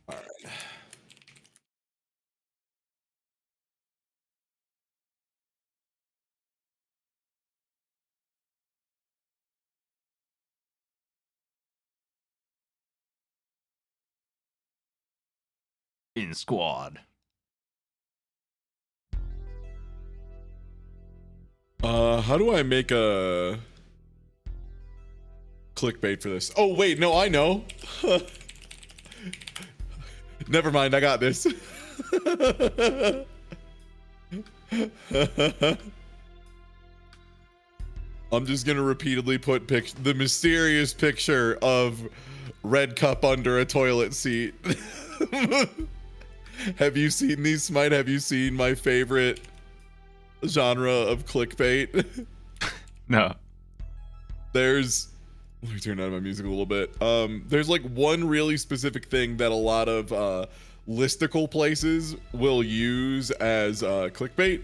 All right. In squad. How do I make a clickbait for this? Oh wait, no, I know. Never mind, I got this. I'm just gonna repeatedly put the mysterious picture of red cup under a toilet seat. Have you seen these, Smite? Have you seen my favorite genre of clickbait? No. Let me turn down my music a little bit. There's like one really specific thing that a lot of listicle places will use as clickbait.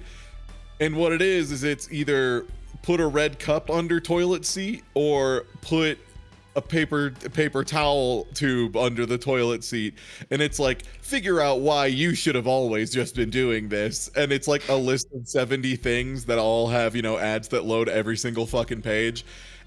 And what it is it's either put a red cup under toilet seat or put a paper towel tube under the toilet seat, and it's like, figure out why you should have always just been doing this. And it's like a list of 70 things that all have, you know, ads that load every single fucking page.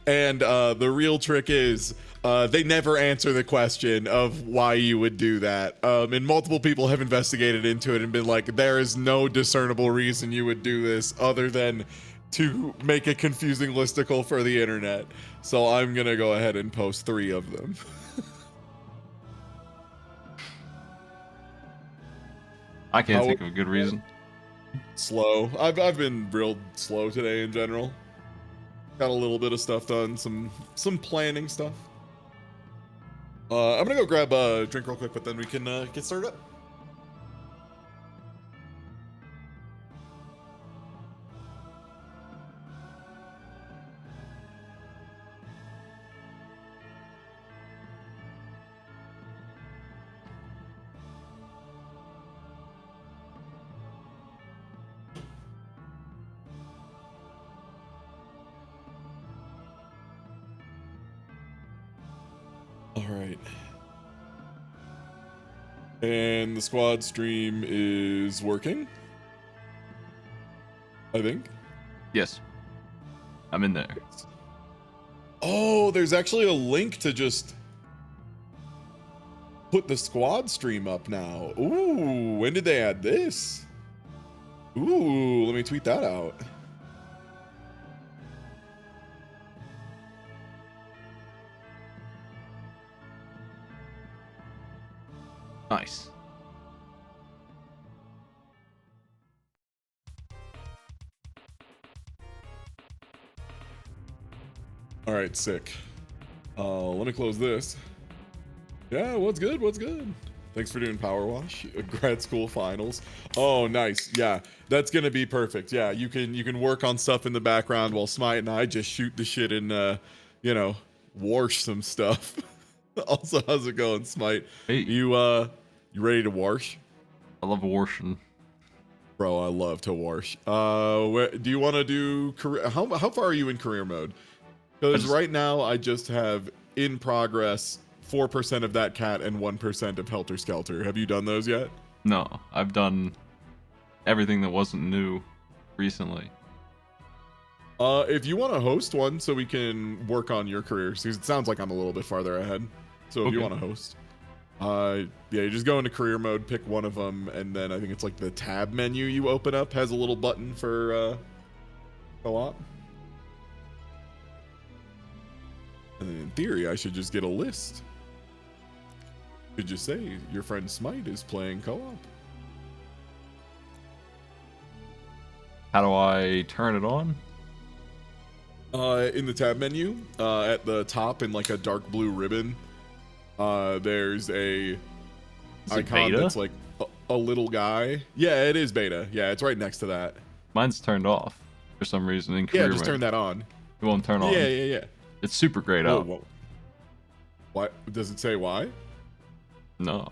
And the real trick is they never answer the question of why you would do that. And multiple people have investigated into it and been like, there is no discernible reason you would do this other than to make a confusing listicle for the internet. So I'm gonna go ahead and post 3 of them. I can't think of a good reason. Slow. I've been real slow today in general. Got a little bit of stuff done, some planning stuff. I'm gonna go grab a drink real quick, but then we can get started up. All right. And the squad stream is working, I think. Yes. I'm in there. Oh, there's actually a link to just put the squad stream up now. Ooh, when did they add this? Ooh, let me tweet that out. Nice. All right, sick. Let me close this. Yeah, what's good? What's good? Thanks for doing Power Wash. Grad school finals. Oh, nice. Yeah, that's gonna be perfect. Yeah, you can work on stuff in the background while Smite and I just shoot the shit and you know, wash some stuff. Also, how's it going, Smite? Hey. You ready to wash? I love washing. Bro, I love to wash. Do you want to do career? How far are you in career mode? Because right now I just have in progress 4% of that cat and 1% of Helter Skelter. Have you done those yet? No, I've done everything that wasn't new recently. If you want to host one so we can work on your career, because it sounds like I'm a little bit farther ahead. So if you want to host, yeah, you just go into career mode, pick one of them, and then I think it's like the tab menu you open up has a little button for co-op. And then in theory, I should just get a list. Could just say your friend Smite is playing co-op. How do I turn it on? In the tab menu, at the top in like a dark blue ribbon, there's a icon that's like a little guy. Yeah, it is beta. Yeah, it's right next to that. Mine's turned off for some reason in career Yeah, just mode. turn that on. It won't turn on. Yeah. It's super grayed out. Whoa. What? Does it say why? No.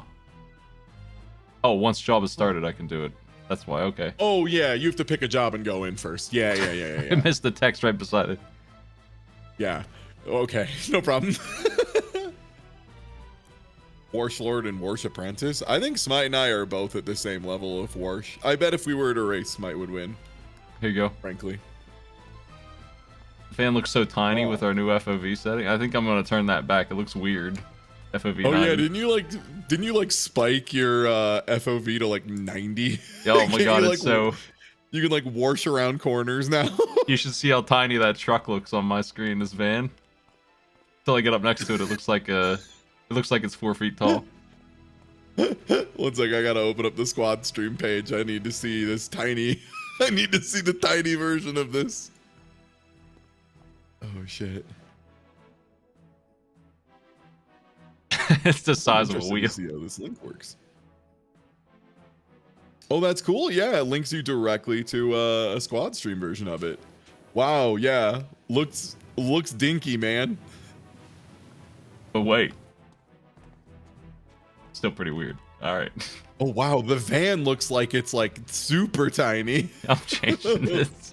Oh, once job is started, I can do it. That's why. Okay. Oh yeah, you have to pick a job and go in first. Yeah. I missed the text right beside it. Yeah. Okay. No problem. Warsh Lord and Warsh Apprentice. I think Smite and I are both at the same level of Warsh. I bet if we were to race, Smite would win. Here you go. Frankly. The fan looks so tiny with our new FOV setting. I think I'm gonna turn that back. It looks weird. FOV. Oh 90. yeah, didn't you like spike your FOV to like 90? Oh my god, you, it's so. You can like warsh around corners now. You should see how tiny that truck looks on my screen. This van. Until I get up next to it, it looks like it's 4 feet tall. One sec, I gotta open up the squad stream page. I need to see this tiny. I need to see the tiny version of this. Oh shit. It's the size of a wheel. To see how this link works. Oh, that's cool. Yeah, it links you directly to a squad stream version of it. Wow, yeah. Looks dinky, man. But wait. Still pretty weird. All right. Oh wow, the van looks like it's like super tiny. I'm changing this.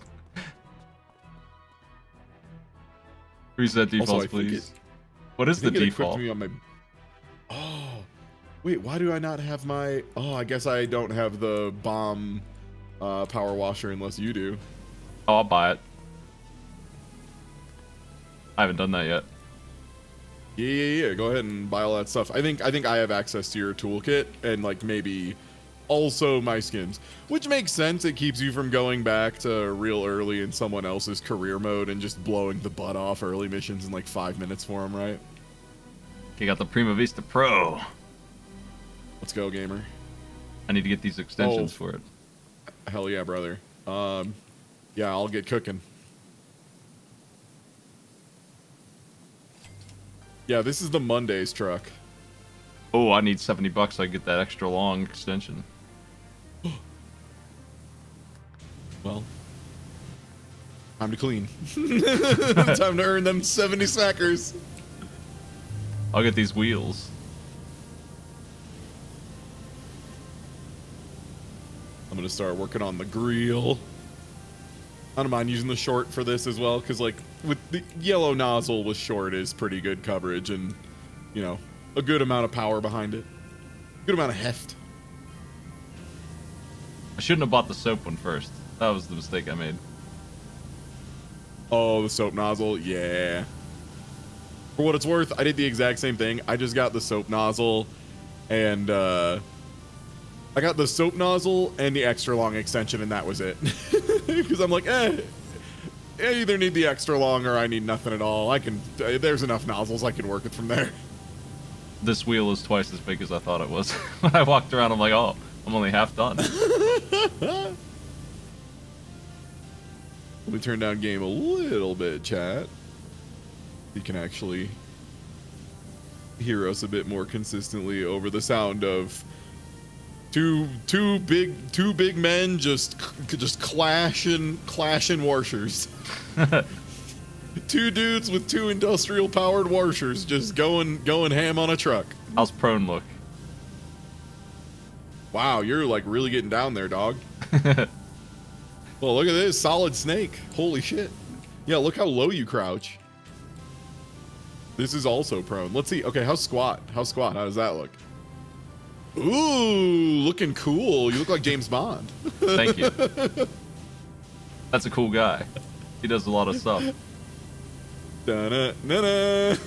Reset defaults, Also, please. What is the default? Me on my... Oh, wait, why do I not have my... Oh, I guess I don't have the bomb power washer unless you do. Oh, I'll buy it. I haven't done that yet. Yeah. Go ahead and buy all that stuff. I think I have access to your toolkit and like maybe also my skins, which makes sense. It keeps you from going back to real early in someone else's career mode and just blowing the butt off early missions in like 5 minutes for them, right? You got the Prima Vista Pro. Let's go, gamer. I need to get these extensions for it. Hell yeah, brother. Yeah, I'll get cooking. Yeah, this is the Mondays truck. Oh, I need $70 so I get that extra long extension. Well, time to clean. Time to earn them 70 sackers. I'll get these wheels. I'm gonna start working on the grill. I don't mind using the short for this as well, because like with the yellow nozzle with short is pretty good coverage and, you know, a good amount of power behind it. Good amount of heft. I shouldn't have bought the soap one first. That was the mistake I made. Oh, the soap nozzle, yeah. For what it's worth, I did the exact same thing. I just got the soap nozzle and I got the soap nozzle and the extra long extension, and that was it. Because I'm like, I either need the extra long or I need nothing at all. There's enough nozzles, I can work it from there. This wheel is twice as big as I thought it was. When I walked around, I'm like, oh, I'm only half done. Let me turn down game a little bit, chat. You can actually hear us a bit more consistently over the sound of two big men just clashing washers. Two dudes with two industrial powered washers just going ham on a truck. How's prone look? Wow, you're like really getting down there, dog. Well, look at this solid snake. Holy shit. Yeah, look how low you crouch. This is also prone. Let's see. Okay, how's squat? How does that look? Ooh, looking cool. You look like James Bond. Thank you. That's a cool guy. He does a lot of stuff. Da-na-na-na.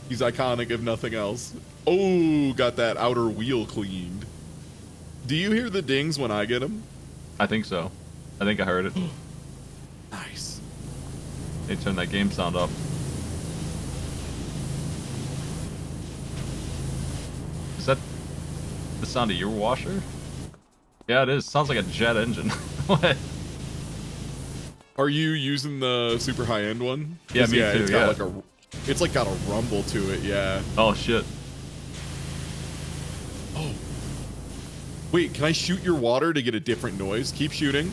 He's iconic if nothing else. Oh, got that outer wheel cleaned. Do you hear the dings when I get them? I think so. I think I heard it. Nice. They turned that game sound up. Is that the sound of your washer? Yeah, it is. Sounds like a jet engine. What? Are you using the super high end one? Yeah, me too. It's got like it's like got a rumble to it. Yeah. Oh shit. Oh. Wait, can I shoot your water to get a different noise? Keep shooting.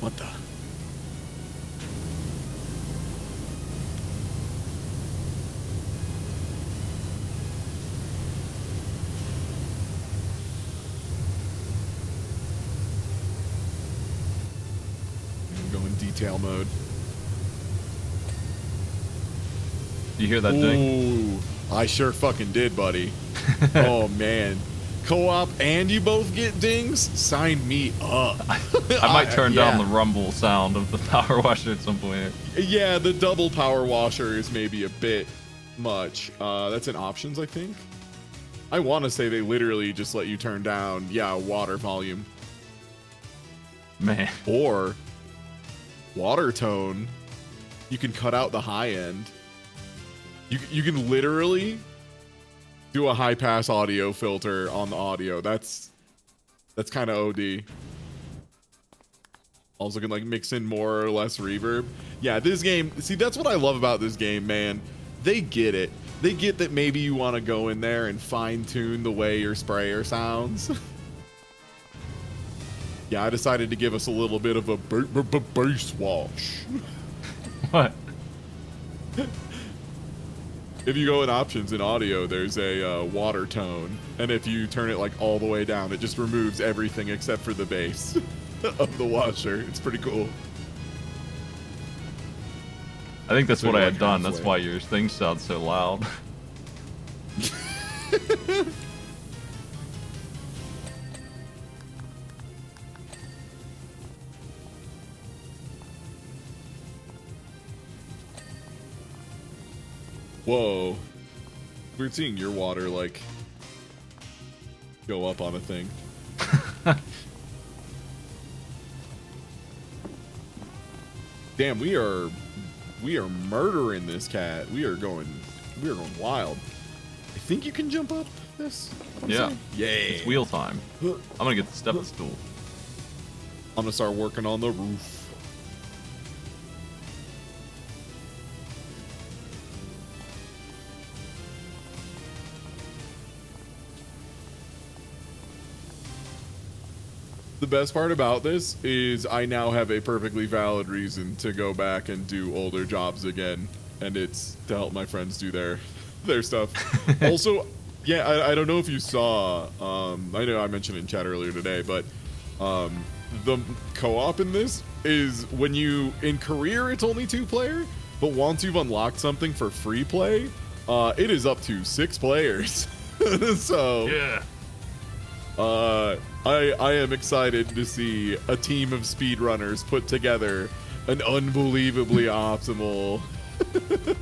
What the? in detail mode. You hear that ding? Ooh, I sure fucking did, buddy. Oh man, co-op and you both get dings? Sign me up. I might turn down the rumble sound of the power washer at some point. Yeah, the double power washer is maybe a bit much. That's in options, I think. I want to say they literally just let you turn down, water volume. Man. Or water tone. You can cut out the high end. You can literally do a high pass audio filter on the audio. That's kind of OD. Also can like mix in more or less reverb. Yeah, this game, see, that's what I love about this game, man. They get it. They get that maybe you want to go in there and fine tune the way your sprayer sounds. Yeah, I decided to give us a little bit of a bass wash. What? If you go in options in audio, there's a water tone, and if you turn it like all the way down, it just removes everything except for the bass of the washer. It's pretty cool. I think that's what I had done. That's why your thing sounds so loud. Whoa. Weird seeing your water, like, go up on a thing. Damn, we are murdering this cat. We are going wild. I think you can jump up this? Yeah. Yeah. It's wheel time. I'm gonna get the stepping stool. I'm gonna start working on the roof. The best part about this is I now have a perfectly valid reason to go back and do older jobs again, and it's to help my friends do their stuff. Also, yeah, I don't know if you saw, I know I mentioned it in chat earlier today, but the co-op in this is when you, in career, it's only 2-player, but once you've unlocked something for free play, it is up to 6 players. So, yeah. I am excited to see a team of speedrunners put together an unbelievably optimal,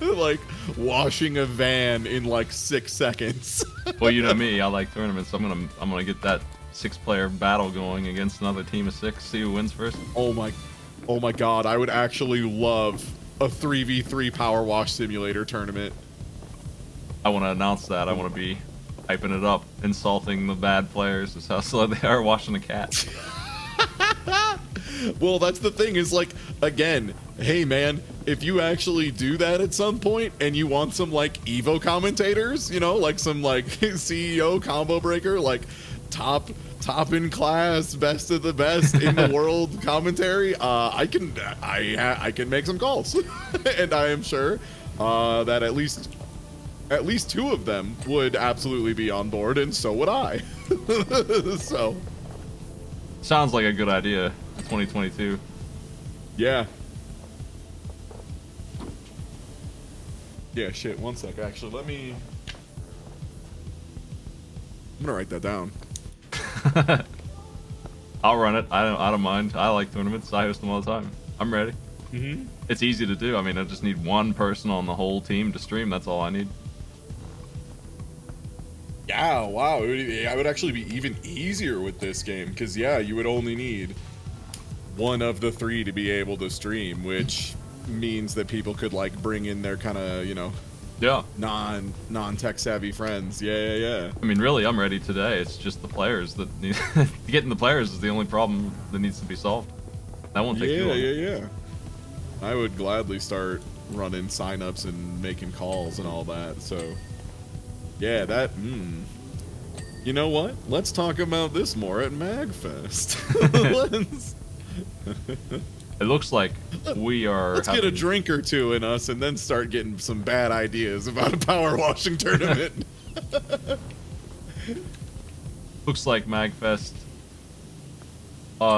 like, washing a van in like 6 seconds. Well, you know me, I like tournaments. I'm gonna get that 6-player battle going against another team of 6. See who wins first. Oh my god! I would actually love a 3v3 power wash simulator tournament. I want to announce that. I want to be hyping it up, insulting the bad players is how slow they are washing a cat. Well, that's the thing is, like, again, hey man, if you actually do that at some point and you want some like Evo commentators, you know, like some like CEO combo breaker, like top in class, best of the best in the world commentary, I can make some calls. And I am sure that at least 2 of them would absolutely be on board, and so would I. So. Sounds like a good idea for 2022. Yeah. Yeah, shit, one sec, actually, I'm gonna write that down. I'll run it. I don't mind. I like tournaments. I host them all the time. I'm ready. Mm-hmm. It's easy to do. I mean, I just need one person on the whole team to stream. That's all I need. Yeah, wow. It would actually be even easier with this game, because, yeah, you would only need one of the 3 to be able to stream, which means that people could, like, bring in their kind of, you know, yeah, non-tech savvy friends. Yeah. I mean, really, I'm ready today. It's just the players that need... Getting the players is the only problem that needs to be solved. That won't take too long. Yeah. I would gladly start running signups and making calls and all that, so... Yeah, that, You know what? Let's talk about this more at Magfest. It looks like we are... Let's get a drink or 2 in us and then start getting some bad ideas about a power washing tournament. Looks like Magfest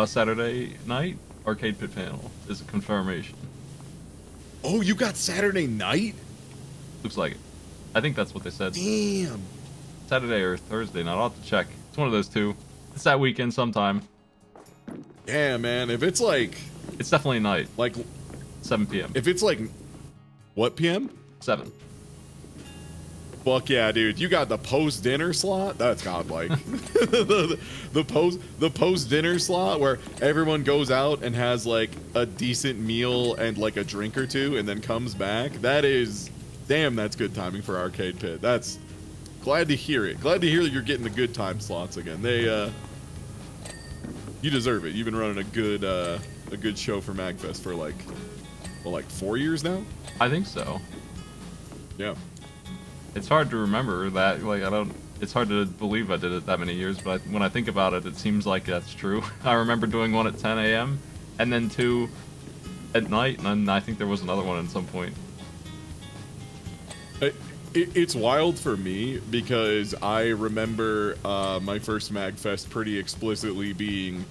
Saturday night arcade pit panel is a confirmation. Oh, you got Saturday night? Looks like it. I think that's what they said. Damn. Saturday or Thursday night. I'll have to check. It's one of those two. It's that weekend sometime. Yeah, man. If it's like... It's definitely night. Like... 7 p.m. If it's like... What PM? 7. Fuck yeah, dude. You got the post-dinner slot? That's godlike. the post-dinner slot where everyone goes out and has like a decent meal and like a drink or two and then comes back. That is... Damn, that's good timing for Arcade Pit. That's... Glad to hear it. Glad to hear that you're getting the good time slots again. They, you deserve it. You've been running a good show for Magfest for like, well, like 4 years now? I think so. Yeah. It's hard to remember that. Like, it's hard to believe I did it that many years, but when I think about it, it seems like that's true. I remember doing one at 10 a.m. and then 2 at night, and then I think there was another one at some point. It's wild for me because I remember my first Magfest pretty explicitly being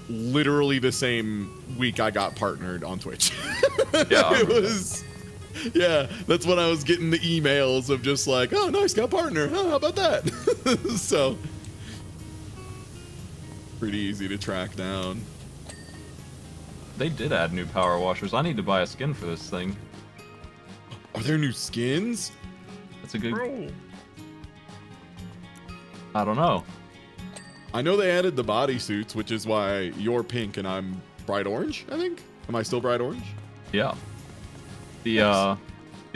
literally the same week I got partnered on Twitch. Yeah, it was... Yeah, that's when I was getting the emails of just like, oh, nice, got partner. Oh, how about that? So, pretty easy to track down. They did add new power washers. I need to buy a skin for this thing. Are there new skins? That's a good... I don't know. I know they added the bodysuits, which is why you're pink and I'm bright orange, I think? Am I still bright orange? Yeah. The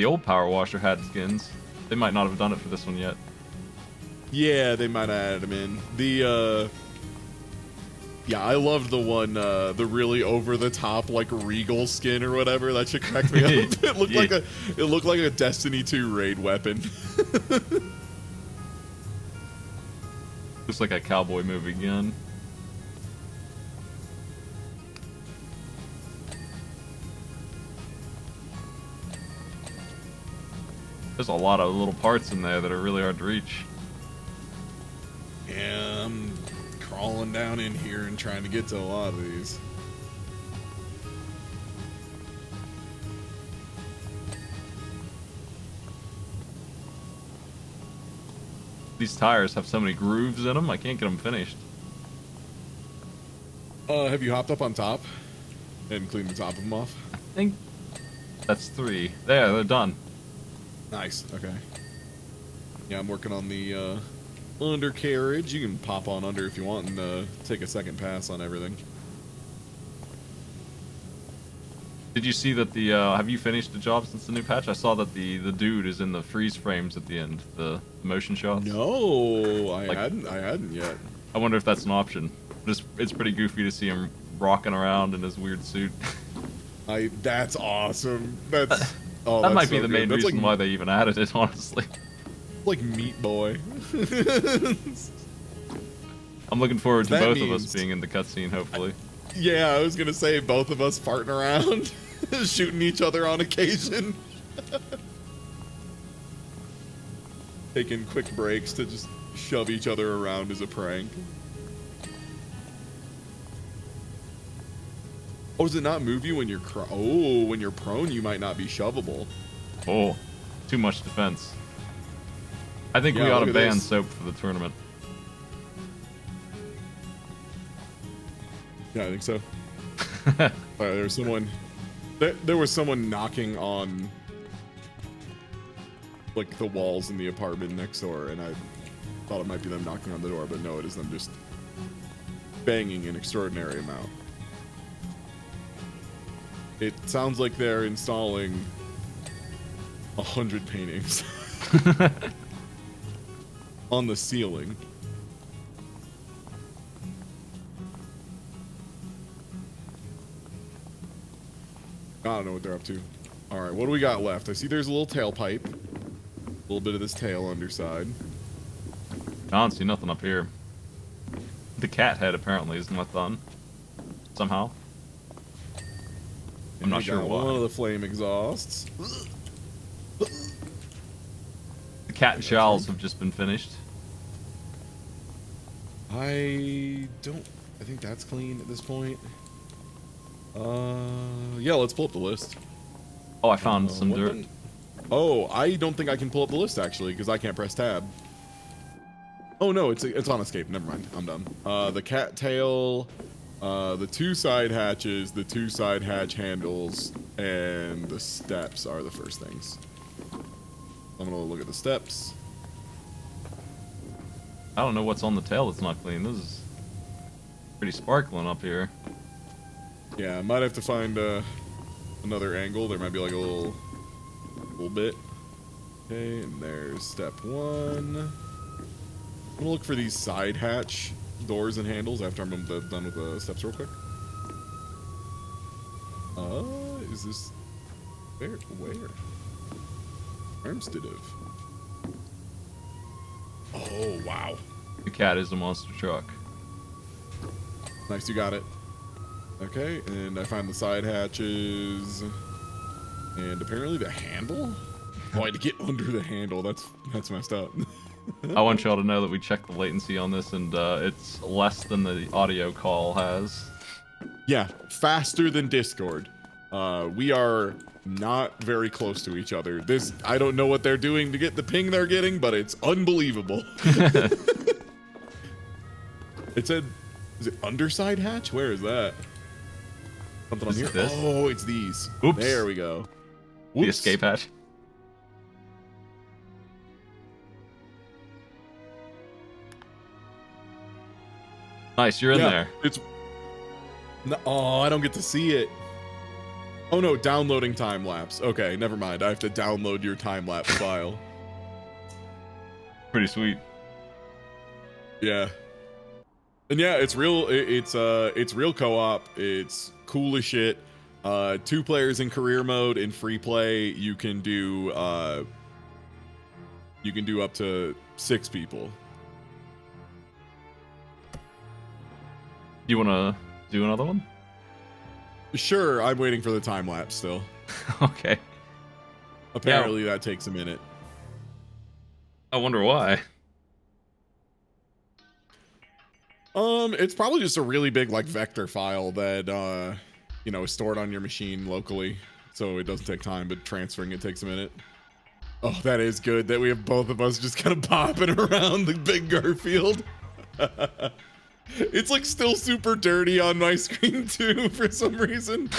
old power washer had skins. They might not have done it for this one yet. Yeah, they might have added them in. The, yeah, I loved the one, the really over-the-top, like, regal skin or whatever. That shit cracked me up. It looked like a Destiny 2 raid weapon. Looks like a cowboy movie gun. There's a lot of little parts in there that are really hard to reach. Yeah, I'm crawling down in here and trying to get to a lot of these. These tires have so many grooves in them, I can't get them finished. Have you hopped up on top and cleaned the top of them off? I think that's 3. There, they're done. Nice, okay. Yeah, I'm working on the undercarriage. You can pop on under if you want and take a second pass on everything. Did you see that the, have you finished the job since the new patch? I saw that the dude is in the freeze frames at the end, the motion shots. No, I hadn't yet. I wonder if that's an option. It's pretty goofy to see him rocking around in his weird suit. That's awesome. That's... Oh, that that's might be so the good. main That's reason like, why they even added it, honestly. Like Meat Boy. I'm looking forward to That both of means- us being in the cutscene, hopefully. Yeah, I was gonna say both of us farting around, shooting each other on occasion. Taking quick breaks to just shove each other around as a prank. Oh, does it not move you when you're when you're prone, you might not be shovable. Oh, too much defense. I think Yeah, we ought to look at ban this. soap for the tournament. Yeah, I think so. There was someone. There was someone knocking on like the walls in the apartment next door, and I thought it might be them knocking on the door, but no, it is them just banging an extraordinary amount. It sounds like they're installing 100 paintings on the ceiling. I don't know what they're up to. All right, what do we got left? I see there's a little tailpipe. A little bit of this tail underside. I don't see nothing up here. The cat head apparently is not done. Somehow. I'm not We sure got why. one of the flame exhausts. The cat jowls have just been finished. I think that's clean at this point. Yeah, let's pull up the list. Oh, I found some what dirt. then? Oh, I don't think I can pull up the list actually because I can't press tab. Oh no, it's on escape. Never mind. I'm done. The cattail, the 2 side hatches, the 2 side hatch handles, and the steps are the first things. I'm gonna look at the steps. I don't know what's on the tail that's not clean. This is pretty sparkling up here. Yeah, I might have to find another angle. There might be like a little bit. Okay, and there's step 1. I'm gonna look for these side hatch doors and handles after I'm done with the steps real quick. Is this where? Armstead. Oh wow. The cat is a monster truck. Nice, you got it. Okay, and I find the side hatches, and apparently the handle. Oh, I had to get under the handle. That's messed up. I want y'all to know that we checked the latency on this, and it's less than the audio call has. Yeah, faster than Discord. We are not very close to each other. I don't know what they're doing to get the ping they're getting, but it's unbelievable. It said, is it underside hatch? Where is that? Something on here? This? Oh, it's these. Oops. There we go. The Whoops. escape hatch. Nice, you're in there. Oh, I don't get to see it. Oh no, downloading time lapse. Okay, never mind. I have to download your time lapse file. Pretty sweet. Yeah. And yeah, it's real. It's real co-op. It's cool as shit. 2 players in career mode. In free play, you can do up to 6 people. You wanna do another one? Sure, I'm waiting for the time lapse still. Okay. Apparently that takes a minute. I wonder why. It's probably just a really big like vector file that is stored on your machine locally, so it doesn't take time, but transferring it takes a minute. Oh, that is good that we have both of us just kind of popping around the big Garfield. It's like still super dirty on my screen too for some reason.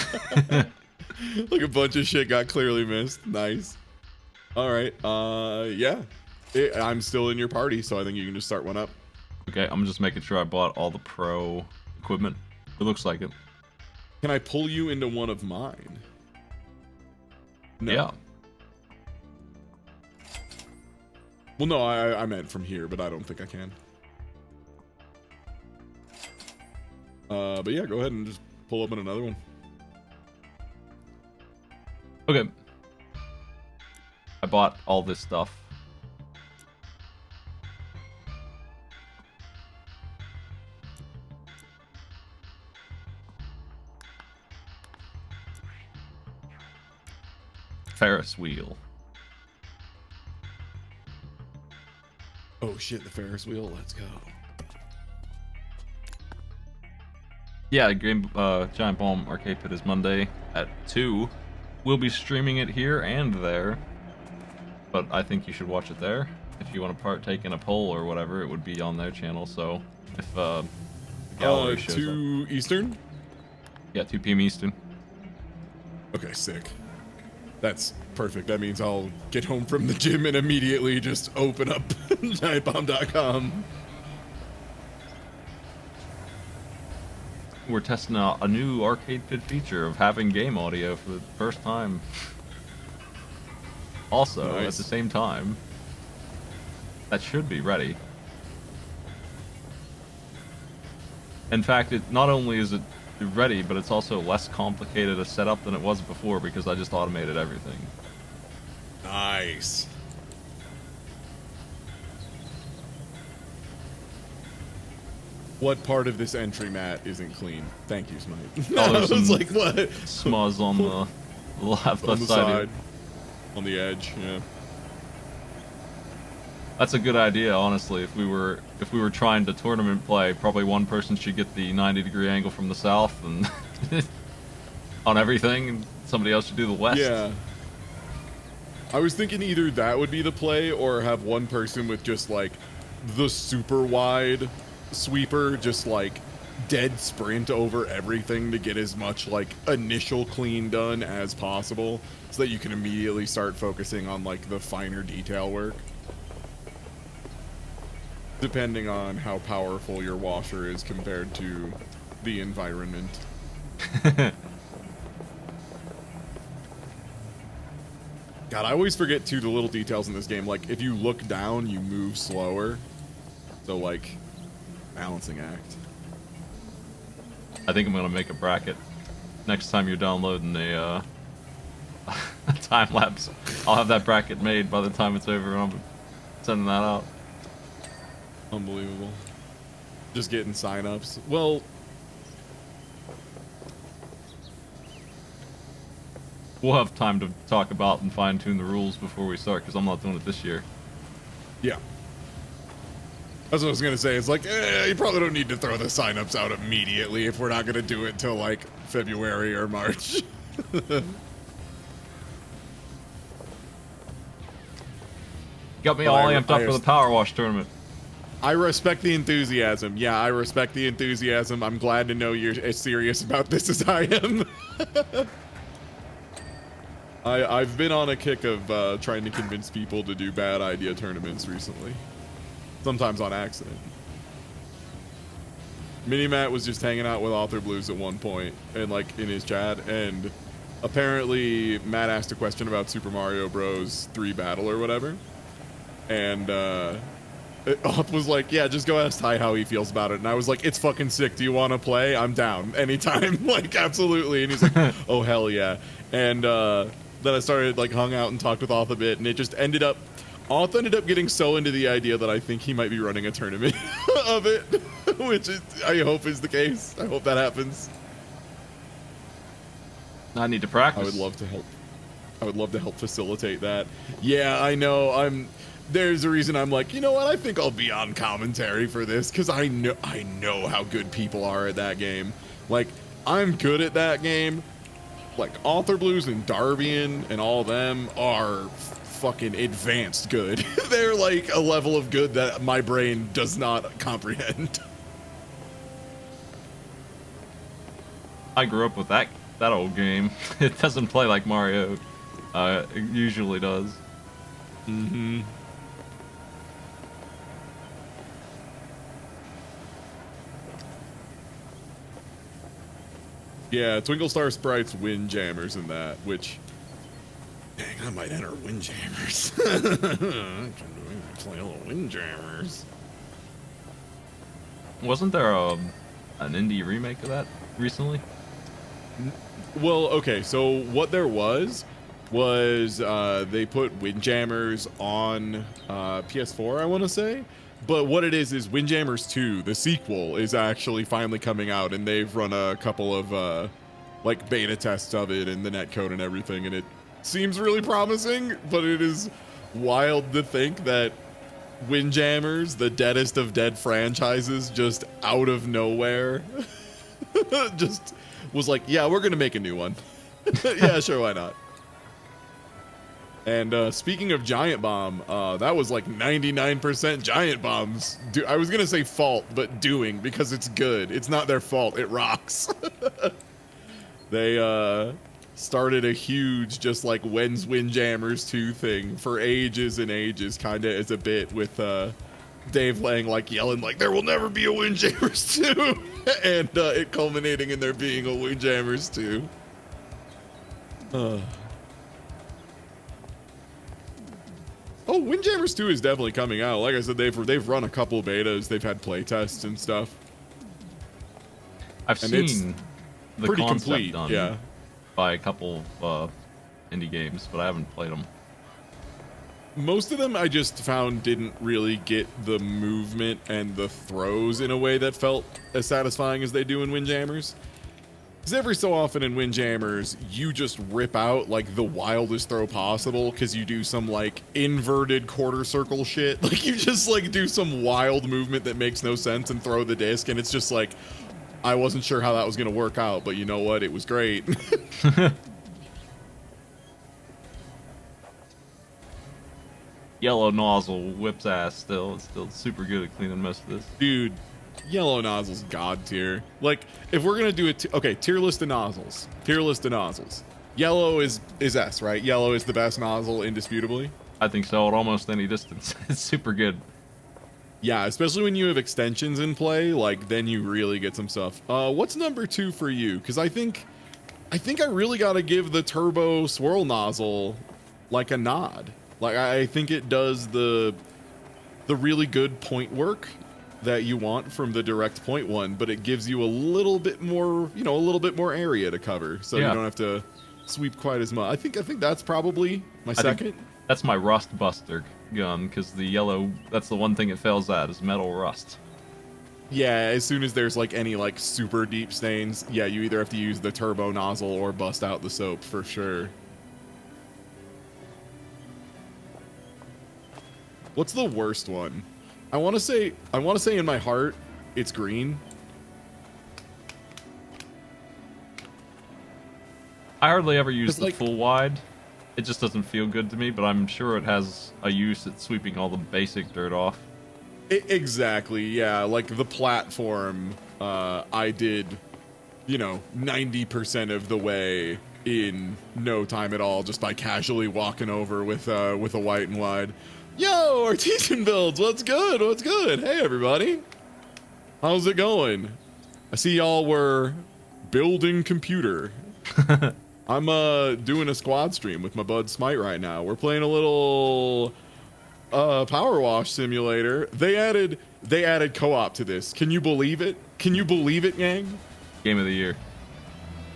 Like a bunch of shit got clearly missed. Nice. All right. Yeah. I'm still in your party, so I think you can just start one up. Okay, I'm just making sure I bought all the pro equipment. It looks like it. Can I pull you into one of mine? No. Yeah. Well, no, I meant from here, but I don't think I can. But yeah, go ahead and just pull up in another one. Okay. I bought all this stuff. Ferris wheel. Oh shit, the Ferris wheel. Let's go. Yeah, Giant Bomb Arcade Pit is Monday at 2. We'll be streaming it here and there, but I think you should watch it there. If you want to partake in a poll or whatever, it would be on their channel. So if the gallery shows 2 up. Eastern? Yeah, 2 p.m. Eastern. Okay, sick. That's perfect. That means I'll get home from the gym and immediately just open up giantbomb.com. We're testing out a new Arcade Pit feature of having game audio for the first time. Also, Nice. at the same time, that should be ready. In fact, it not only is it ready, but it's also less complicated a setup than it was before because I just automated everything. Nice. What part of this entry mat isn't clean? Thank you, Smite. Oh, I there's was some like, what? Smuzz on the left On the side. side. On the edge, yeah. That's a good idea, honestly. If we were trying to tournament play, probably one person should get the 90-degree angle from the south, and on everything, and somebody else should do the west. Yeah. I was thinking either that would be the play, or have one person with just like the super wide sweeper, just like dead sprint over everything to get as much like initial clean done as possible, so that you can immediately start focusing on like the finer detail work, depending on how powerful your washer is compared to the environment. God, I always forget too the little details in this game. Like if you look down, you move slower. So like, balancing act. I think I'm gonna make a bracket. Next time you're downloading a time lapse, I'll have that bracket made by the time it's over, and I'm sending that out. Unbelievable. Just getting signups. Well, we'll have time to talk about and fine tune the rules before we start, because I'm not doing it this year. yeah. That's what I was gonna say. It's like, you probably don't need to throw the signups out immediately if we're not gonna do it till like February or March. Got me all amped up for the Power Wash tournament. I respect the enthusiasm. Yeah, I respect the enthusiasm. I'm glad to know you're as serious about this as I am. I've been on a kick of trying to convince people to do bad idea tournaments recently. Sometimes on accident. Mini-Matt was just hanging out with Author Blues at one point, and like in his chat, and apparently Matt asked a question about Super Mario Bros. 3 Battle or whatever, and Auth was like, yeah, just go ask Ty how he feels about it, and I was like, it's fucking sick, do you want to play? I'm down, anytime, like, absolutely, and he's like, oh, hell yeah, and then I started, like, hung out and talked with Auth a bit, and it just ended up getting so into the idea that I think he might be running a tournament of it, which is, I hope is the case. I hope that happens. I need to practice. I would love to help. I would love to help facilitate that. Yeah, I know. There's a reason I'm like, you know what? I think I'll be on commentary for this, because I know how good people are at that game. Like, I'm good at that game. Like, Author Blues and Darbian and all them are fucking advanced good. They're like a level of good that my brain does not comprehend. I grew up with that old game. It doesn't play like Mario it usually does. Mm-hmm. Yeah, Twinkle Star Sprites Windjammers in that, which, dang, I might enter Windjammers. I can play a little Windjammers. Wasn't there an indie remake of that recently? Well, okay, so what there was they put Windjammers on PS4, I want to say. But what it is Windjammers 2, the sequel, is actually finally coming out, and they've run a couple of like beta tests of it and the netcode and everything, and it seems really promising, but it is wild to think that Windjammers, the deadest of dead franchises, just out of nowhere, just was like, yeah, we're gonna make a new one. Yeah, sure, why not? And speaking of Giant Bomb, that was like 99% Giant Bomb's. I was gonna say fault, but doing, because it's good. It's not their fault. It rocks. They started a huge, just like, when's Windjammers 2 thing for ages and ages, kind of as a bit with Dave Lang like yelling like, there will never be a Windjammers 2, and it culminating in there being a Windjammers 2. Oh, Windjammers 2 is definitely coming out. Like I said, they've run a couple betas. They've had play tests and stuff. I've seen the pretty concept complete, done yeah, by a couple indie games, but I haven't played them. Most of them I just found didn't really get the movement and the throws in a way that felt as satisfying as they do in Windjammers. Because every so often in Windjammers, you just rip out, like, the wildest throw possible because you do some, like, inverted quarter circle shit. Like, you just, like, do some wild movement that makes no sense and throw the disc, and it's just like, I wasn't sure how that was gonna work out, but you know what? It was great. Yellow nozzle whips ass still. It's still super good at cleaning most of this. Dude, yellow nozzles god tier. Like, if we're gonna do it, okay, tier list of nozzles. Tier list of nozzles. Yellow is S, right? Yellow is the best nozzle, indisputably. I think so at almost any distance. It's super good. Yeah, especially when you have extensions in play, like, then you really get some stuff. What's number 2 for you? Because I think I really gotta give the turbo swirl nozzle, like, a nod. Like, I think it does the really good point work that you want from the direct point one, but it gives you a little bit more, you know, a little bit more area to cover, so you don't have to sweep quite as much. I think that's probably my second. That's my rust buster gun, because the yellow, that's the one thing it fails at, is metal rust. Yeah, as soon as there's like any like super deep stains, yeah, you either have to use the turbo nozzle or bust out the soap for sure. What's the worst one? I want to say in my heart, it's green. I hardly ever use the like, full wide. It just doesn't feel good to me, but I'm sure it has a use at sweeping all the basic dirt off. Exactly, yeah. Like the platform, I did, you know, 90% of the way in no time at all, just by casually walking over with a white and wide. Yo, Artesian Builds, what's good? What's good? Hey, everybody. How's it going? I see y'all were building computer. I'm doing a squad stream with my bud Smite right now. We're playing a little Power Wash simulator. They added co-op to this. Can you believe it? Can you believe it, gang? Game of the year.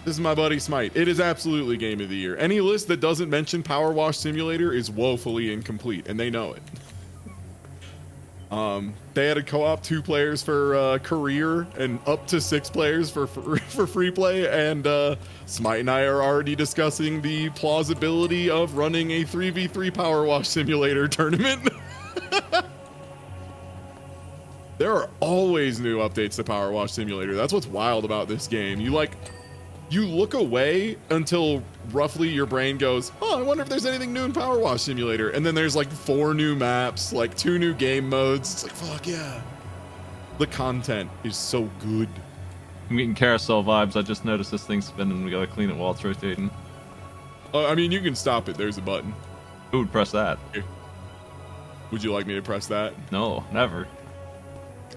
This is my buddy Smite. It is absolutely game of the year. Any list that doesn't mention Power Wash Simulator is woefully incomplete, and they know it. They added co-op 2 players for career and up to 6 players for free play, and Smite and I are already discussing the plausibility of running a 3v3 Power Wash Simulator tournament. There are always new updates to Power Wash Simulator. That's what's wild about this game. You look away until roughly your brain goes, oh, I wonder if there's anything new in Power Wash Simulator. And then there's like 4 new maps, like 2 new game modes. It's like, fuck yeah. The content is so good. I'm getting carousel vibes. I just noticed this thing's spinning. We gotta clean it while it's rotating. I mean, you can stop it. There's a button. Who would press that? Here. Would you like me to press that? No, never.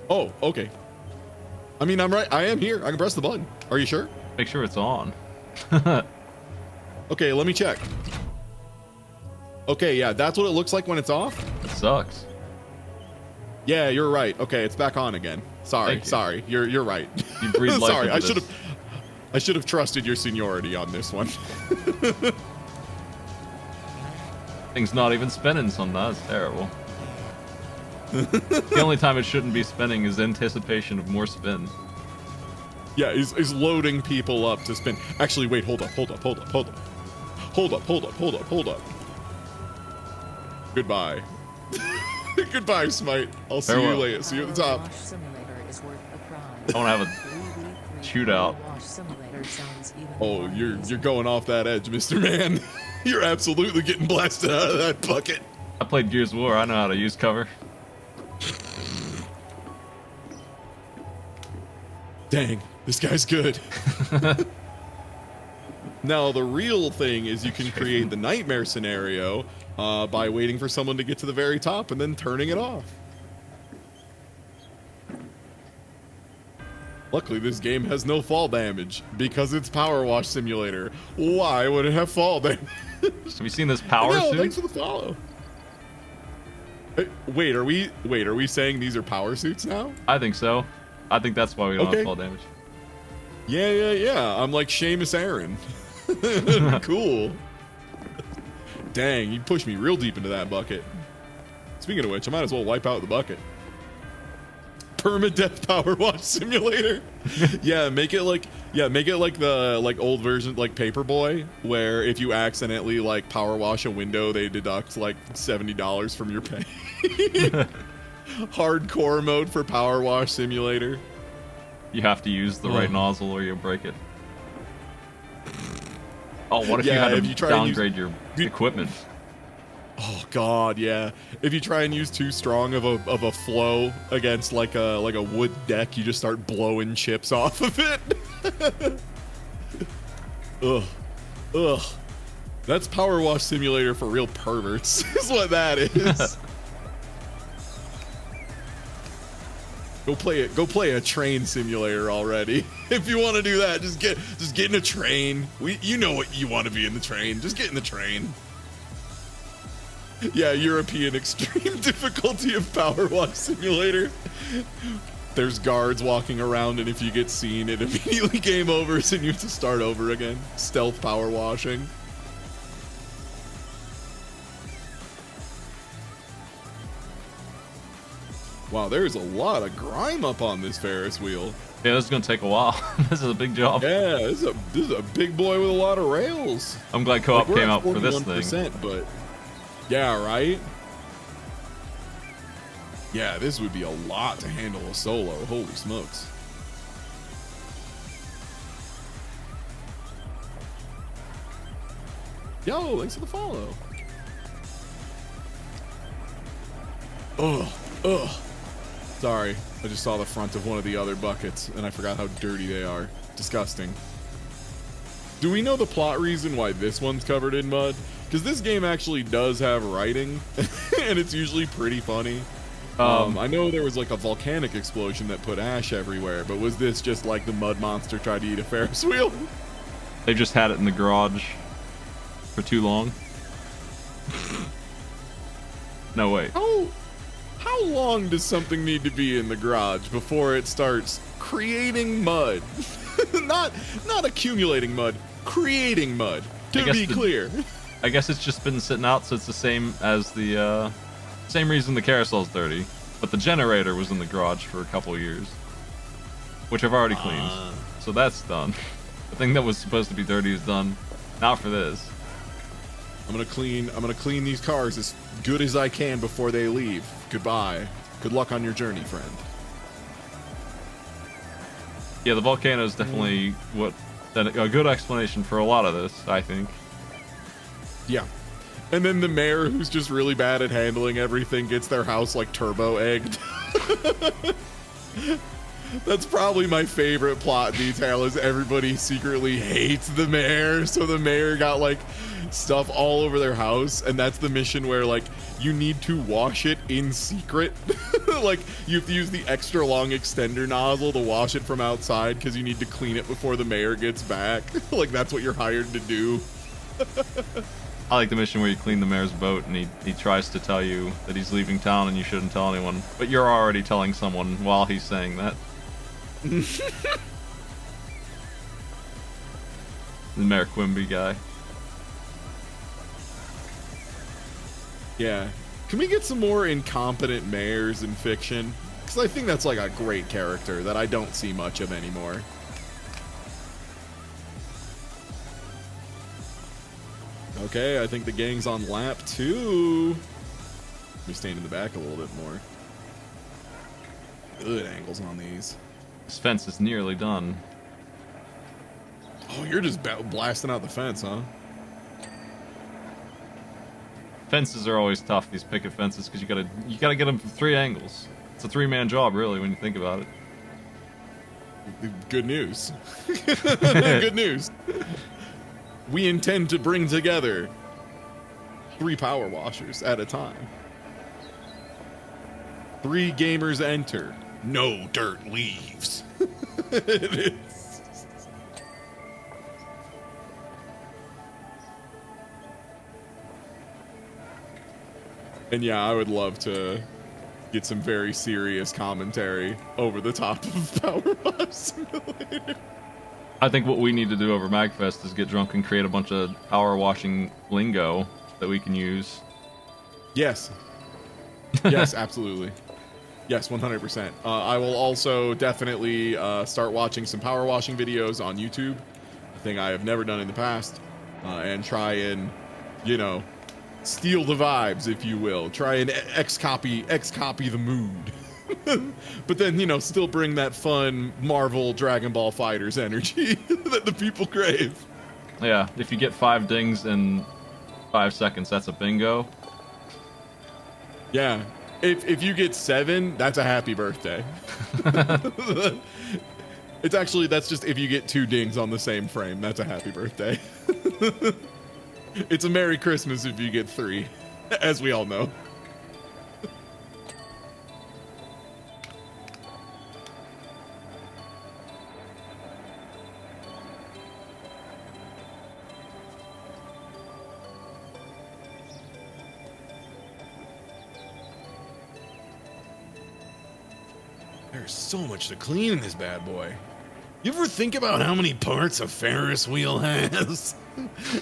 Oh, okay. I mean, I'm right. I am here. I can press the button. Are you sure? Make sure it's on. Okay, let me check. Okay, yeah, that's what it looks like when it's off. It sucks. Yeah, you're right. Okay, it's back on again. Sorry. You're right. You breathe life sorry, into I should have trusted your seniority on this one. Thing's not even spinning sometimes. That's terrible. The only time it shouldn't be spinning is anticipation of more spin. Yeah, is loading people up to spin. Actually, wait, hold up. Goodbye. Goodbye, Smite. I'll see you later. See you at the top. I want to have a shootout. Oh, you're going off that edge, Mr. Man. You're absolutely getting blasted out of that bucket. I played Gears of War. I know how to use cover. Dang, this guy's good. Now, the real thing is you can create the nightmare scenario by waiting for someone to get to the very top and then turning it off. Luckily, this game has no fall damage because it's Power Wash Simulator. Why would it have fall damage? Have you seen this power suit? Thanks for the follow. Hey, wait, are we saying these are power suits now? I think so. I think that's why we don't have fall damage. Yeah. I'm like Seamus Aaron. Cool. Dang, you pushed me real deep into that bucket. Speaking of which, I might as well wipe out the bucket. Permadeath Power Wash Simulator. Make it like the old version, like Paperboy, where if you accidentally like power wash a window, they deduct like $70 from your pay. Hardcore mode for Power Wash Simulator. You have to use the right nozzle or you'll break it. Oh, what if you had to downgrade your equipment? Oh God, yeah. If you try and use too strong of a flow against like a wood deck, you just start blowing chips off of it. Ugh. Ugh. That's Power Wash Simulator for real perverts, is what that is. Go play a train simulator already. If you want to do that, just get in a train. You know what you want to be in the train. Just get in the train. Yeah, European extreme difficulty of Power Wash Simulator. There's guards walking around, and if you get seen, it immediately game overs and you have to start over again. Stealth power washing. Wow, there's a lot of grime up on this Ferris wheel. Yeah, this is gonna take a while. This is a big job. Yeah, this is a big boy with a lot of rails. I'm glad co-op came out for this thing. But yeah, right? Yeah, this would be a lot to handle a solo. Holy smokes. Yo, thanks for the follow. Ugh. Sorry, I just saw the front of one of the other buckets and I forgot how dirty they are. Disgusting. Do we know the plot reason why this one's covered in mud? Because this game actually does have writing and it's usually pretty funny. I know there was like a volcanic explosion that put ash everywhere, but was this just like the mud monster tried to eat a Ferris wheel? They just had it in the garage for too long. No, wait. How long does something need to be in the garage before it starts creating mud? not accumulating mud, creating mud, to be clear. I guess it's just been sitting out, so it's the same as the same reason the carousel's dirty. But the generator was in the garage for a couple of years, which I've already cleaned. So that's done. The thing that was supposed to be dirty is done. Now for this. I'm gonna clean these cars as good as I can before they leave. Goodbye. Good luck on your journey, friend. Yeah, the volcano is definitely a good explanation for a lot of this, I think. Yeah. And then the mayor, who's just really bad at handling everything, gets their house like turbo egged. That's probably my favorite plot detail, is everybody secretly hates the mayor. So the mayor got like stuff all over their house, and that's the mission where like you need to wash it in secret. Like you have to use the extra long extender nozzle to wash it from outside because you need to clean it before the mayor gets back. Like that's what you're hired to do. I like the mission where you clean the mayor's boat and he tries to tell you that he's leaving town and you shouldn't tell anyone, but you're already telling someone while he's saying that. The Mayor Quimby guy. Yeah. Can we get some more incompetent mayors in fiction? Because I think that's like a great character that I don't see much of anymore. Okay, I think the gang's on lap 2. Let me stand in the back a little bit more. Good angles on these. This fence is nearly done. Oh, you're just blasting out the fence, huh? Fences are always tough, these picket fences, because you gotta get them from 3 angles. It's a 3-man job, really, when you think about it. Good news. Good news. We intend to bring together 3 power washers at a time. 3 gamers enter. No dirt leaves. It is. And yeah, I would love to get some very serious commentary over the top of Power Wash Simulator. I think what we need to do over Magfest is get drunk and create a bunch of power washing lingo that we can use. Yes. Yes, absolutely. Yes, 100%. I will also definitely start watching some power washing videos on YouTube, a thing I have never done in the past, and try and, you know, steal the vibes, if you will. Try and X copy the mood. But then, you know, still bring that fun Marvel Dragon Ball Fighters energy that the people crave. Yeah, if you get 5 dings in 5 seconds, that's a bingo. Yeah. If you get 7, that's a happy birthday. It's actually, that's just if you get 2 dings on the same frame, that's a happy birthday. It's a Merry Christmas if you get 3, as we all know. There's so much to clean in this bad boy. You ever think about how many parts a Ferris wheel has?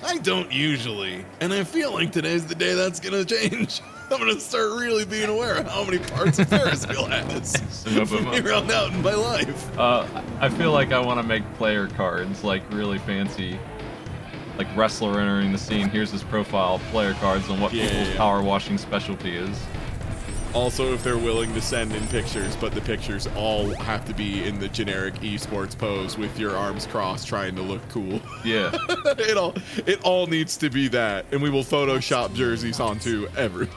I don't usually, and I feel like today's the day that's gonna change. I'm gonna start really being aware of how many parts a Ferris wheel has from here on out in my life. I feel like I want to make player cards, like really fancy, like wrestler entering the scene. Here's his profile, player cards, and what people's power washing specialty is. Also, if they're willing to send in pictures, but the pictures all have to be in the generic esports pose with your arms crossed, trying to look cool. Yeah. it all needs to be that, and we will Photoshop jerseys onto everyone.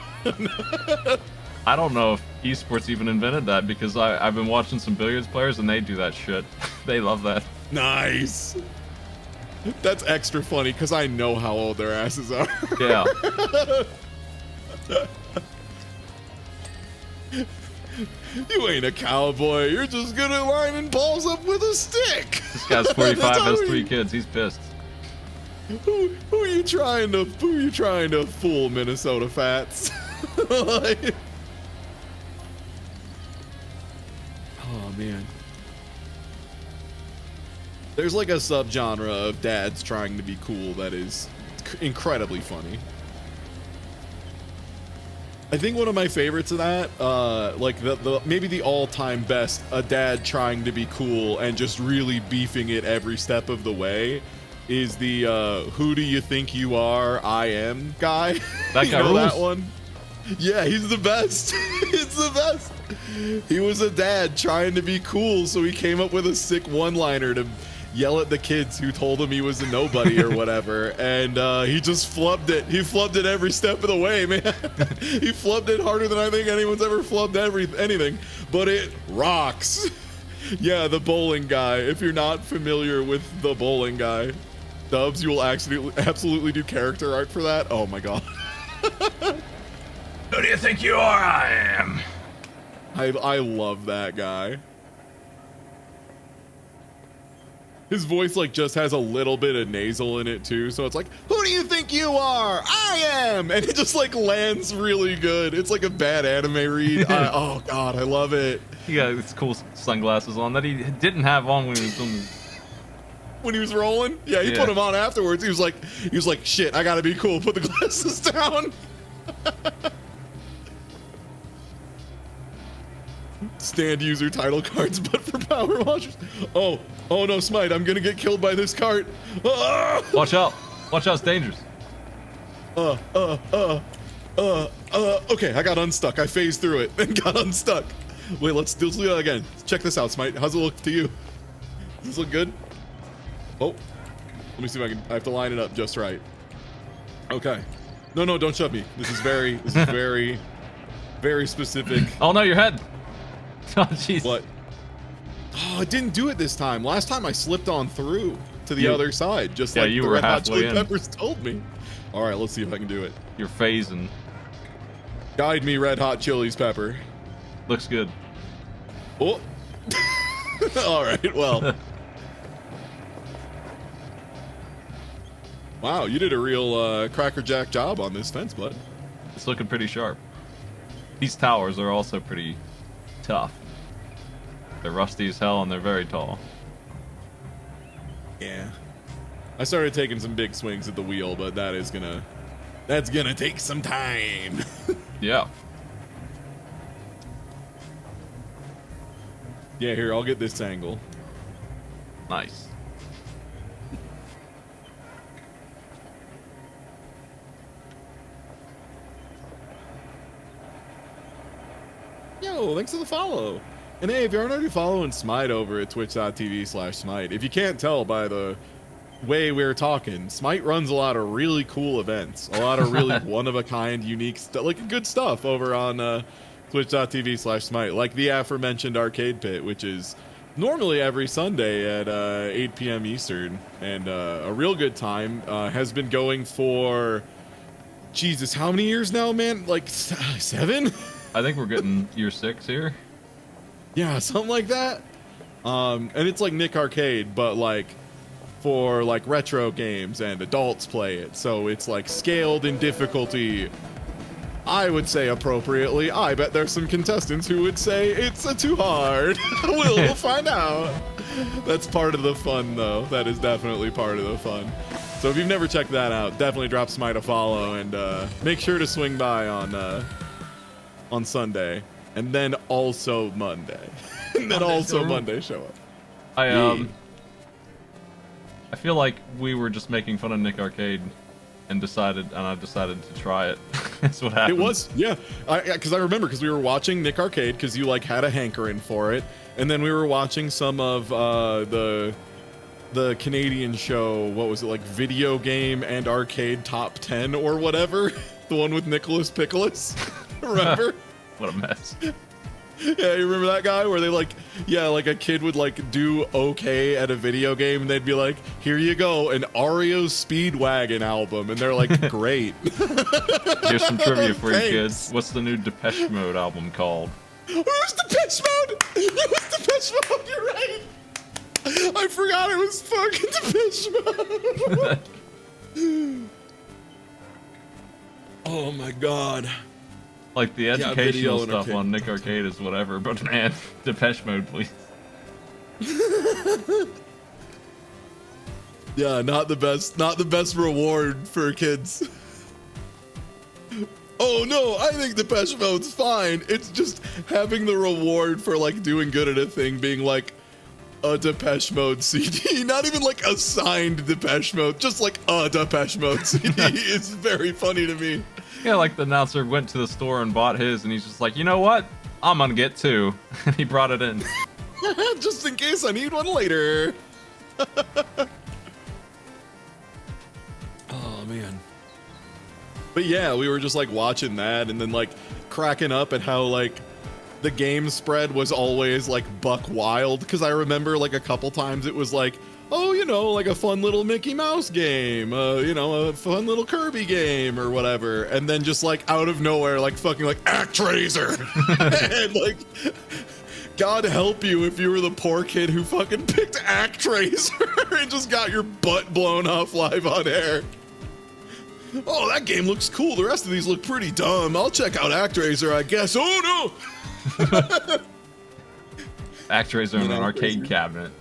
I don't know if esports even invented that, because I've been watching some billiards players and they do that shit. They love that. Nice. That's extra funny because I know how old their asses are. Yeah. You ain't a cowboy. You're just good at lining balls up with a stick. This guy's 45, has 3 kids. He's pissed. Who are you trying to fool, Minnesota Fats? Like, oh man. There's like a subgenre of dads trying to be cool that is incredibly funny. I think one of my favorites of that, like the maybe the all-time best, a dad trying to be cool and just really beefing it every step of the way, is the "Who do you think you are? I am" guy. That guy rules. That one? Yeah, he's the best. He's the best. He was a dad trying to be cool, so he came up with a sick one-liner to yell at the kids who told him he was a nobody or whatever, and he just flubbed it. He flubbed it every step of the way, man. He flubbed it harder than I think anyone's ever flubbed anything, but it rocks. Yeah, the bowling guy. If you're not familiar with the bowling guy, Dubs, you will absolutely do character art for that. Oh my god. Who do you think you are? I am. I love that guy. His voice like just has a little bit of nasal in it too, so it's like, who do you think you are? I am, and it just like lands really good. It's like a bad anime read. Oh god, I love it. He got his cool sunglasses on that he didn't have on when he was doing. When he was rolling, yeah, he put them on afterwards. He was like, shit, I gotta be cool. Put the glasses down. Stand user title cards, but for power washers. Oh no, Smite, I'm gonna get killed by this cart. Ah! Watch out, it's dangerous. Okay, I got unstuck. I phased through it and got unstuck. Wait, let's do that again. Check this out, Smite. How's it look to you? Does this look good? Oh, let me see if I have to line it up just right. Okay. No, don't shove me. This is very, very specific. Oh no, your head. Oh jeez. What? Oh, I didn't do it this time. Last time I slipped on through to the other side, just like you the were Red Hot halfway Chili in. Peppers told me. All right, let's see if I can do it. You're phasing. Guide me, Red Hot Chili's Pepper. Looks good. Oh. All right, well. Wow, you did a real crackerjack job on this fence, bud. It's looking pretty sharp. These towers are also pretty tough. They're rusty as hell and they're very tall. Yeah. I started taking some big swings at the wheel, but that's gonna take some time. Yeah. Yeah, here, I'll get this angle. Nice. Yo, thanks for the follow. And hey, if you aren't already following Smite over at twitch.tv/Smite, if you can't tell by the way we're talking, Smite runs a lot of really cool events, a lot of really one-of-a-kind, unique stuff, like good stuff over on twitch.tv/Smite, like the aforementioned Arcade Pit, which is normally every Sunday at 8 p.m. Eastern, and a real good time. Has been going for, Jesus, how many years now, man? Like 7? I think we're getting year 6 here. Yeah, something like that. And it's like Nick Arcade, but like for like retro games, and adults play it, so it's like scaled in difficulty, I would say appropriately. I bet there's some contestants who would say it's too hard. We'll find out. That's part of the fun, though. That is definitely part of the fun. So if you've never checked that out, definitely drop Smite a follow, and make sure to swing by on Sunday, and then also Monday, and then also Monday show up. I feel like we were just making fun of Nick Arcade, and I decided to try it. That's what happened. It was, yeah. Because I remember, because we were watching Nick Arcade, because you like had a hankering for it, and then we were watching some of the Canadian show. What was it, like Video Game and Arcade Top 10 or whatever? The one with Nicholas Pickles. Remember? What a mess. Yeah, you remember that guy where they like, yeah, like a kid would like do okay at a video game, and they'd be like, here you go, an REO Speedwagon album, and they're like, great. Here's some trivia for you kids. What's the new Depeche Mode album called? It was Depeche Mode! It was Depeche Mode, you're right! I forgot it was fucking Depeche Mode! Oh my god. Like the educational stuff on Nick Arcade is whatever, but man, Depeche Mode, please. Yeah, not the best reward for kids. Oh no, I think Depeche Mode's fine. It's just having the reward for like doing good at a thing being like a Depeche Mode CD, not even like a signed Depeche Mode, just like a Depeche Mode CD is very funny to me. Yeah, like the announcer went to the store and bought his, and he's just like, you know what? I'm gonna get 2. And he brought it in. Just in case I need one later. Oh, man. But yeah, we were just like watching that and then like cracking up at how like the game spread was always like buck wild. Because I remember like a couple times it was like, oh, you know, like a fun little Mickey Mouse game, you know, a fun little Kirby game or whatever. And then just like out of nowhere, like fucking like ActRaiser. And like, God help you if you were the poor kid who fucking picked ActRaiser and just got your butt blown off live on air. Oh, that game looks cool. The rest of these look pretty dumb. I'll check out ActRaiser, I guess. Oh no! ActRaiser in an arcade cabinet.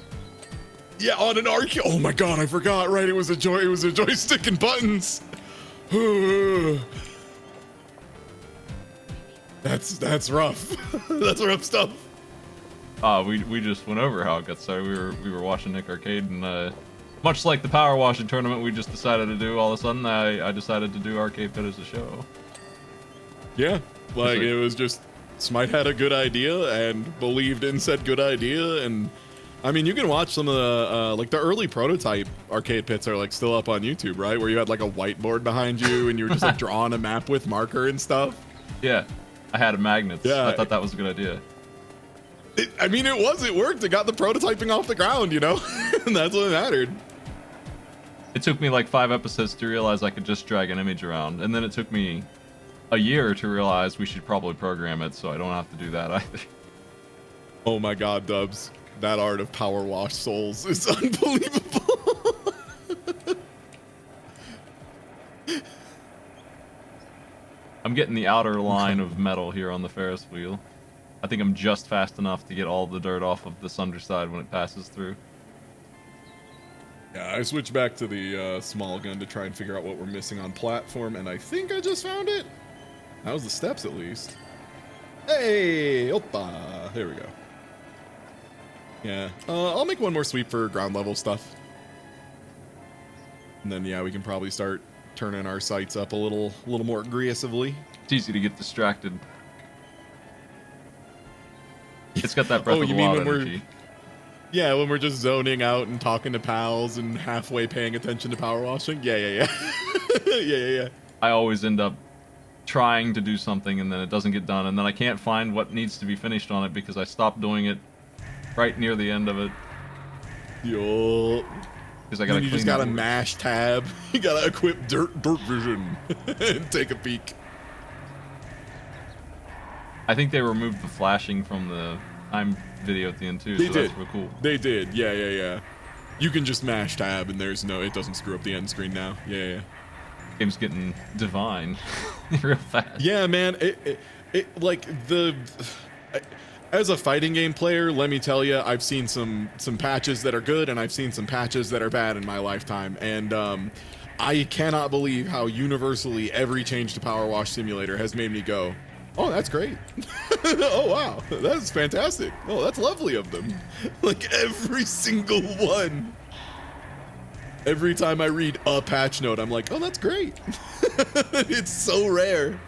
Yeah, on an arcade. Oh my god, I forgot. Right, it was a joystick and buttons. That's rough. That's rough stuff. We just went over how it got started. We were watching Nick Arcade, and much like the Powerwashing tournament we just decided to do, all of a sudden I decided to do Arcade Pit as a show. Yeah, like it was just Smite had a good idea and believed in said good idea, and I mean, you can watch some of the like the early prototype arcade pits are like still up on YouTube, right? Where you had like a whiteboard behind you and you were just like drawing a map with marker and stuff. Yeah, I had magnets. Yeah, I thought that was a good idea. It worked. It got the prototyping off the ground, you know, and that's what mattered. It took me like 5 episodes to realize I could just drag an image around, and then it took me a year to realize we should probably program it so I don't have to do that either. Oh my god, Dubs. That art of Power Wash Souls is unbelievable. I'm getting the outer line of metal here on the Ferris wheel. I think I'm just fast enough to get all the dirt off of this underside when it passes through. Yeah, I switched back to the small gun to try and figure out what we're missing on platform, and I think I just found it. That was the steps, at least. Hey, oppa. There we go. Yeah, I'll make one more sweep for ground level stuff. And then, yeah, we can probably start turning our sights up a little more aggressively. It's easy to get distracted. It's got that Breath Oh, of you the mean Wild when energy. Yeah, when we're just zoning out and talking to pals and halfway paying attention to power washing? Yeah. yeah. I always end up trying to do something and then it doesn't get done, and then I can't find what needs to be finished on it because I stopped doing it right near the end of it. Yo. Because I gotta Then you clean just gotta the boards. mash tab. You gotta equip dirt vision and take a peek. I think they removed the flashing from the time video at the end too, They so did. that's real cool. They did. Yeah. You can just mash tab and it doesn't screw up the end screen now. Yeah. Game's getting divine real fast. Yeah, man. As a fighting game player, let me tell you, I've seen some patches that are good, and I've seen some patches that are bad in my lifetime. And I cannot believe how universally every change to Power Wash Simulator has made me go, oh, that's great. Oh, wow. That's fantastic. Oh, that's lovely of them. Like, every single one. Every time I read a patch note, I'm like, oh, that's great. It's so rare.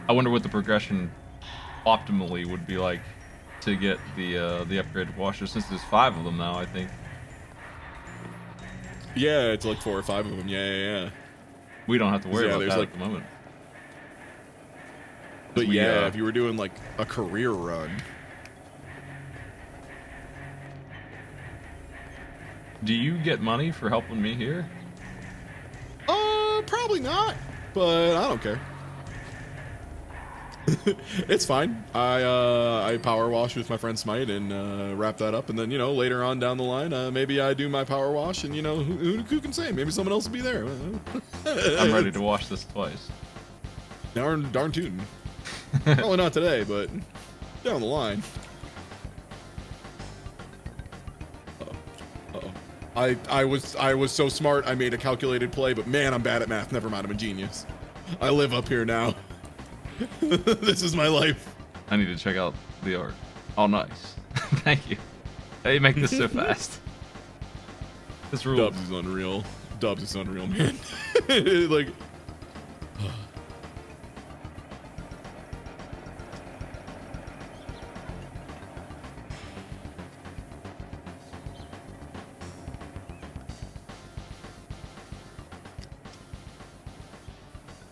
I wonder what the progression optimally would be like to get the upgraded washer, since there's 5 of them now, I think. Yeah, it's like 4 or 5 of them. Yeah. We don't have to worry about there's that like, at the moment. But We, yeah, if you were doing like a career run. Do you get money for helping me here? Probably not, but I don't care. It's fine. I power wash with my friend Smite and wrap that up, and then later on down the line, maybe I do my power wash, and who can say? Maybe someone else will be there. I'm ready to wash this twice. Darn tootin'. Probably not today, but down the line. I was so smart. I made a calculated play, but man, I'm bad at math. Never mind, I'm a genius. I live up here now. This is my life. I need to check out the art. Oh, nice. Thank you. How you make this so fast? This rules. Dubs is unreal. Dubs is unreal, man. Like,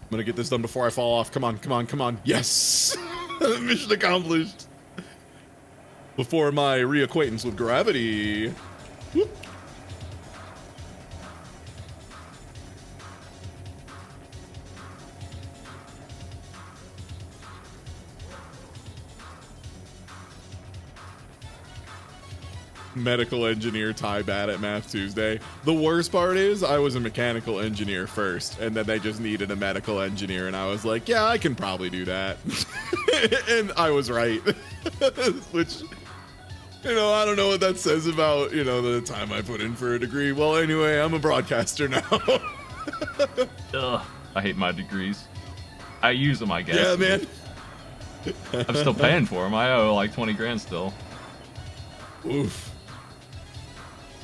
I'm gonna get this done before I fall off. Come on. Yes! Mission accomplished. Before my reacquaintance with gravity. Whoop. Medical engineer Ty bad at Math Tuesday. The worst part is I was a mechanical engineer first, and then they just needed a medical engineer, and I was like, yeah, I can probably do that. And I was right. Which, I don't know what that says about, the time I put in for a degree. Well, anyway, I'm a broadcaster now. Ugh, I hate my degrees. I use them, I guess. Yeah, man. I'm still paying for them. I owe like 20 grand still. Oof.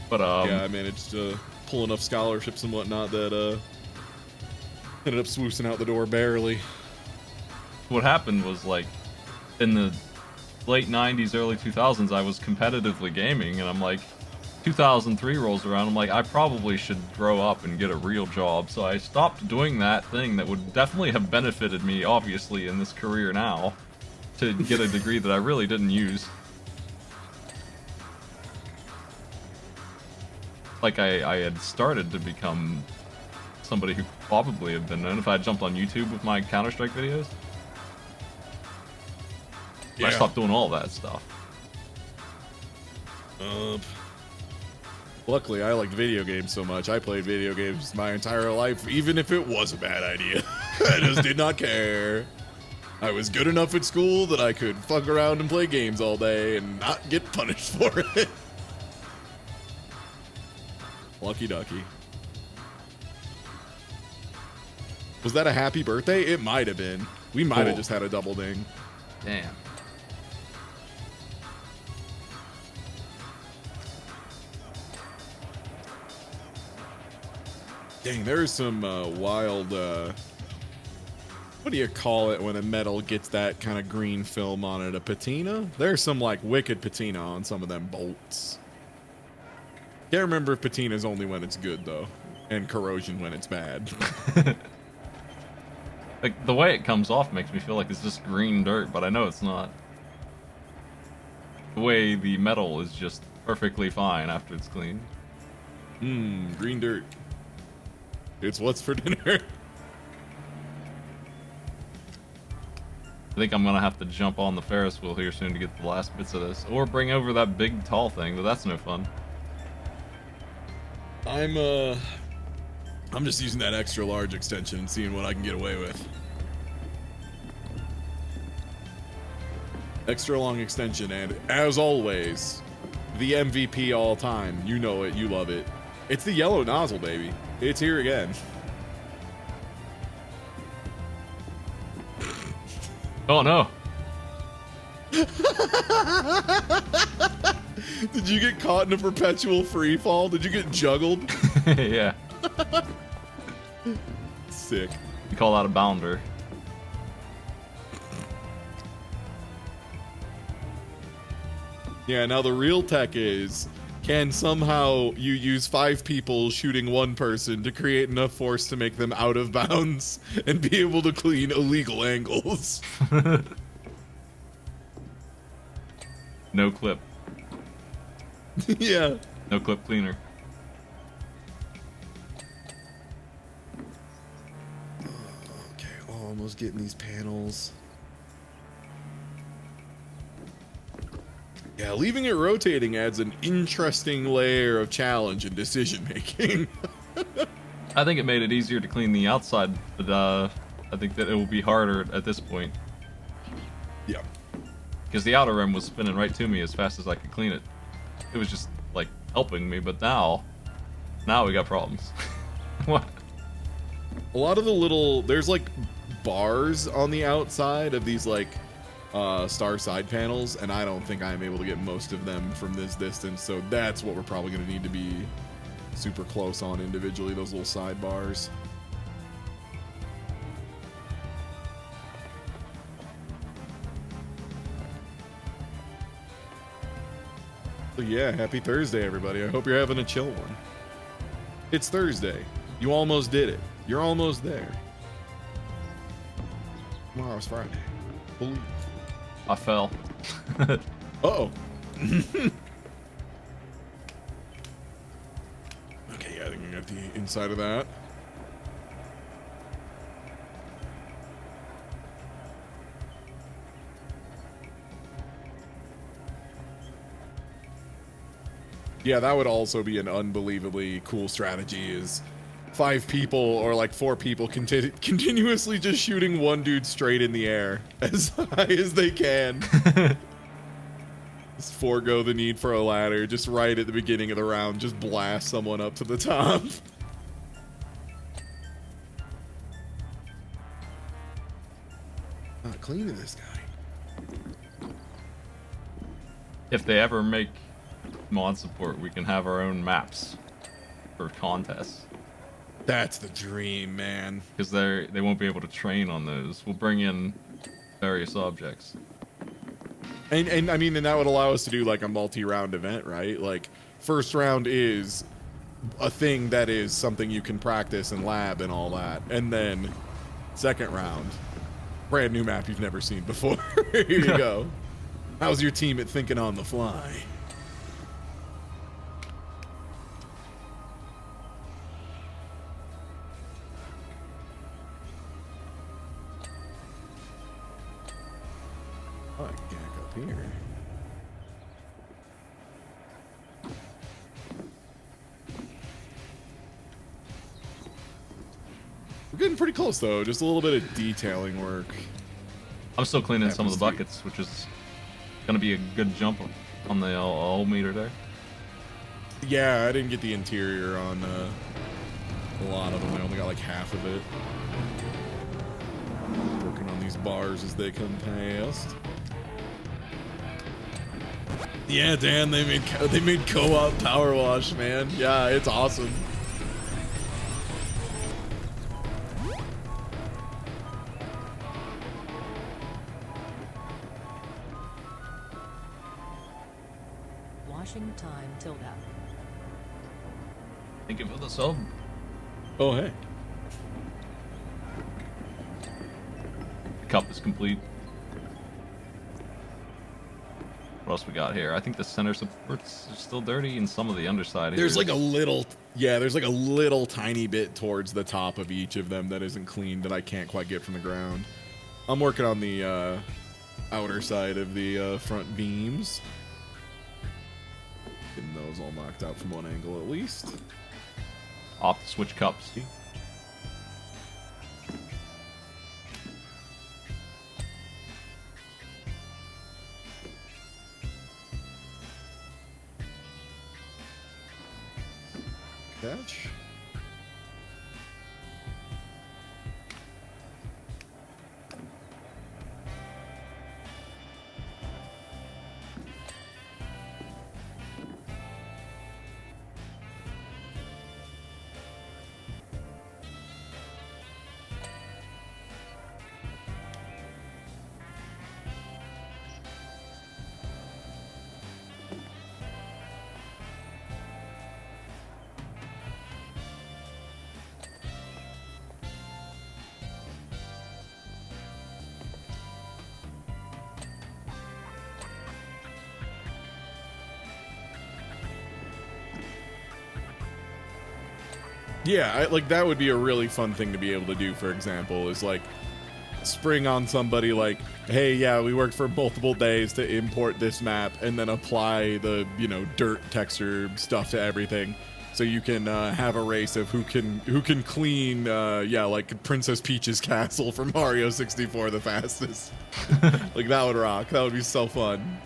But yeah, I managed to pull enough scholarships and whatnot that ended up swoosing out the door barely. what happened was, like, in the late 90s, early 2000s, I was competitively gaming, and I'm like, 2003 rolls around, I'm like, I probably should grow up and get a real job, so I stopped doing that thing that would definitely have benefited me, obviously, in this career now, to get a degree that I really didn't use. Like, I had started to become somebody who probably have been known if I had jumped on YouTube with my Counter-Strike videos. Yeah. I stopped doing all that stuff. Luckily, I liked video games so much. I played video games my entire life, even if it was a bad idea. I just did not care. I was good enough at school that I could fuck around and play games all day and not get punished for it. Lucky ducky. Was that a happy birthday? It might have been. We might have just had a double ding. Damn. Dang, there is some wild What do you call it when a metal gets that kind of green film on it? A patina? There's some like wicked patina on some of them bolts. Can't remember if patina is only when it's good though, and corrosion when it's bad. Like the way it comes off makes me feel like it's just green dirt, but I know it's not. The way the metal is just perfectly fine after it's cleaned. Green dirt. It's what's for dinner. I think I'm gonna have to jump on the Ferris wheel here soon to get the last bits of this, or bring over that big tall thing, but that's no fun. I'm just using that extra large extension and seeing what I can get away with. Extra long extension, and as always, the MVP all time. You know it, you love it. It's the yellow nozzle, baby. It's here again. Oh no. Did you get caught in a perpetual free fall? Did you get juggled? Yeah. Sick. You call that a bounder. Yeah, now the real tech is, can somehow you use 5 people shooting 1 person to create enough force to make them out of bounds and be able to clean illegal angles? No clip. Yeah. No clip cleaner. Okay, almost getting these panels. Yeah, leaving it rotating adds an interesting layer of challenge and decision making. I think it made it easier to clean the outside, but I think that it will be harder at this point. Yeah. Because the outer rim was spinning right to me as fast as I could clean it. It was just, like, helping me, but now we got problems. What? A lot of the little, there's like bars on the outside of these like star side panels, and I don't think I'm able to get most of them from this distance, so that's what we're probably going to need to be super close on individually, those little side bars. So yeah, happy Thursday, everybody. I hope you're having a chill one. It's Thursday. You almost did it. You're almost there. Tomorrow's Friday. Believe. I fell. Uh-oh. Okay, yeah, I think I got the inside of that. Yeah, that would also be an unbelievably cool strategy, is 5 people or like 4 people continuously just shooting one dude straight in the air as high as they can. Just forego the need for a ladder, just right at the beginning of the round, just blast someone up to the top. Not cleaning this guy. If they ever make mod support, we can have our own maps for contests. That's the dream, man. Because they won't be able to train on those. We'll bring in various objects. And I mean, and that would allow us to do like a multi-round event, right? Like, first round is a thing that is something you can practice and lab and all that. And then second round, brand new map you've never seen before. Here you go. How's your team at thinking on the fly? Oh, I can back up here. We're getting pretty close though, just a little bit of detailing work. I'm still cleaning some of the Happens to buckets, which is gonna be a good jump on the oil meter there. Yeah, I didn't get the interior on a lot of them. I only got like half of it. Working on these bars as they come past. Yeah, Dan, they made co-op power wash, man. Yeah, it's awesome. Powerwashing time, Tilda. Thank you for the sub. Oh, hey. The cup is complete. What else we got here? I think the center supports are still dirty, and some of the underside. There's here like a little, yeah, there's like a little tiny bit towards the top of each of them that isn't clean that I can't quite get from the ground. I'm working on the outer side of the front beams. Getting those all knocked out from one angle at least. off the switch cups. Catch. Yeah, like that would be a really fun thing to be able to do, for example, is like spring on somebody like, hey, yeah, we worked for multiple days to import this map and then apply the, you know, dirt texture stuff to everything. So you can have a race of who can clean, yeah, like Princess Peach's castle from Mario 64 the fastest. Like that would rock. That would be so fun.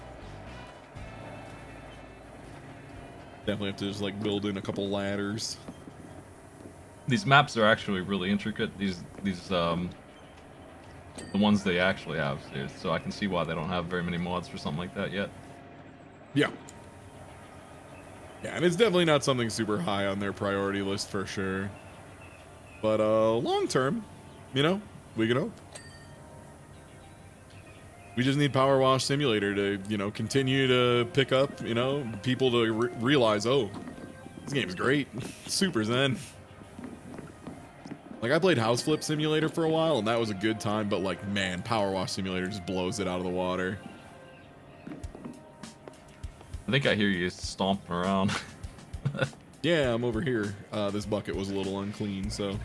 Definitely have to just like build in a couple ladders. These maps are actually really intricate. These the ones they actually have, so I can see why they don't have very many mods for something like that yet. Yeah. Yeah, and it's definitely not something super high on their priority list for sure. But long term, you know, we can hope. We just need Power Wash Simulator to, you know, continue to pick up, you know, people to realize, oh, this game's great. Super zen. Like, I played House Flip Simulator for a while, and that was a good time, but, like, man, Power Wash Simulator just blows it out of the water. I think I hear you stomping around. Yeah, I'm over here. This bucket was a little unclean, so...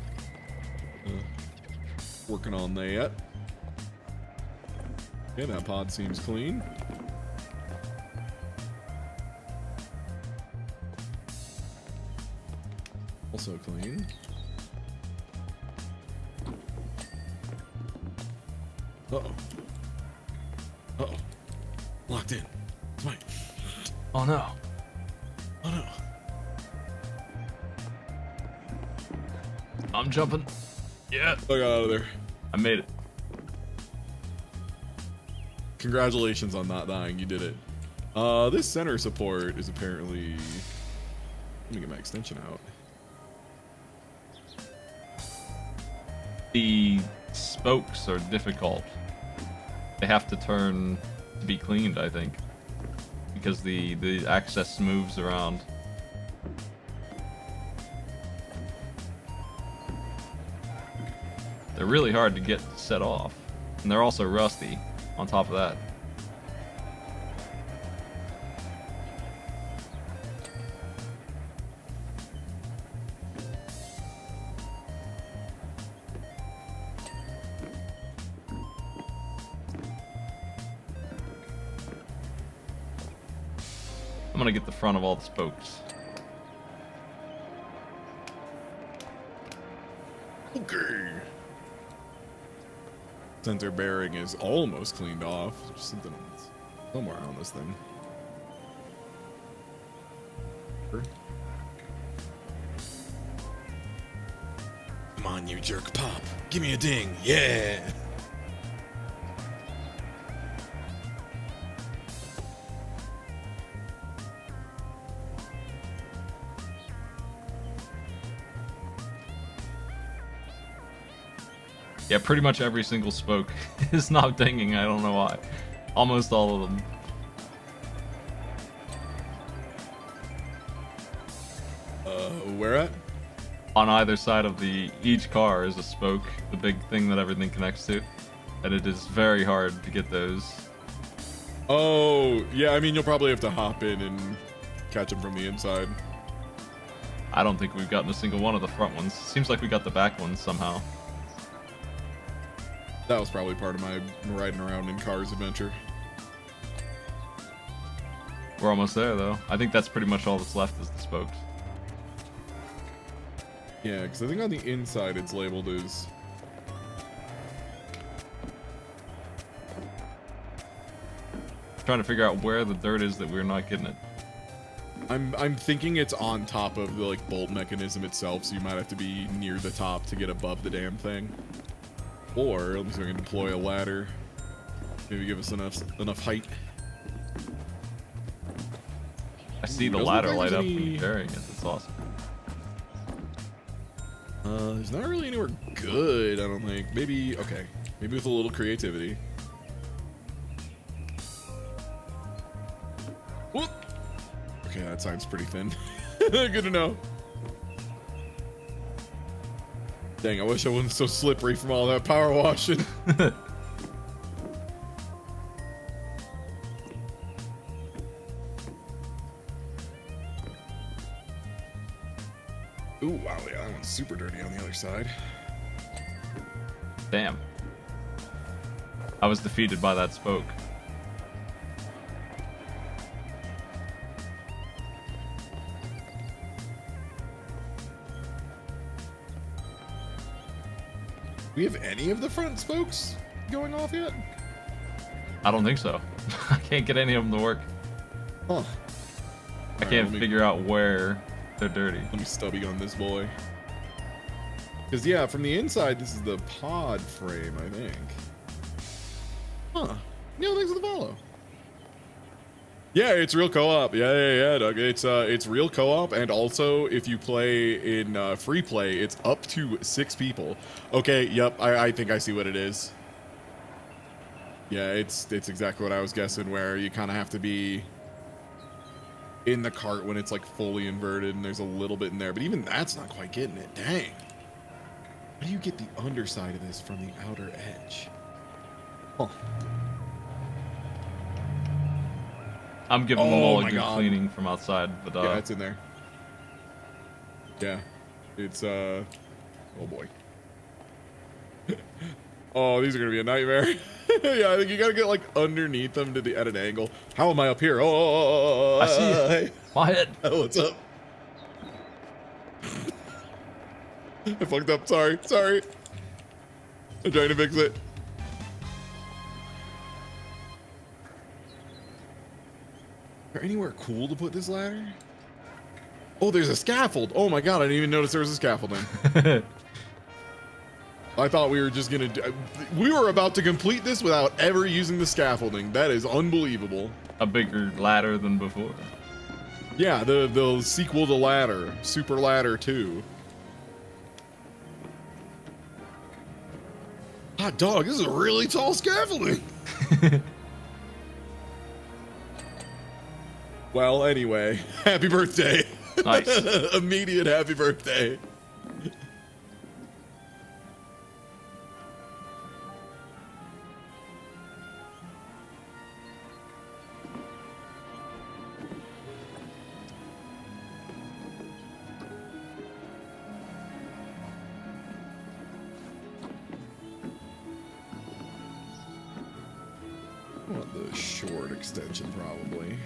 working on that. Yeah, that pod seems clean. Also clean. Uh-oh. Uh-oh. Locked in. Come on. Oh no. Oh no. I'm jumping. Yeah. I got out of there. I made it. Congratulations on not dying. You did it. This center support is apparently... Let me get my extension out. The spokes are difficult. They have to turn to be cleaned, I think, because the axis moves around. They're really hard to get set off, and they're also rusty on top of that. I'm gonna get the front of all the spokes. Okay. Center bearing is almost cleaned off. There's something somewhere on this thing. Come on, you jerk pop. Give me a ding. Yeah. Yeah, pretty much every single spoke is not dinging. I don't know why. Almost all of them. Where at? On either side of each car is a spoke, the big thing that everything connects to, and it is very hard to get those. Oh, yeah, I mean, you'll probably have to hop in and catch them from the inside. I don't think we've gotten a single one of the front ones. Seems like we got the back ones somehow. That was probably part of my riding around in cars adventure. We're almost there, though. I think that's pretty much all that's left is the spokes. Yeah, because I think on the inside it's labeled as... Trying to figure out where the dirt is that we're not getting it. I'm thinking it's on top of the like bolt mechanism itself, so you might have to be near the top to get above the damn thing. Or let me see if I can deploy a ladder. Maybe give us enough height. I see the ladder light up when you're carrying it. That's awesome. There's not really anywhere good, I don't think. Maybe, okay. Maybe with a little creativity. Whoop! Okay, that sign's pretty thin. Good to know. Dang, I wish I wasn't so slippery from all that power washing. Ooh, wow, yeah, that one's super dirty on the other side. Damn. I was defeated by that spoke. Do we have any of the front spokes going off yet? I don't think so. I can't get any of them to work. Huh. I can't figure out where they're dirty. Let me stubby gun this boy. Because, yeah, from the inside, this is the pod frame, I think. Huh. No, thanks for the follow. Yeah, it's real co-op. Yeah, Doug. It's real co-op, and also if you play in free play, it's up to 6 people. Okay, yep, I think I see what it is. Yeah, it's exactly what I was guessing, where you kind of have to be in the cart when it's like fully inverted, and there's a little bit in there, but even that's not quite getting it. Dang. How do you get the underside of this from the outer edge? Huh. I'm giving them all a good cleaning from outside, but yeah, it's in there. Yeah, it's oh boy. Oh, these are gonna be a nightmare. Yeah, I think you gotta get like underneath them at an angle. How am I up here? Oh, I see it. Hey. My head. Oh, what's up? I fucked up. Sorry. I'm trying to fix it. Is there anywhere cool to put this ladder? Oh, there's a scaffold. Oh my god, I didn't even notice there was a scaffolding. I thought we were just gonna we were about to complete this without ever using the scaffolding. That is unbelievable. A bigger ladder than before. Yeah, the sequel to Ladder, Super Ladder 2. Hot dog, this is a really tall scaffolding. Well, anyway, happy birthday. Nice. Immediate happy birthday. I want the short extension, probably.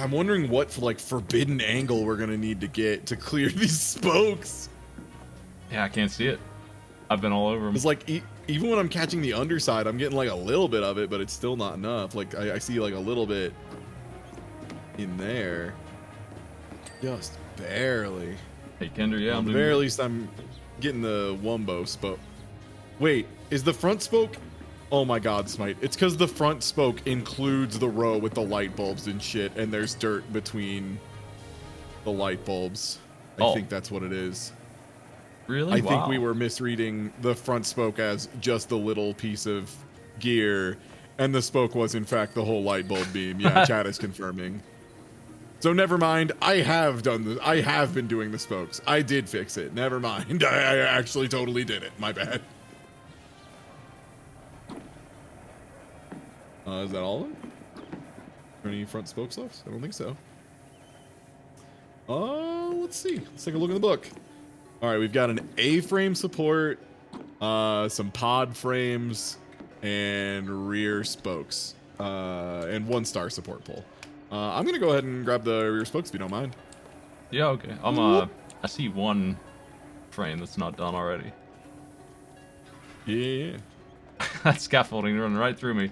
I'm wondering what like forbidden angle we're gonna need to get to clear these spokes. Yeah, I can't see it. I've been all over them. It's like even when I'm catching the underside, I'm getting like a little bit of it, but it's still not enough. Like I see like a little bit in there, just barely. Hey Kendra, yeah, At the very least, I'm getting the wumbo spoke. Wait, is the front spoke? Oh my god, Smite. It's because the front spoke includes the row with the light bulbs and shit, and there's dirt between the light bulbs. I think that's what it is. Really? I think we were misreading the front spoke as just the little piece of gear, and the spoke was in fact the whole light bulb beam. Yeah, chat is confirming. So never mind. I have done this. I have been doing the spokes. I did fix it. Never mind. I actually totally did it. My bad. Is that all of them? Are any front spokes left? I don't think so. Let's see. Let's take a look at the book. All right, we've got an A-frame support, some pod frames, and rear spokes, and 1-star support pole. I'm gonna go ahead and grab the rear spokes if you don't mind. Yeah, okay. I see one frame that's not done already. Yeah. That scaffolding running right through me.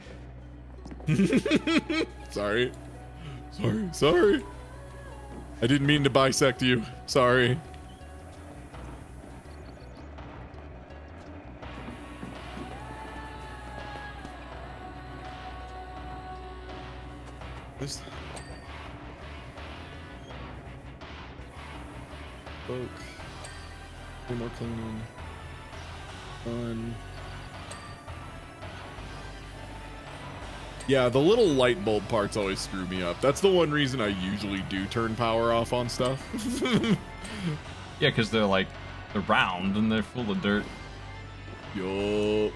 Sorry. I didn't mean to bisect you. Sorry. This spoke. One more cleaning. Done. Yeah, the little light bulb parts always screw me up. That's the one reason I usually do turn power off on stuff. Yeah, because they're round and they're full of dirt. Yup.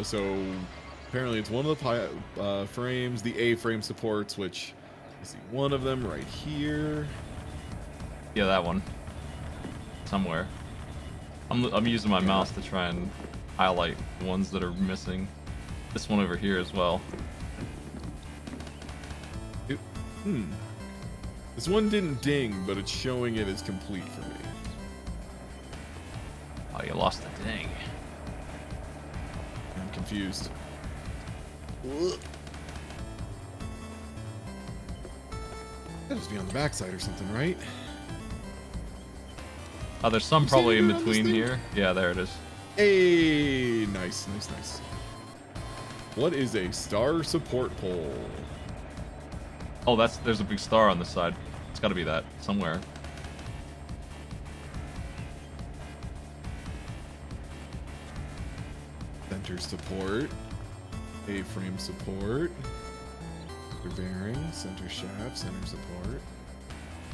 So apparently it's one of the frames, the A-frame supports, which I see one of them right here. Yeah, that one. Somewhere. I'm using my mouse to try and highlight the ones that are missing. This one over here as well. This one didn't ding, but it's showing it as complete for me. Oh, you lost the ding. I'm confused. That must be on the backside or something, right? Oh, there's some probably in between here. Yeah, there it is. Hey, nice. What is a star support pole? Oh, there's a big star on the side. It's got to be that somewhere. Center support. A-frame support. Center bearing. Center shaft. Center support.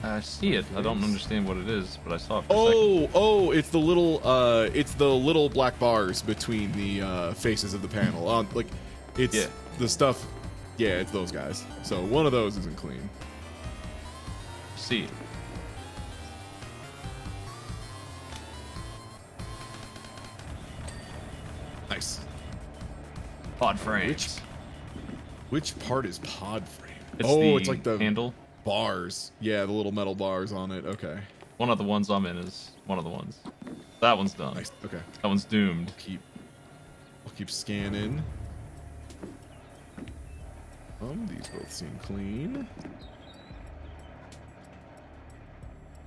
I see it. I don't understand what it is, but I saw it for a second. Oh, it's the little black bars between the faces of the panel. It's the stuff. Yeah, it's those guys. So one of those isn't clean. See. Nice. Pod frames. Which part is pod frame? It's like the handle. Bars. Yeah, the little metal bars on it. Okay. One of the ones I'm in is one of the ones. That one's done. Nice. Okay. That one's doomed. I'll keep scanning. These both seem clean.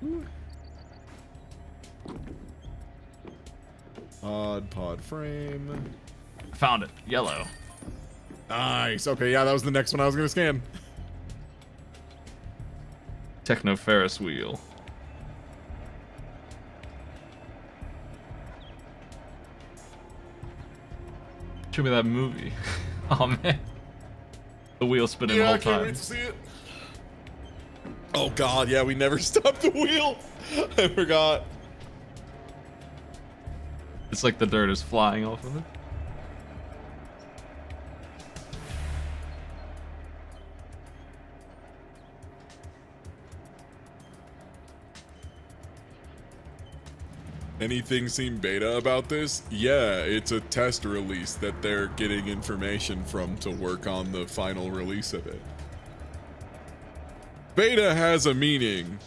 Ooh. Pod frame. I found it. Yellow. Nice. Okay, yeah, that was the next one I was gonna scan. Techno Ferris wheel. Show me that movie. Oh man. The wheel spinning the whole time. I can't wait to see it. Oh god, yeah, we never stopped the wheel. I forgot. It's like the dirt is flying off of it. Anything seem beta about this? Yeah, it's a test release that they're getting information from to work on the final release of it. Beta has a meaning,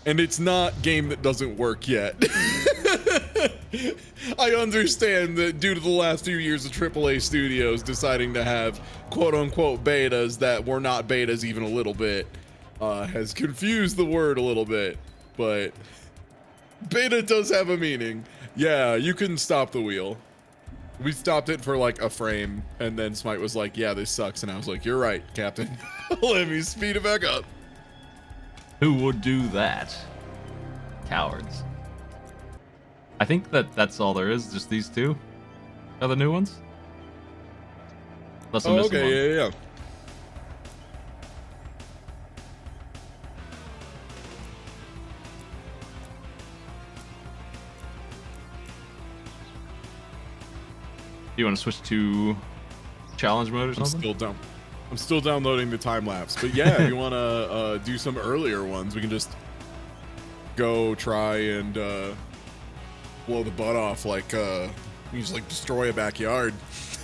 and it's not game that doesn't work yet. I understand that due to the last few years of AAA studios deciding to have quote-unquote betas that were not betas even a little bit, has confused the word a little bit, but beta does have a meaning. Yeah, you can stop the wheel. We stopped it for like a frame, and then Smite was like, yeah, this sucks, and I was like, you're right, Captain. Let me speed it back up. Who would do that? Cowards. I think that's all there is. Just these two are the new ones. Unless I'm missing one. Yeah. You want to switch to challenge mode or something? I'm still downloading the time lapse. But yeah, if you want to do some earlier ones, we can just go try and blow the butt off. Like we can just like destroy a backyard.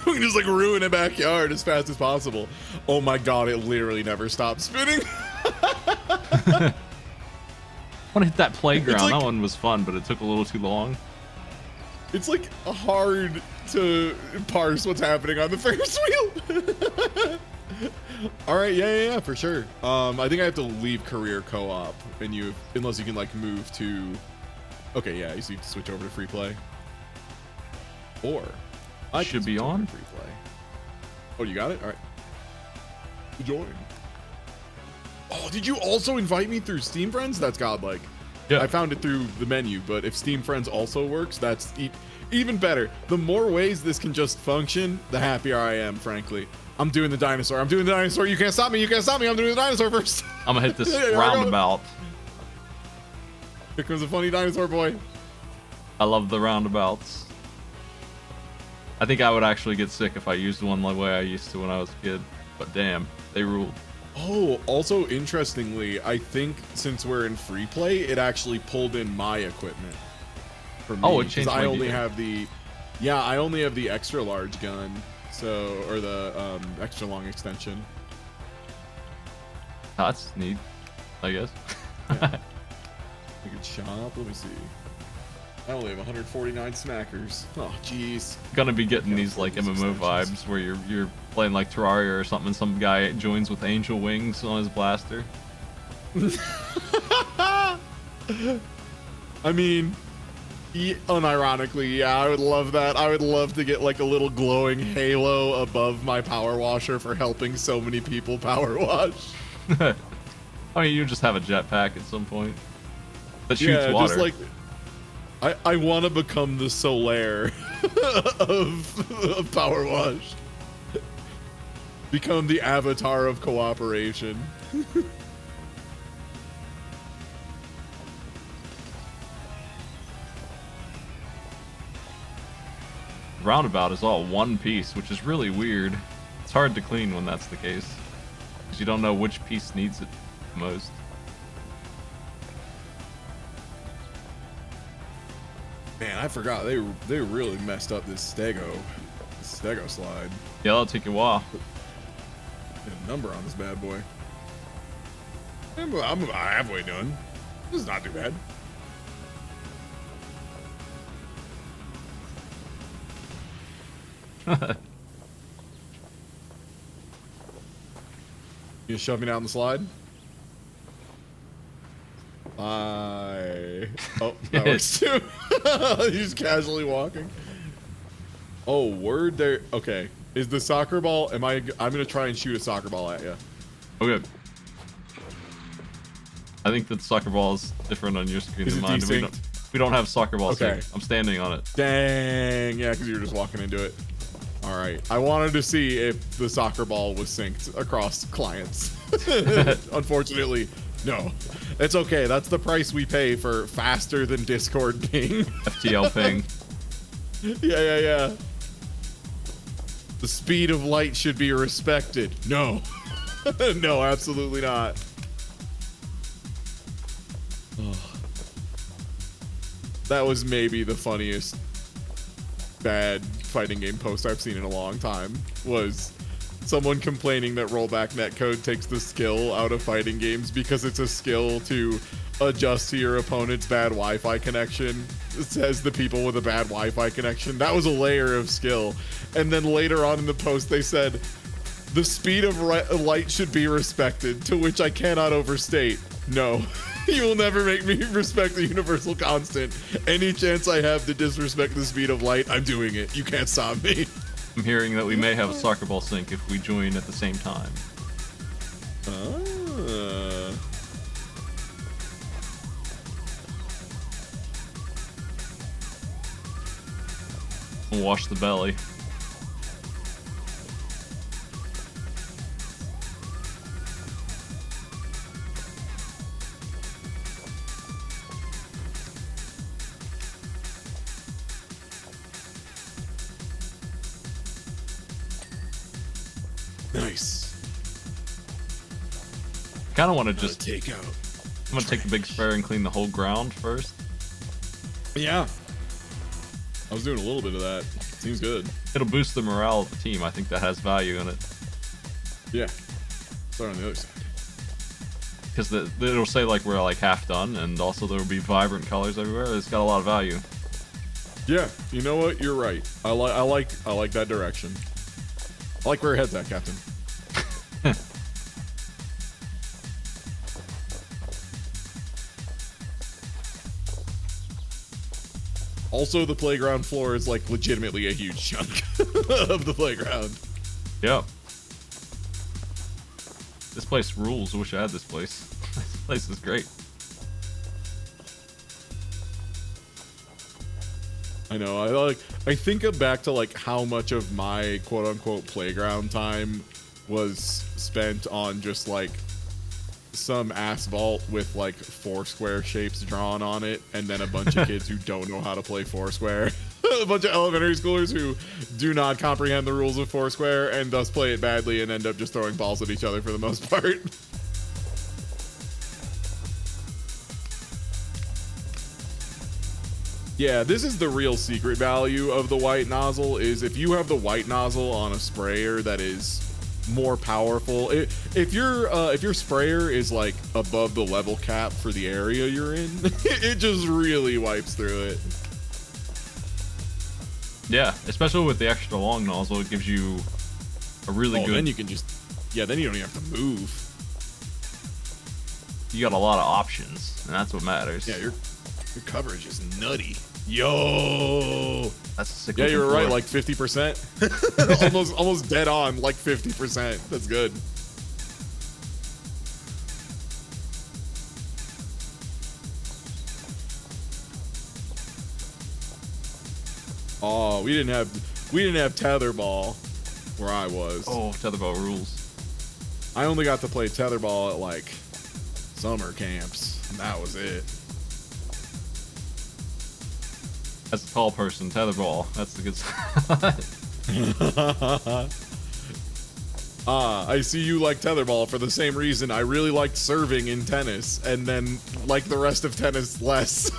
We can just like ruin a backyard as fast as possible. Oh my god, it literally never stops spinning. I want to hit that playground. Like, that one was fun, but it took a little too long. It's like hard to parse what's happening on the Ferris wheel. All right, yeah, for sure. I think I have to leave career co-op, and unless you can like move to. Okay, yeah, so you can switch over to free play. Or I should be on free play. Oh, you got it. All right. Join. Oh, did you also invite me through Steam Friends? That's godlike. Yeah. I found it through the menu, but if Steam Friends also works, that's even better. The more ways this can just function, the happier I am, frankly. I'm doing the dinosaur. You can't stop me. I'm doing the dinosaur first. I'm gonna hit this roundabout. Here comes a funny dinosaur boy. I love the roundabouts. I think I would actually get sick if I used one the way I used to when I was a kid. But damn, they ruled. Oh, also interestingly, I think since we're in free play, it actually pulled in my equipment for me. Oh, it changed. I only have the extra large gun, or the extra long extension. Oh, that's neat, I guess. Yeah. We could shop. Let me see. I only have 149 smackers. Oh, jeez. Gonna be getting these like MMO vibes where you're playing like Terraria or something, and some guy joins with angel wings on his blaster. I mean, unironically, yeah, I would love that. I would love to get like a little glowing halo above my power washer for helping so many people power wash. I mean, you just have a jetpack at some point that shoots water. Just like. I want to become the Solaire of Power Wash. Become the avatar of cooperation. Roundabout is all one piece, which is really weird. It's hard to clean when that's the case, because you don't know which piece needs it most. Man, I forgot they really messed up this stego slide. Yeah, that'll take you a while. Get a number on this bad boy. I'm about halfway done. This is not too bad. You shove me down the slide? Oh, that works too. He's casually walking. Oh, word there. Okay. Is the soccer ball, I'm gonna try and shoot a soccer ball at you. Okay. I think that the soccer ball is different on your screen than mine. We don't have soccer balls here. I'm standing on it. Dang. Yeah, because you were just walking into it. All right. I wanted to see if the soccer ball was synced across clients. Unfortunately, no. It's okay. That's the price we pay for faster than Discord ping. FTL ping. Yeah. The speed of light should be respected. No. No, absolutely not. Oh. That was maybe the funniest bad fighting game post I've seen in a long time. Was someone complaining that rollback netcode takes the skill out of fighting games because it's a skill to adjust to your opponent's bad Wi-Fi connection. It says the people with a bad Wi-Fi connection. That was a layer of skill. And then later on in the post they said, the speed of light should be respected, to which I cannot overstate. No. You will never make me respect the universal constant. Any chance I have to disrespect the speed of light, I'm doing it. You can't stop me. I'm hearing that we may have a soccer ball sync if we join at the same time. Wash the belly. Nice. Kind of want to just take out. I'm gonna take the big sprayer and clean the whole ground first. Yeah. I was doing a little bit of that. Seems good. It'll boost the morale of the team. I think that has value in it. Yeah. Start on the other side. Because it'll say like we're like half done, and also there will be vibrant colors everywhere. It's got a lot of value. Yeah. You know what? You're right. I like that direction. I like where your head's at, Captain. Also, the playground floor is like legitimately a huge chunk of the playground. Yep. This place rules. I wish I had this place. This place is great. I know. I think back to like how much of my quote unquote playground time was spent on just like some asphalt with like Foursquare shapes drawn on it, and then a bunch of kids who don't know how to play Foursquare. A bunch of elementary schoolers who do not comprehend the rules of Foursquare and thus play it badly and end up just throwing balls at each other for the most part. Yeah, this is the real secret value of the white nozzle, is if you have the white nozzle on a sprayer that is more powerful. If your sprayer is like above the level cap for the area you're in, it just really wipes through it. Yeah, especially with the extra long nozzle, it gives you a really good. Then you can just, yeah, then you don't even have to move. You got a lot of options, and that's what matters. Yeah, your coverage is nutty. Yo, that's a sick. Yeah, you were right, like 50%. almost dead on, like 50%. That's good. Oh, we didn't have tetherball where I was. Oh, tetherball rules. I only got to play tetherball at like summer camps, and that was it. As a tall person, tetherball. That's the good side. I see you like tetherball for the same reason I really liked serving in tennis, and then like the rest of tennis less.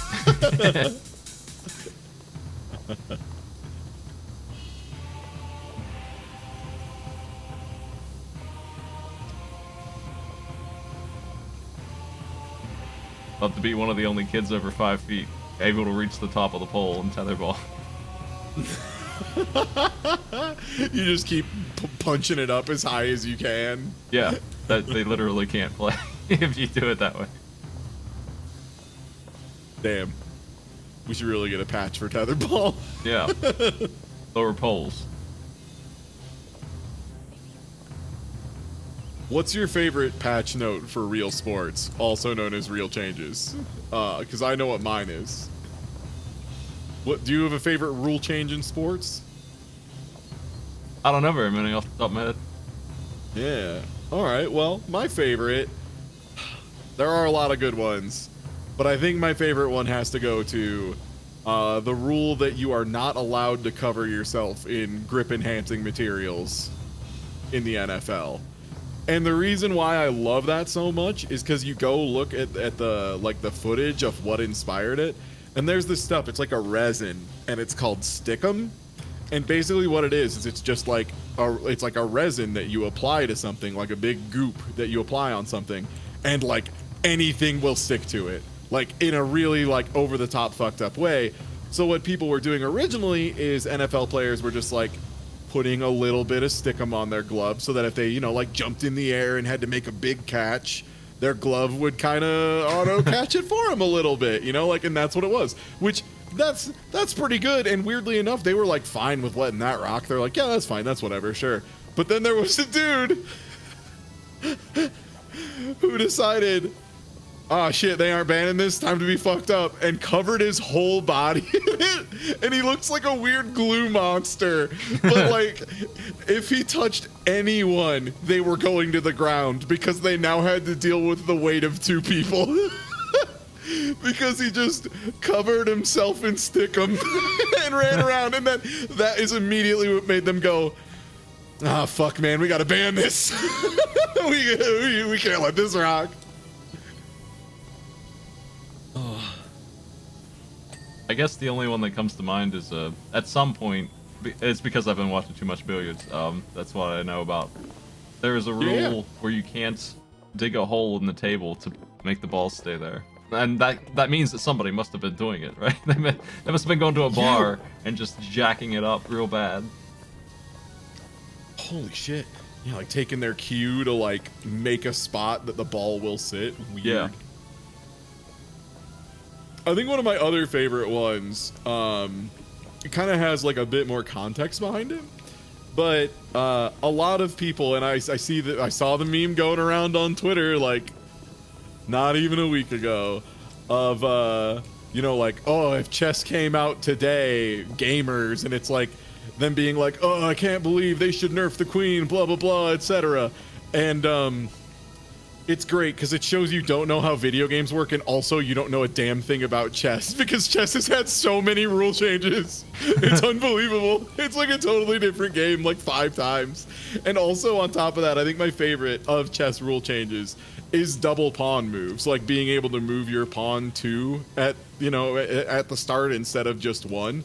Love to be one of the only kids over 5 feet able to reach the top of the pole in tetherball. You just keep punching it up as high as you can. Yeah, that they literally can't play if you do it that way. Damn. We should really get a patch for tetherball. Yeah. Lower poles. What's your favorite patch note for Real Sports, also known as Real Changes? Because I know what mine is. What do you have a favorite rule change in sports? I don't know very many off the top of my head. Yeah. All right. Well, my favorite. There are a lot of good ones, but I think my favorite one has to go to the rule that you are not allowed to cover yourself in grip enhancing materials in the NFL. And the reason why I love that so much is because you go look at the like the footage of what inspired it, and there's this stuff. It's like a resin, and it's called stickum. And basically, what it is it's just like it's like a resin that you apply to something, like a big goop that you apply on something, and like anything will stick to it, like in a really like over the top fucked up way. So what people were doing originally is NFL players were just like putting a little bit of stickum on their glove so that if they, like jumped in the air and had to make a big catch, their glove would kind of auto catch it for them a little bit, and that's what it was, which that's pretty good. And weirdly enough, they were like fine with letting that rock. They're like, yeah, that's fine. That's whatever. Sure. But then there was a dude who decided oh shit, they aren't banning this, time to be fucked up, and covered his whole body in it, and he looks like a weird glue monster. But like, if he touched anyone, they were going to the ground because they now had to deal with the weight of 2 people. Because he just covered himself in stickum and ran around, and then that is immediately what made them go, ah, fuck, man, we gotta ban this. we can't let this rock. I guess the only one that comes to mind is at some point, it's because I've been watching too much billiards. That's what I know about. There is a rule where you can't dig a hole in the table to make the ball stay there. And that means that somebody must have been doing it, right? They must have been going to a bar and just jacking it up real bad. Holy shit. Yeah, like taking their cue to like make a spot that the ball will sit. Weird. Yeah. I think one of my other favorite ones, it kind of has like a bit more context behind it, but a lot of people, and I saw the meme going around on Twitter like not even a week ago of you know, like, oh, if chess came out today, gamers, and it's like them being like, oh, I can't believe they should nerf the queen, blah blah blah, etc. And it's great because it shows you don't know how video games work, and also you don't know a damn thing about chess because chess has had so many rule changes. It's unbelievable. It's like a totally different game like 5 times. And also on top of that, I think my favorite of chess rule changes is double pawn moves, like being able to move your pawn 2 at, you know, at the start instead of just 1.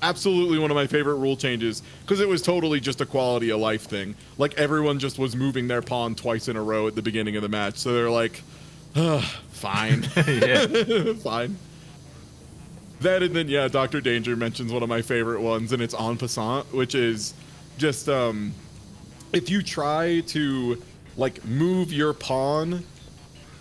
Absolutely one of my favorite rule changes because it was totally just a quality of life thing. Like everyone just was moving their pawn twice in a row at the beginning of the match, so they're like, fine. Fine. That, and then yeah, Dr. Danger mentions one of my favorite ones, and it's en passant, which is just if you try to like move your pawn,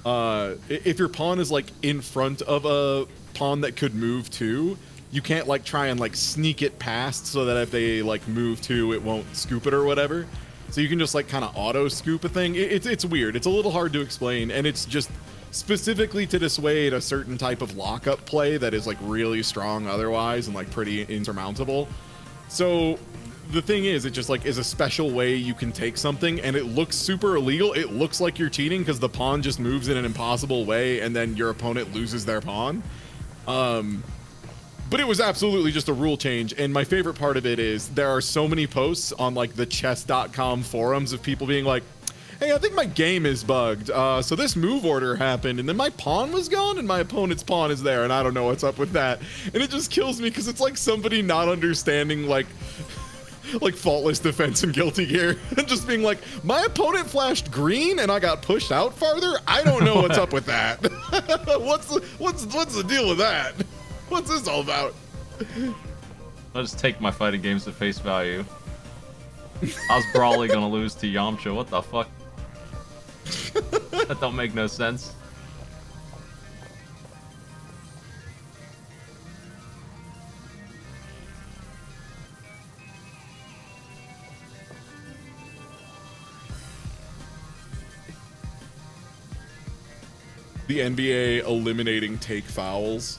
if your pawn is like in front of a pawn that could move too, you can't like try and like sneak it past so that if they like move to, it won't scoop it or whatever. So you can just like kind of auto scoop a thing. It's weird. It's a little hard to explain, and it's just specifically to dissuade a certain type of lockup play that is like really strong otherwise and like pretty insurmountable. So the thing is, it just like is a special way you can take something, and it looks super illegal. It looks like you're cheating because the pawn just moves in an impossible way, and then your opponent loses their pawn. But it was absolutely just a rule change, and my favorite part of it is there are so many posts on like the chess.com forums of people being like, hey, I think my game is bugged. So this move order happened, and then my pawn was gone, and my opponent's pawn is there, and I don't know what's up with that. And it just kills me because it's like somebody not understanding like Faultless Defense and Guilty Gear, and just being like, my opponent flashed green and I got pushed out farther. I don't know what's up with that. What's the deal with that? What's this all about? I'll just take my fighting games at face value. I was probably gonna lose to Yamcha. What the fuck? That don't make no sense. The NBA eliminating take fouls.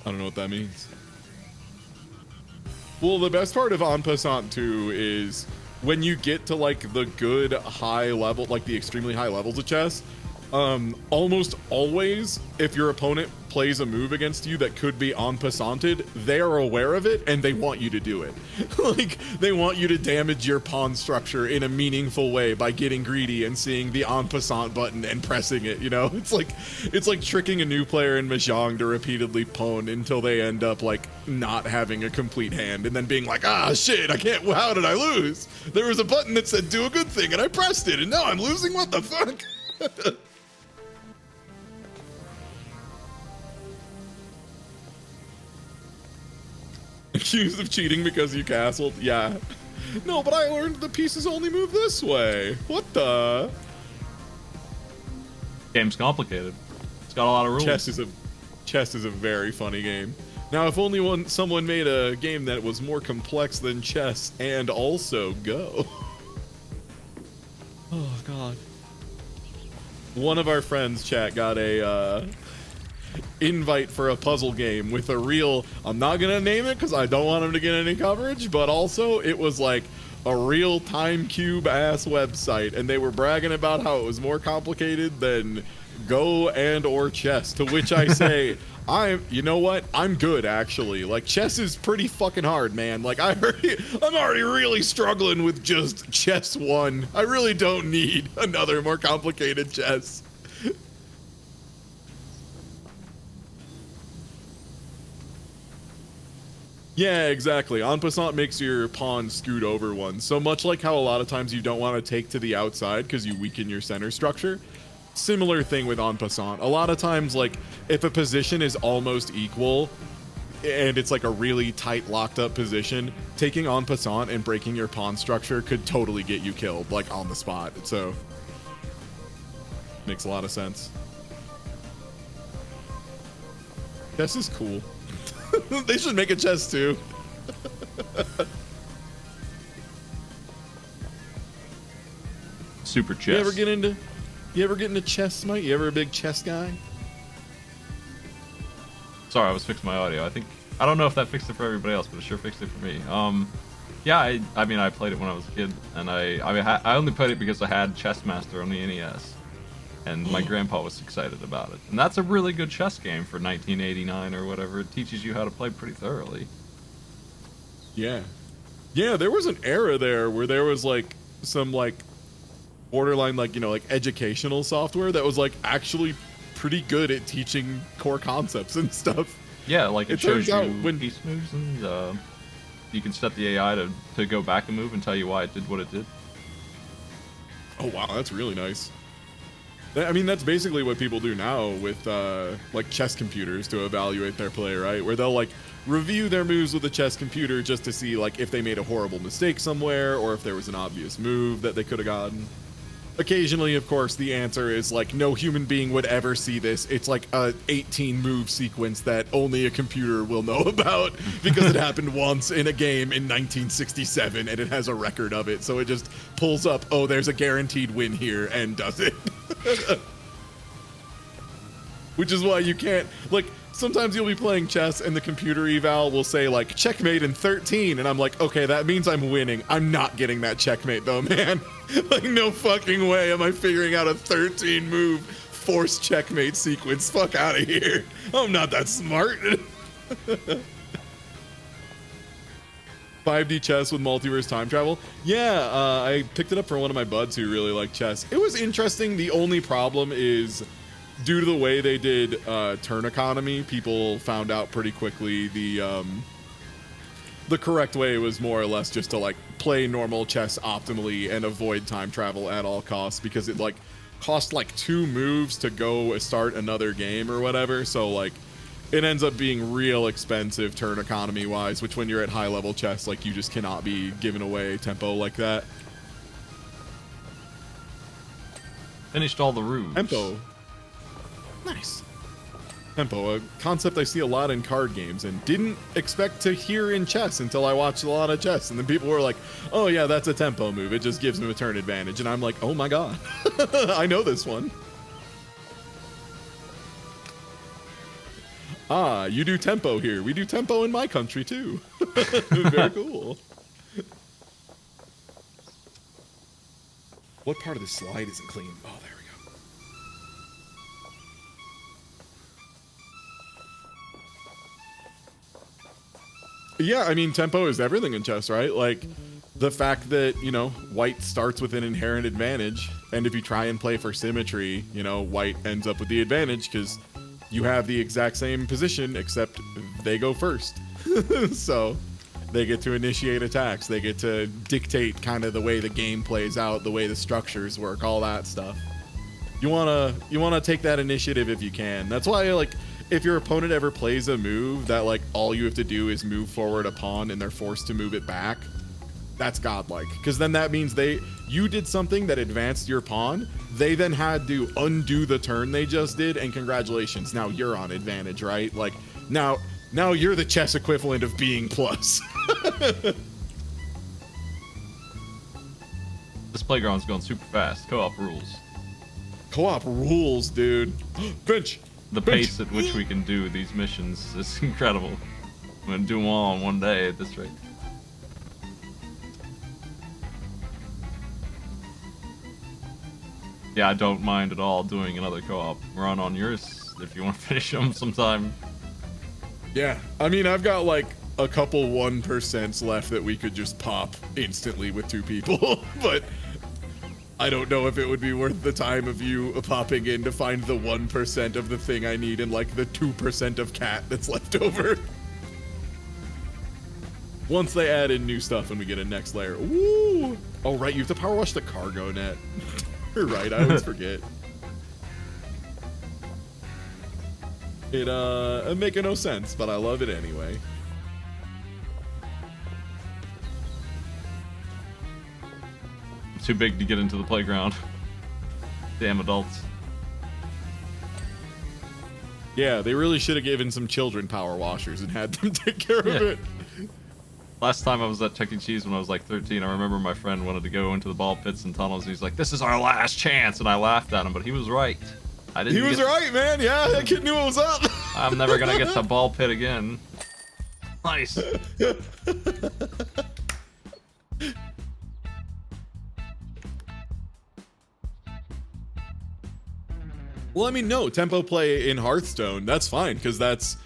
I don't know what that means. Well, the best part of En Passant 2 is when you get to like the good high level, like the extremely high levels of chess, almost always if your opponent plays a move against you that could be en passanted, they are aware of it and they want you to do it. Like they want you to damage your pawn structure in a meaningful way by getting greedy and seeing the en passant button and pressing it, you know? It's like tricking a new player in Mahjong to repeatedly pawn until they end up like not having a complete hand and then being like, ah shit, I can't, how did I lose? There was a button that said do a good thing and I pressed it and now I'm losing, what the fuck? Accused of cheating because you castled? Yeah. No, but I learned the pieces only move this way. What the? Game's complicated. It's got a lot of rules. Chess is a very funny game. Now, if only someone made a game that was more complex than chess and also Go. Oh, God. one of our friends, chat, got a invite for a puzzle game with a real, I'm not gonna name it because I don't want him to get any coverage, but also it was like a real time cube ass website, and they were bragging about how it was more complicated than Go and or chess, to which I say, you know what? I'm good, actually. Like, chess is pretty fucking hard, man. Like, I'm already really struggling with just chess 1. I really don't need another more complicated chess. Yeah, exactly. En passant makes your pawn scoot over one. So much like how a lot of times you don't want to take to the outside because you weaken your center structure. Similar thing with en passant. A lot of times, like, if a position is almost equal and it's like a really tight locked up position, taking en passant and breaking your pawn structure could totally get you killed, like, on the spot. So makes a lot of sense. Chess is cool. They should make a chess too. Super chess. You ever get into chess, Smite? You ever a big chess guy? Sorry, I was fixing my audio. I don't know if that fixed it for everybody else, but it sure fixed it for me. Yeah, I mean, I played it when I was a kid, and I only played it because I had Chess Master on the NES, and my grandpa was excited about it. And that's a really good chess game for 1989 or whatever. It teaches you how to play pretty thoroughly. Yeah. Yeah, there was an era there where there was like some like borderline like, you know, like educational software that was like actually pretty good at teaching core concepts and stuff. Yeah, like it shows you when piece moves, and you can set the AI to go back a move and tell you why it did what it did. Oh wow, that's really nice. I mean, that's basically what people do now with like chess computers to evaluate their play, right? Where they'll like review their moves with a chess computer just to see like if they made a horrible mistake somewhere or if there was an obvious move that they could have gotten. Occasionally, of course, the answer is like no human being would ever see this. It's like a 18 move sequence that only a computer will know about because it happened once in a game in 1967 and it has a record of it. So it just pulls up, oh, there's a guaranteed win here, and does it. Which is why you can't, like, sometimes you'll be playing chess and the computer eval will say like checkmate in 13, and I'm like, okay, that means I'm winning. I'm not getting that checkmate though, man. Like, no fucking way am I figuring out a 13 move forced checkmate sequence. Fuck out of here. I'm not that smart. 5D chess with multiverse time travel. Yeah, I picked it up for one of my buds who really liked chess. It was interesting. The only problem is, due to the way they did turn economy, people found out pretty quickly the correct way was more or less just to like play normal chess optimally and avoid time travel at all costs, because it like cost like 2 moves to go start another game or whatever. So like it ends up being real expensive turn economy wise, which when you're at high level chess, like you just cannot be giving away tempo like that. Finished all the roofs. Tempo. Nice. Tempo, a concept I see a lot in card games and didn't expect to hear in chess until I watched a lot of chess. And then people were like, oh yeah, that's a tempo move. It just gives him a turn advantage. And I'm like, oh my god, I know this one. Ah, you do tempo here. We do tempo in my country too. Very cool. What part of the slide isn't clean? Oh, there we go. Yeah, I mean, tempo is everything in chess, right? Like, the fact that, you know, white starts with an inherent advantage, and if you try and play for symmetry, you know, white ends up with the advantage because you have the exact same position, except they go first. So they get to initiate attacks. They get to dictate kind of the way the game plays out, the way the structures work, all that stuff. You wanna take that initiative if you can. That's why, like, if your opponent ever plays a move that, like, all you have to do is move forward a pawn and they're forced to move it back, that's godlike. Because then that means you did something that advanced your pawn. They then had to undo the turn they just did, and congratulations, now you're on advantage, right? Like, now you're the chess equivalent of being plus. This playground's going super fast. Co-op rules. Co-op rules, dude. Bench. The pace at which we can do these missions is incredible. I'm gonna do them all in one day at this rate. Yeah, I don't mind at all doing another co-op run on yours if you want to finish them sometime. Yeah, I mean, I've got like a couple 1% left that we could just pop instantly with 2 people, but I don't know if it would be worth the time of you popping in to find the 1% of the thing I need and like the 2% of cat that's left over. Once they add in new stuff and we get a next layer. Ooh! Oh, right, you have to power wash the cargo net. You're right, I always forget. It making no sense, but I love it anyway. Too big to get into the playground. Damn adults. Yeah, they really should have given some children power washers and had them take care of it. Last time I was at Chuck E. Cheese when I was like 13, I remember my friend wanted to go into the ball pits and tunnels. And he's like, "This is our last chance," and I laughed at him, but he was right. He was right, man. Yeah, that kid knew what was up. I'm never gonna get to ball pit again. Nice. Well, I mean, no, tempo play in Hearthstone, that's fine, because that's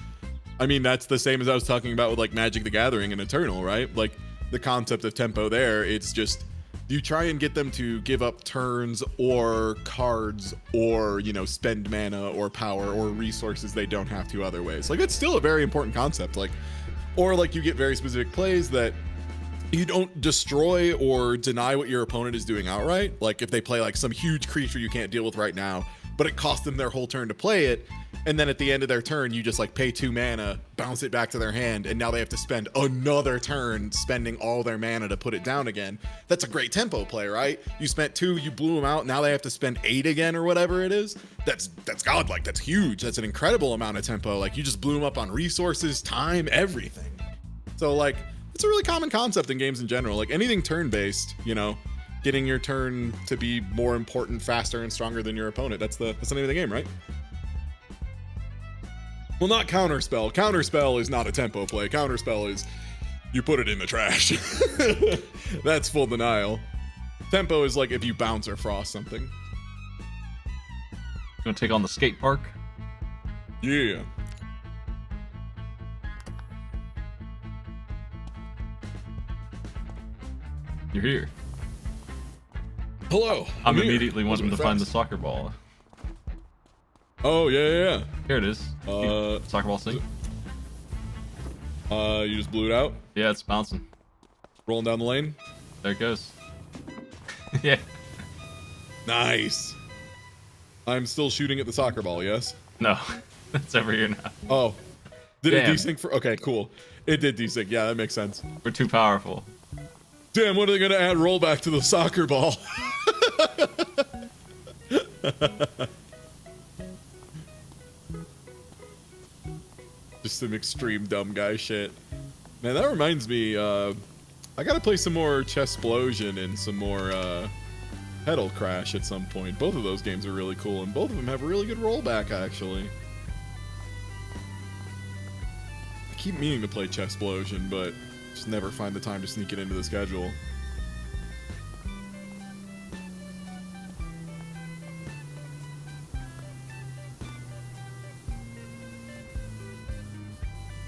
the same as I was talking about with like Magic the Gathering and Eternal, right? Like the concept of tempo there, it's just you try and get them to give up turns or cards or, you know, spend mana or power or resources they don't have to other ways. Like, it's still a very important concept. Like, or like you get very specific plays that you don't destroy or deny what your opponent is doing outright. Like if they play like some huge creature you can't deal with right now, but it costs them their whole turn to play it, and then at the end of their turn you just like pay 2 mana, bounce it back to their hand, and now they have to spend another turn spending all their mana to put it down again. That's a great tempo play, right? You spent 2, you blew them out, now they have to spend 8 again or whatever it is. That's godlike, that's huge, that's an incredible amount of tempo. Like you just blew them up on resources, time, everything. So like it's a really common concept in games in general. Like anything turn-based, you know, getting your turn to be more important, faster, and stronger than your opponent. That's the name of the game, right? Well, not counterspell. Counterspell is not a tempo play. Counterspell is you put it in the trash. That's full denial. Tempo is like if you bounce or frost something. You want to take on the skate park? Yeah. You're here. Hello. I'm here. immediately wanting to find the soccer ball. Oh, yeah. Here it is. Soccer ball sink. You just blew it out? Yeah, it's bouncing. Rolling down the lane? There it goes. Yeah. Nice. I'm still shooting at the soccer ball, yes? No, it's over here now. Oh. Did Damn. it desync for... Okay, cool. It did desync. Yeah, that makes sense. We're too powerful. Damn, what are they going to add rollback to the soccer ball? Just some extreme dumb guy shit. Man, that reminds me, I gotta play some more Chessplosion and some more Pedal Crash at some point. Both of those games are really cool, and both of them have really good rollback, actually. I keep meaning to play Chessplosion, but just never find the time to sneak it into the schedule.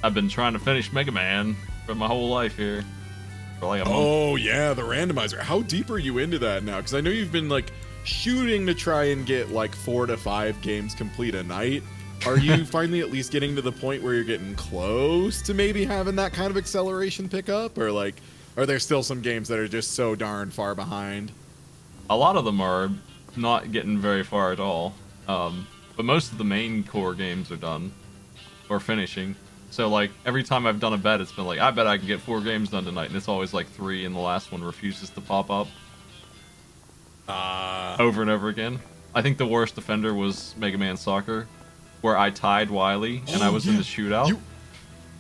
I've been trying to finish Mega Man for my whole life here. For like a month. Oh, yeah, the randomizer. How deep are you into that now? Because I know you've been, like, shooting to try and get, like, 4 to 5 games complete a night. Are you finally at least getting to the point where you're getting close to maybe having that kind of acceleration pickup? Or, like, are there still some games that are just so darn far behind? A lot of them are not getting very far at all. But most of the main core games are done. Or finishing. So, like, every time I've done a bet, it's been like, I bet I can get 4 games done tonight. And it's always like 3, and the last one refuses to pop up. Over and over again. I think the worst offender was Mega Man Soccer, where I tied Wily, and I was in the shootout.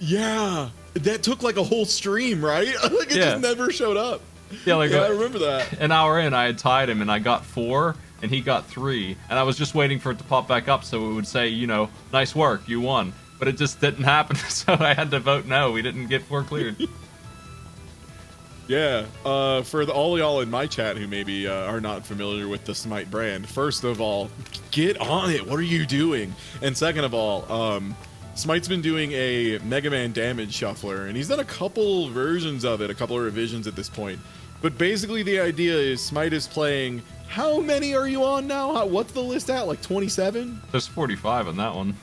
Yeah, that took like a whole stream, right? Like, it just never showed up. Yeah, like I remember that. An hour in, I had tied him, and I got 4, and he got 3, and I was just waiting for it to pop back up so it would say, you know, nice work, you won. But it just didn't happen, so I had to vote no. We didn't get 4 cleared. Yeah, for all y'all in my chat who maybe are not familiar with the Smite brand, first of all, get on it. What are you doing? And second of all, Smite's been doing a Mega Man damage shuffler, and he's done a couple versions of it, a couple of revisions at this point. But basically the idea is Smite is playing... How many are you on now? What's the list at? Like 27? There's 45 on that one.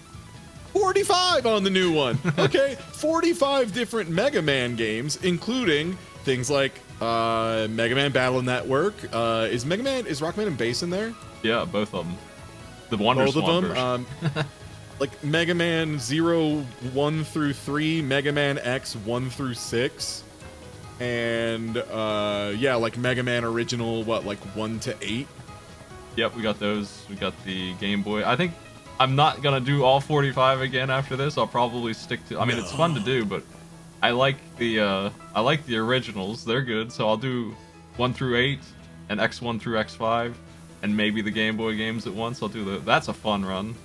45 on the new one. Okay, 45 different Mega Man games, including things like Mega Man Battle Network. Is Rockman and Bass in there? Yeah, both of them. The Wonder Swan version. Like Mega Man 0, 1 through 3, Mega Man X 1 through 6, and yeah, like Mega Man Original, what, like 1 to 8? Yep, we got those. We got the Game Boy. I think I'm not gonna do all 45 again after this. I'll probably stick to. I mean, it's fun to do, but I like the originals. They're good, so I'll do 1 through 8 and X1 through X5, and maybe the Game Boy games at once. I'll do that's a fun run.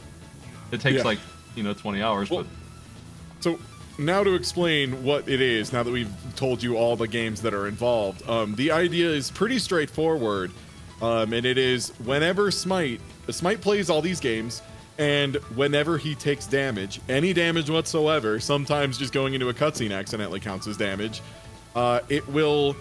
It takes like 20 hours, well, but. So now to explain what it is. Now that we've told you all the games that are involved, the idea is pretty straightforward, and it is whenever Smite plays all these games. And whenever he takes damage, any damage whatsoever, sometimes just going into a cutscene accidentally counts as damage, it will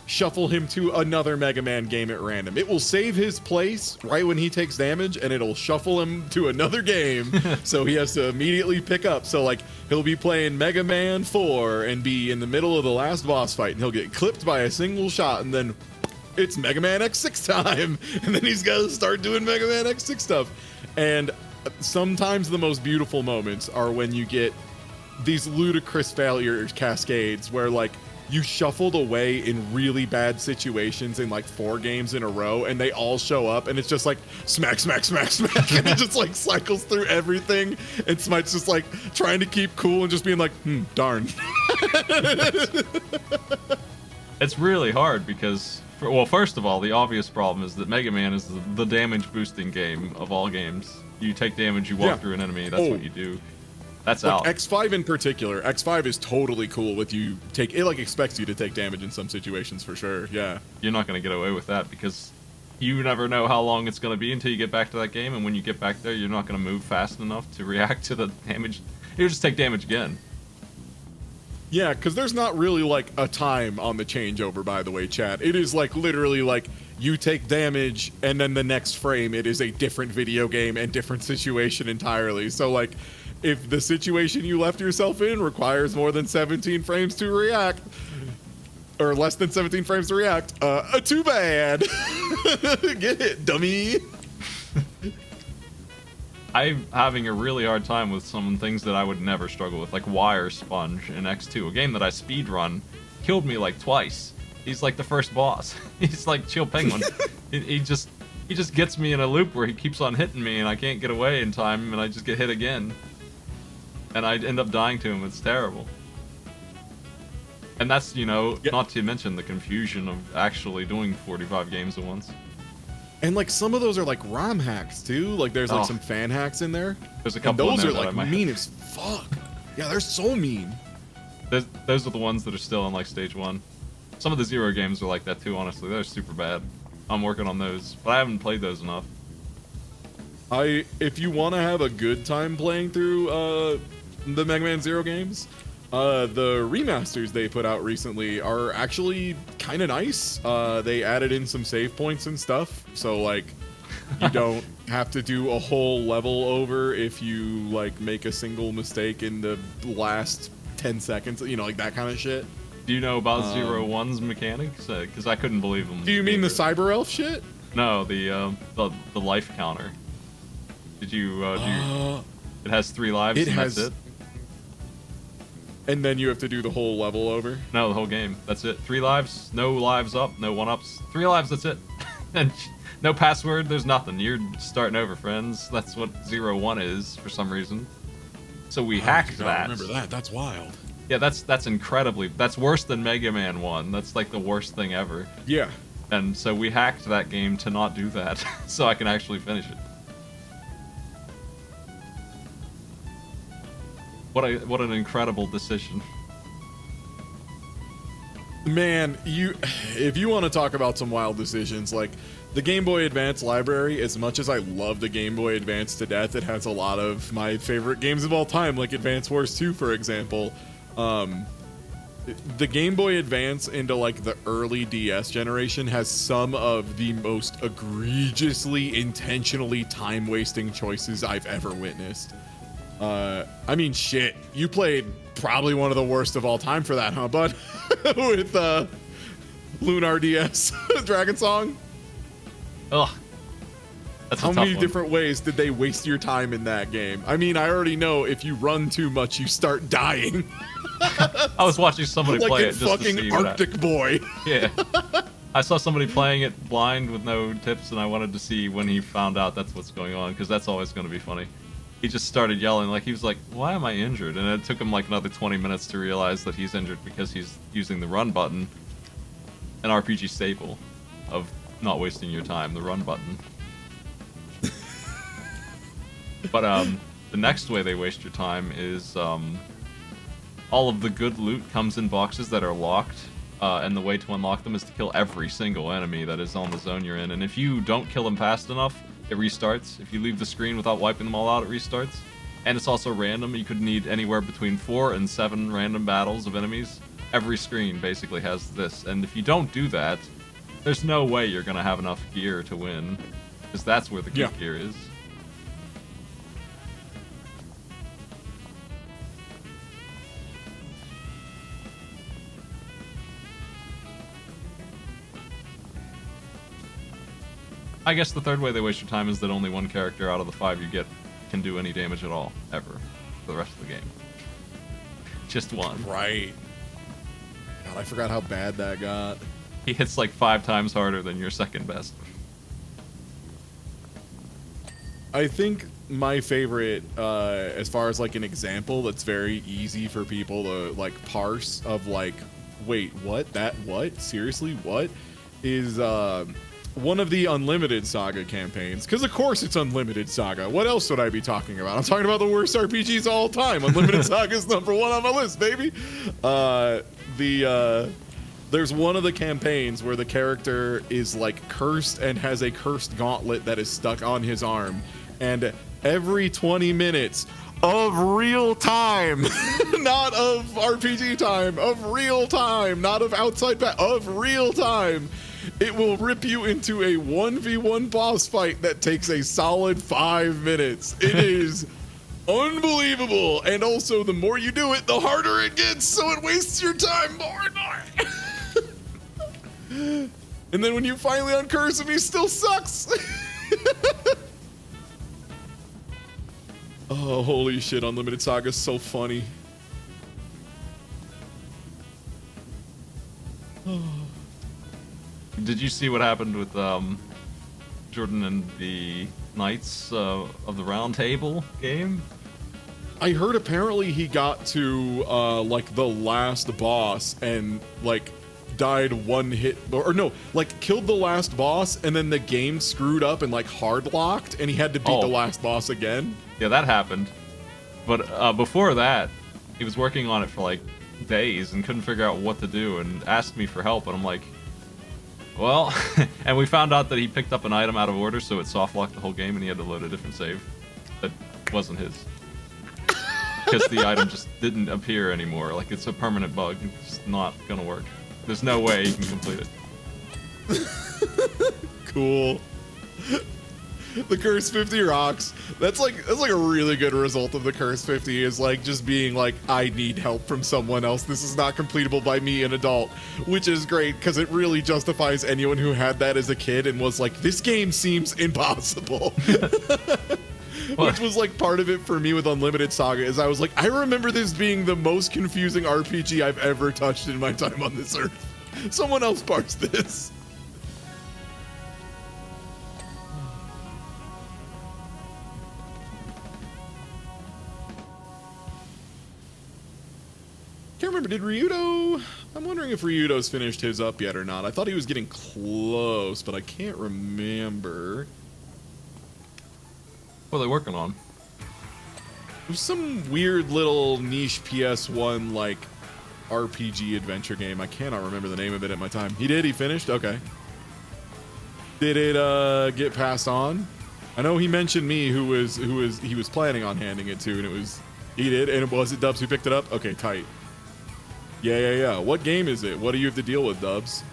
shuffle him to another Mega Man game at random. It will save his place right when he takes damage, and it'll shuffle him to another game, so he has to immediately pick up. So, like, he'll be playing Mega Man 4 and be in the middle of the last boss fight, and he'll get clipped by a single shot, and then it's Mega Man X6 time, and then he's got to start doing Mega Man X6 stuff. And sometimes the most beautiful moments are when you get these ludicrous failure cascades where, like, you shuffled away in really bad situations in like 4 games in a row, and they all show up, and it's just like smack, smack, smack, smack, and it just like cycles through everything, and Smite's just like trying to keep cool and just being like, darn. It's really hard because, well, first of all, the obvious problem is that Mega Man is the damage boosting game of all games. You take damage, you walk through an enemy, that's what you do. That's like out. X5 in particular, X5 is totally cool with you it like expects you to take damage in some situations for sure, yeah. You're not going to get away with that because you never know how long it's going to be until you get back to that game, and when you get back there, you're not going to move fast enough to react to the damage. You just take damage again. Yeah, because there's not really like a time on the changeover, by the way, chat. It is like literally like you take damage, and then the next frame, it is a different video game and different situation entirely. So like, if the situation you left yourself in requires more than 17 frames to react, or less than 17 frames to react, too bad. Get it, dummy. I'm having a really hard time with some things that I would never struggle with, like Wire Sponge in X2, a game that I speedrun, killed me like twice. He's like the first boss. He's like Chill Penguin. he just gets me in a loop where he keeps on hitting me, and I can't get away in time, and I just get hit again. And I end up dying to him. It's terrible. And that's, not to mention the confusion of actually doing 45 games at once. And like some of those are like ROM hacks too. Like there's like some fan hacks in there. There's a couple. And those are like mean as fuck. Yeah, they're so mean. Those are the ones that are still in like stage 1. Some of the Zero games are like that too. Honestly, they're super bad. I'm working on those, but I haven't played those enough. If you want to have a good time playing through the Mega Man Zero games, the remasters they put out recently are actually kind of nice. They added in some save points and stuff, so like you don't have to do a whole level over if you like make a single mistake in the last 10 seconds, like that kind of shit. Do you know about Zero One's mechanics? Because I couldn't believe them. Do you mean the Cyber Elf shit? No, the life counter. Did you? It has 3 lives. That's it. And then you have to do the whole level over? No, the whole game. That's it. 3 lives, no lives up, no 1-ups. 3 lives, that's it. And no password, there's nothing. You're starting over, friends. That's what 0-1 is for some reason. So we hacked that. I remember that. That's wild. Yeah, that's incredibly. That's worse than Mega Man 1. That's like the worst thing ever. Yeah. And so we hacked that game to not do that, so I can actually finish it. What an incredible decision. Man, if you want to talk about some wild decisions, like the Game Boy Advance library, as much as I love the Game Boy Advance to death, it has a lot of my favorite games of all time, like Advance Wars 2, for example. The Game Boy Advance into like the early DS generation has some of the most egregiously, intentionally time-wasting choices I've ever witnessed. I mean, shit, you played probably one of the worst of all time for that, huh, bud? With Lunar DS Dragon Song. Ugh. That's How many one. different ways did they waste your time in that game? I mean, I already know if you run too much, you start dying. I was watching somebody like play in it just fucking to see Arctic Boy. Yeah. I saw somebody playing it blind with no tips, and I wanted to see when he found out that's what's going on, because that's always going to be funny. He just started yelling, like, he was like, why am I injured? And it took him like another 20 minutes to realize that he's injured because he's using the run button, an RPG staple of not wasting your time, the run button. But the next way they waste your time is all of the good loot comes in boxes that are locked, and the way to unlock them is to kill every single enemy that is on the zone you're in. And if you don't kill them fast enough, it restarts. If you leave the screen without wiping them all out, it restarts. And it's also random. You could need anywhere between 4 and 7 random battles of enemies. Every screen basically has this. And if you don't do that, there's no way you're going to have enough gear to win. Because that's where the good gear is. I guess the third way they waste your time is that only one character out of the 5 you get can do any damage at all, ever, for the rest of the game. Just one. Right. God, I forgot how bad that got. He hits like 5 times harder than your second best. I think my favorite, as far as like an example that's very easy for people to like parse of like, wait, what? That what? Seriously, what? Is one of the Unlimited Saga campaigns, because of course it's Unlimited Saga. What else would I be talking about? I'm talking about the worst RPGs of all time. Unlimited Saga is #1 on my list, baby. There's one of the campaigns where the character is like cursed and has a cursed gauntlet that is stuck on his arm, and every 20 minutes of real time, not of RPG time, of real time, not of outside of real time, it will rip you into a 1v1 boss fight that takes a solid 5 minutes. It is unbelievable. And also, the more you do it, the harder it gets, so it wastes your time more and more. And then when you finally uncurse him, he still sucks. Oh, holy shit, Unlimited Saga is so funny. Did you see what happened with Jordan and the Knights of the Round Table game? I heard apparently he got to like the last boss and like died one hit, or no, like killed the last boss, and then the game screwed up and like hard locked, and he had to beat the last boss again. Yeah, that happened. But before that, he was working on it for like days and couldn't figure out what to do, and asked me for help, and I'm like, well, and we found out that he picked up an item out of order, so it soft locked the whole game, and he had to load a different save that wasn't his. Because the item just didn't appear anymore. Like, it's a permanent bug. It's not gonna work. There's no way you can complete it. Cool. The Curse 50 rocks. That's like a really good result of the Curse 50, is like just being like, I need help from someone else. This is not completable by me, an adult, which is great because it really justifies anyone who had that as a kid and was like, this game seems impossible. Which was like part of it for me with Unlimited Saga, is I was like, I remember this being the most confusing RPG I've ever touched in my time on this earth. Someone else parse this. Can't remember, did Ryudo... I'm wondering if Ryudo's finished his up yet or not. I thought he was getting close, but I can't remember. What are they working on? It was some weird little niche PS1, like, RPG adventure game. I cannot remember the name of it at my time. He did? He finished? Okay. Did it get passed on? I know he mentioned me who he was planning on handing it to, and it was... He did, and was it Dubs who picked it up? Okay, tight. Yeah. What game is it? What do you have to deal with, Dubs?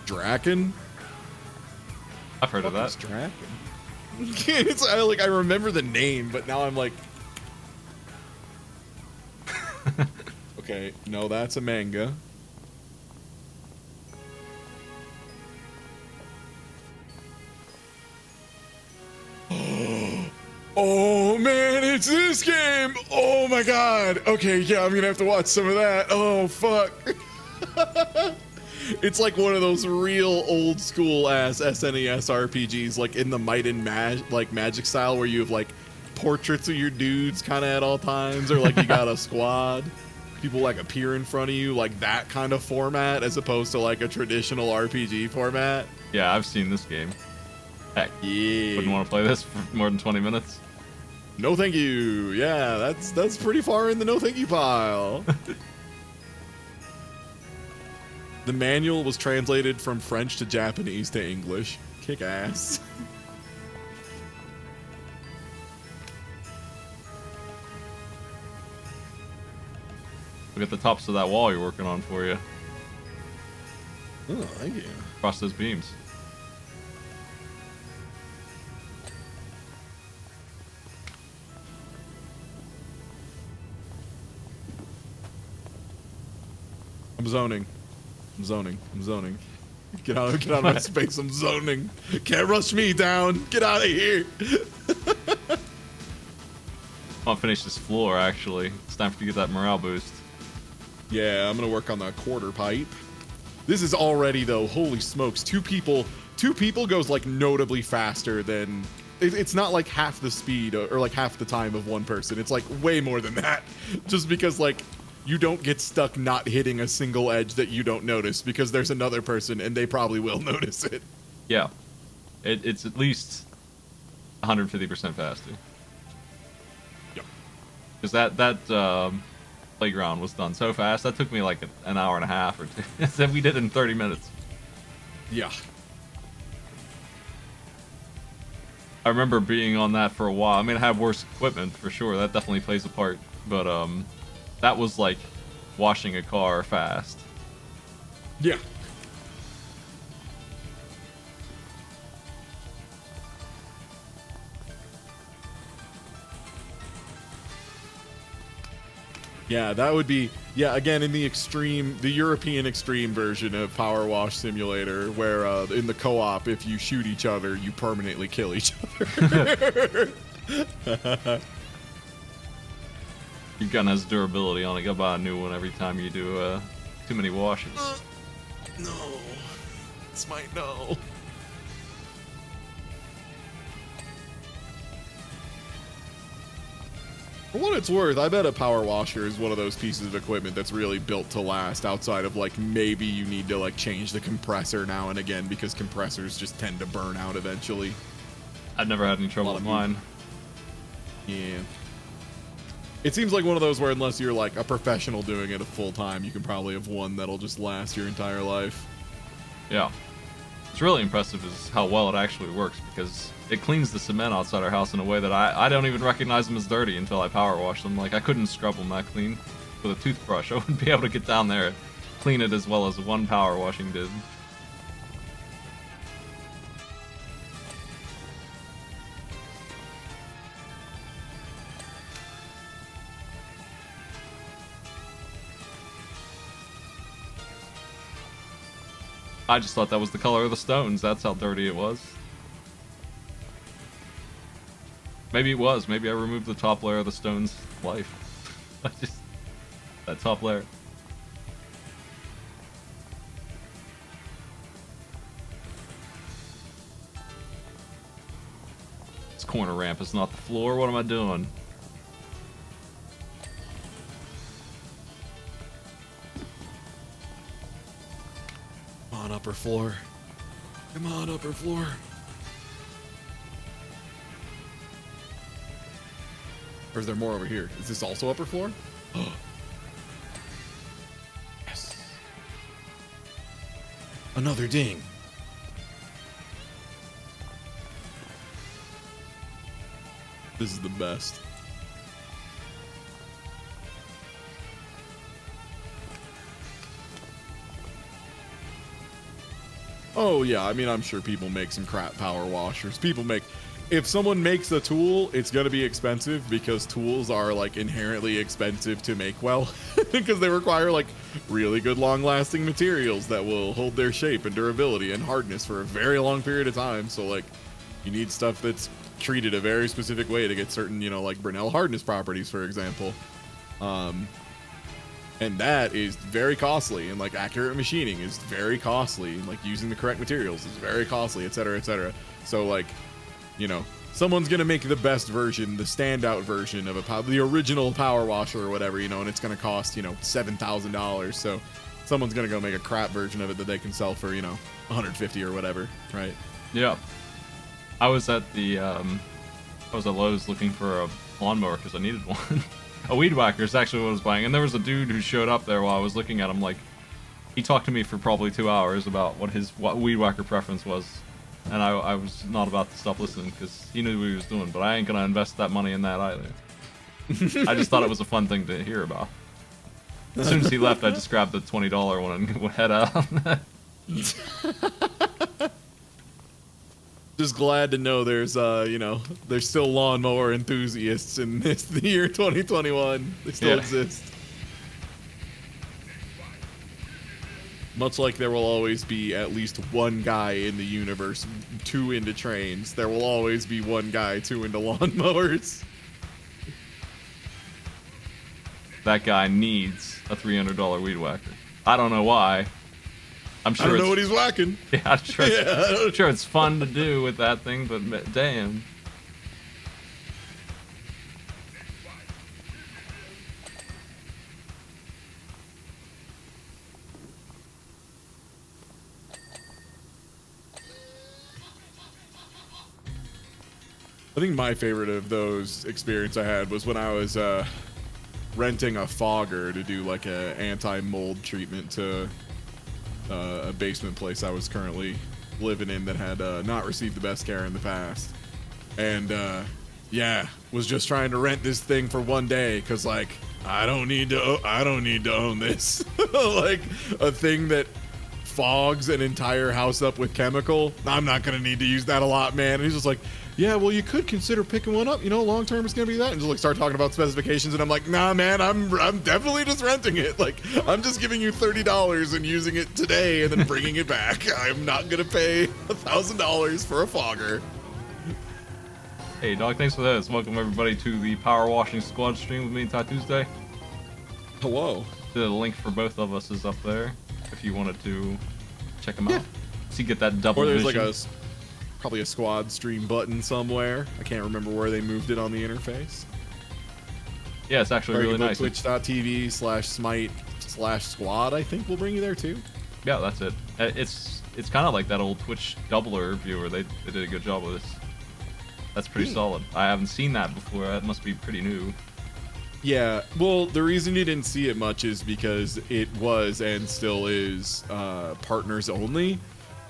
Draken? I've heard of that. Draken? I remember the name, but now I'm like... Okay, no, that's a manga. Oh man, it's this game! Oh my god! Okay, yeah, I'm gonna have to watch some of that. Oh fuck. It's like one of those real old school ass SNES RPGs, like in the Might and Magic style, where you have like portraits of your dudes kind of at all times, or like you got a squad. People like appear in front of you, like that kind of format, as opposed to like a traditional RPG format. Yeah, I've seen this game. Heck, yeah. Wouldn't want to play this for more than 20 minutes. No thank you. Yeah, that's pretty far in the no thank you pile. The manual was translated from French to Japanese to English. Kick ass. Look at the tops of that wall you're working on for you. Oh, thank you. Across those beams. I'm zoning. Get out of my space. I'm zoning. Can't rush me down. Get out of here. I'll finish this floor, actually. It's time for you to get that morale boost. Yeah, I'm gonna work on the quarter pipe. This is already, though, holy smokes, two people goes like notably faster than... It's not like half the speed or like half the time of one person. It's like way more than that. Just because like you don't get stuck not hitting a single edge that you don't notice because there's another person and they probably will notice it. Yeah. It's at least 150% faster. Yep. Because that playground was done so fast. That took me like an hour and a half or two. So we did it in 30 minutes. Yeah. I remember being on that for a while. I mean, I have worse equipment for sure. That definitely plays a part. But that was like washing a car fast. Yeah. Yeah, that would be, yeah, again, in the extreme, the European extreme version of Power Wash Simulator, where in the co-op, if you shoot each other, you permanently kill each other. Your gun has durability on it. Go buy a new one every time you do too many washes. No. It's my no. For what it's worth, I bet a power washer is one of those pieces of equipment that's really built to last outside of like maybe you need to like change the compressor now and again because compressors just tend to burn out eventually. I've never had any trouble with mine. Yeah. It seems like one of those where unless you're like a professional doing it full time, you can probably have one that'll just last your entire life. Yeah. What's really impressive is how well it actually works because it cleans the cement outside our house in a way that I don't even recognize them as dirty until I power wash them. Like, I couldn't scrub them that clean with a toothbrush. I wouldn't be able to get down there and clean it as well as one power washing did. I just thought that was the color of the stones. That's how dirty it was. Maybe it was. Maybe I removed the top layer of the stone's life. That top layer. This corner ramp is not the floor. What am I doing? on, upper floor. Come on, upper floor. Or is there more over here? Is this also upper floor? Yes. Another ding. This is the best. Oh yeah, I mean, I'm sure people make some crap power washers. If someone makes a tool, it's gonna be expensive because tools are like inherently expensive to make well, because they require like really good long-lasting materials that will hold their shape and durability and hardness for a very long period of time. So like, you need stuff that's treated a very specific way to get certain, you know, like Brinell hardness properties, for example. And that is very costly, and like accurate machining is very costly, and like using the correct materials is very costly, etc., etc. So like, you know, someone's gonna make the best version, the standout version of the original power washer or whatever, you know, and it's gonna cost, you know, $7,000. So someone's gonna go make a crap version of it that they can sell for, you know, 150 or whatever, right? Yeah. I was at Lowe's looking for a lawnmower because I needed one. A weed whacker is actually what I was buying, and there was a dude who showed up there while I was looking at him. Like, he talked to me for probably 2 hours about what weed whacker preference was, and I was not about to stop listening because he knew what he was doing. But I ain't gonna invest that money in that either. I just thought it was a fun thing to hear about. As soon as he left, I just grabbed the $20 one and went head out. Just glad to know there's you know, there's still lawnmower enthusiasts in the year 2021. They still exist. Much like there will always be at least one guy in the universe too into trains, there will always be one guy too into lawnmowers. That guy needs a $300 weed whacker. I don't know why. I'm sure I don't know what he's whacking. Yeah, I'm sure it's fun to do with that thing, but damn. I think my favorite of those experience I had was when I was renting a fogger to do like a anti-mold treatment to a basement place I was currently living in that had not received the best care in the past. And yeah, was just trying to rent this thing for one day because like I don't need to own this. Like a thing that fogs an entire house up with chemical. I'm not gonna need to use that a lot, man. And he's just like, yeah, well, you could consider picking one up. You know, long term it's gonna be that, and just like start talking about specifications. And I'm like, nah, man, I'm definitely just renting it. Like, I'm just giving you $30 and using it today, and then bringing it back. I'm not gonna pay $1,000 for a fogger. Hey, dog, thanks for this. Welcome everybody to the Power Washing Squad stream with me, TieTuesday. Hello. The link for both of us is up there if you wanted to check them out. So you get that double Or there's vision. like probably a squad stream button somewhere. I can't remember where they moved it on the interface. Yeah, it's actually really nice. Twitch.tv/smite/squad, I think will bring you there too. Yeah, that's it. It's kind of like that old Twitch doubler viewer. They did a good job with this. That's pretty solid. I haven't seen that before. That must be pretty new. Yeah, well, the reason you didn't see it much is because it was and still is partners only,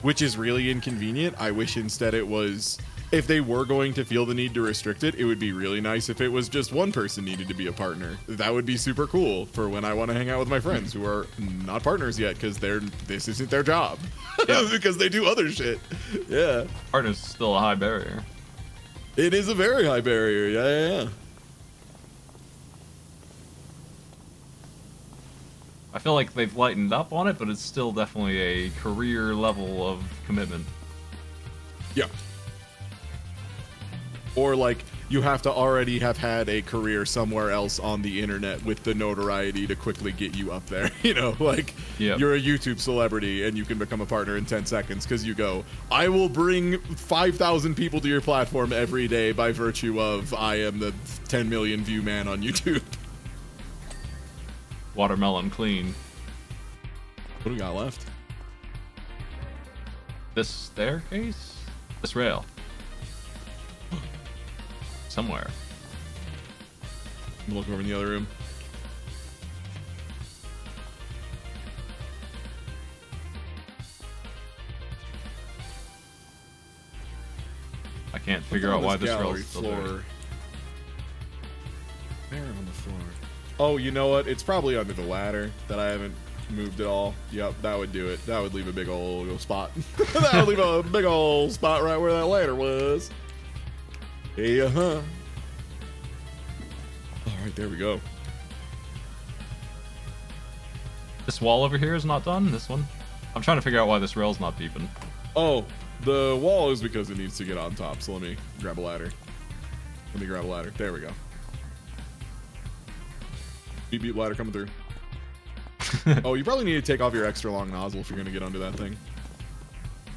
which is really inconvenient. I wish instead it was, if they were going to feel the need to restrict it, it would be really nice if it was just one person needed to be a partner. That would be super cool for when I want to hang out with my friends who are not partners yet because this isn't their job. Yeah. Because they do other shit. Yeah. Partners is still a high barrier. It is a very high barrier. Yeah. I feel like they've lightened up on it, but it's still definitely a career level of commitment. Yeah. Or like you have to already have had a career somewhere else on the internet with the notoriety to quickly get you up there. You know, like you're a YouTube celebrity and you can become a partner in 10 seconds because you go, I will bring 5,000 people to your platform every day by virtue of I am the 10 million view man on YouTube. Watermelon clean. What do we got left? This staircase? This rail. Somewhere. I'm looking over in the other room. I can't figure out why this rail's still floor. there. Where on the floor? Oh, you know what? It's probably under the ladder that I haven't moved at all. Yep, that would do it. That would leave a big old spot. That would leave a big old spot right where that ladder was. Hey, All right, there we go. This wall over here is not done. This one. I'm trying to figure out why this rail's not beeping. Oh, the wall is because it needs to get on top. So let me grab a ladder. Let me grab a ladder. There we go. Beep beep ladder coming through. Oh, you probably need to take off your extra long nozzle if you're gonna get under that thing.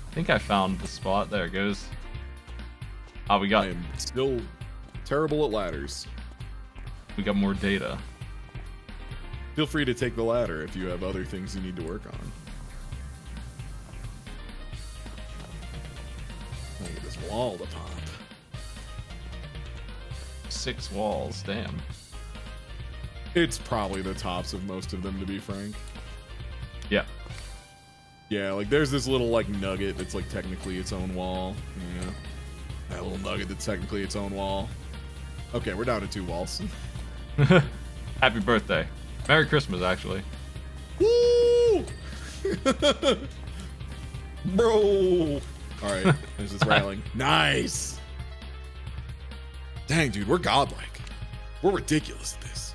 I think I found the spot. There it goes. Oh, we got I am still terrible at ladders. more data. Feel free to take the ladder if you have other things you need to work on. Look at this wall to pop. 6 walls. Damn. It's probably the tops of most of them, to be frank. Yeah. Yeah, like there's this little like nugget that's like technically its own wall. Yeah. That little nugget that's technically its own wall. Okay, we're down to 2 walls. Happy birthday. Merry Christmas, actually. Woo! Bro! Alright, there's this railing. Nice! Dang, dude, we're godlike. We're ridiculous at this.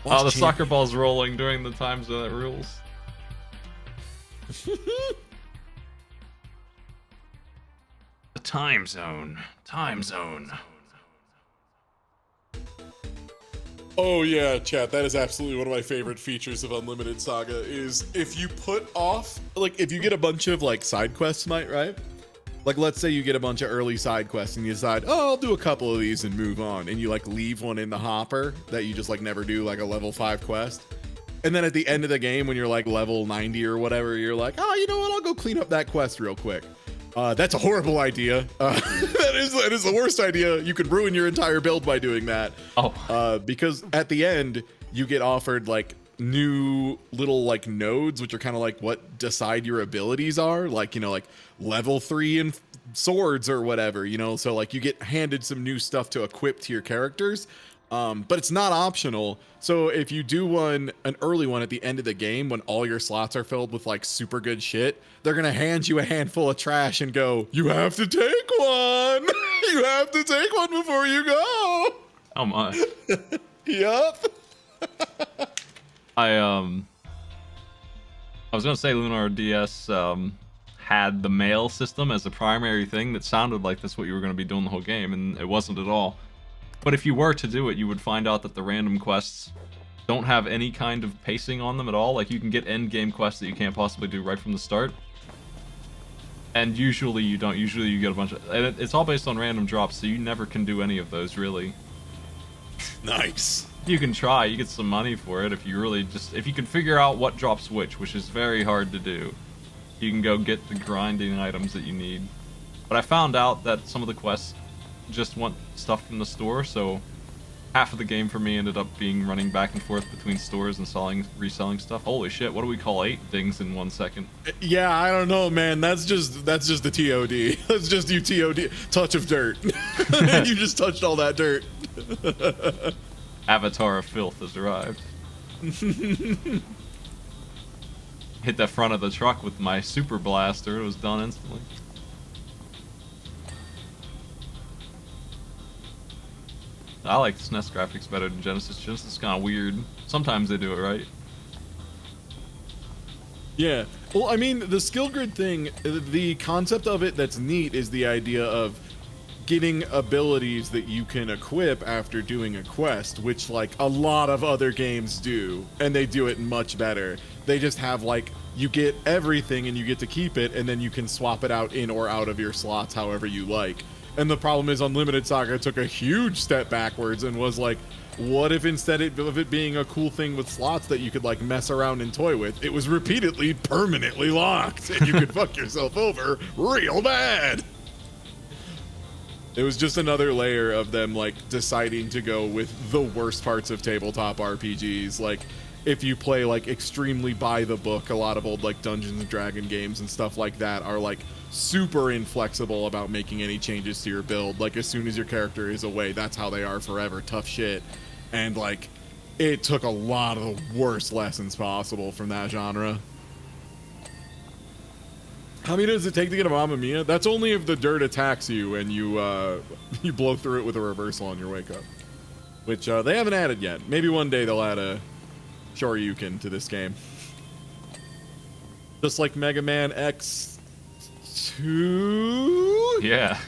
Watch Oh, the champion. soccer ball's rolling during the time zone that rules. The time zone. Time zone. Oh yeah, chat, that is absolutely one of my favorite features of Unlimited Saga is if you put off, like if you get a bunch of like side quests, right? Like let's say you get a bunch of early side quests and you decide, oh, I'll do a couple of these and move on. And you like leave one in the hopper that you just like never do, like a level 5 quest. And then at the end of the game when you're like level 90 or whatever, you're like, oh, you know what, I'll go clean up that quest real quick. That's a horrible idea. That is the worst idea. You could ruin your entire build by doing that. Oh. Because at the end, you get offered like new little like nodes, which are kind of like what decide your abilities are. Like, you know, like level 3 in swords or whatever, you know? So like you get handed some new stuff to equip to your characters. But it's not optional. So if you do an early one at the end of the game, when all your slots are filled with like super good shit, they're going to hand you a handful of trash and go, you have to take one. You have to take one before you go. Oh my. Yup. I was gonna say Lunar DS had the mail system as the primary thing that sounded like that's what you were gonna be doing the whole game, and it wasn't at all. But if you were to do it, you would find out that the random quests don't have any kind of pacing on them at all. Like you can get end game quests that you can't possibly do right from the start. And usually you don't. Usually you get a bunch of... And it's all based on random drops, so you never can do any of those, really. Nice. You can try. You get some money for it if you really just... If you can figure out what drops which is very hard to do. You can go get the grinding items that you need. But I found out that some of the quests just want stuff from the store, so half of the game for me ended up being running back and forth between stores and reselling stuff. Holy shit, what do we call 8 things in 1 second? Yeah, I don't know, man. That's just the TOD. That's just you TOD. Touch of dirt. You just touched all that dirt. Avatar of Filth has arrived. Hit the front of the truck with my super blaster. It was done instantly. I like SNES graphics better than Genesis. Genesis is kind of weird. Sometimes they do it right. Yeah. Well, I mean, the skill grid thing, the concept of it that's neat is the idea of getting abilities that you can equip after doing a quest, which like a lot of other games do, and they do it much better. They just have like, you get everything and you get to keep it, and then you can swap it out in or out of your slots however you like. And the problem is Unlimited Saga took a huge step backwards and was like, what if instead of it being a cool thing with slots that you could like mess around and toy with, it was repeatedly permanently locked and you could fuck yourself over real bad. It was just another layer of them like deciding to go with the worst parts of tabletop RPGs. Like if you play like extremely by the book, a lot of old like Dungeons and Dragon games and stuff like that are like super inflexible about making any changes to your build. Like as soon as your character is away, that's how they are forever. Tough shit. And like it took a lot of the worst lessons possible from that genre. How many does it take to get a Mamma Mia? That's only if the dirt attacks you and you you blow through it with a reversal on your wake up, which they haven't added yet. Maybe one day they'll add a Shoryuken to this game, just like Mega Man X2. Yeah,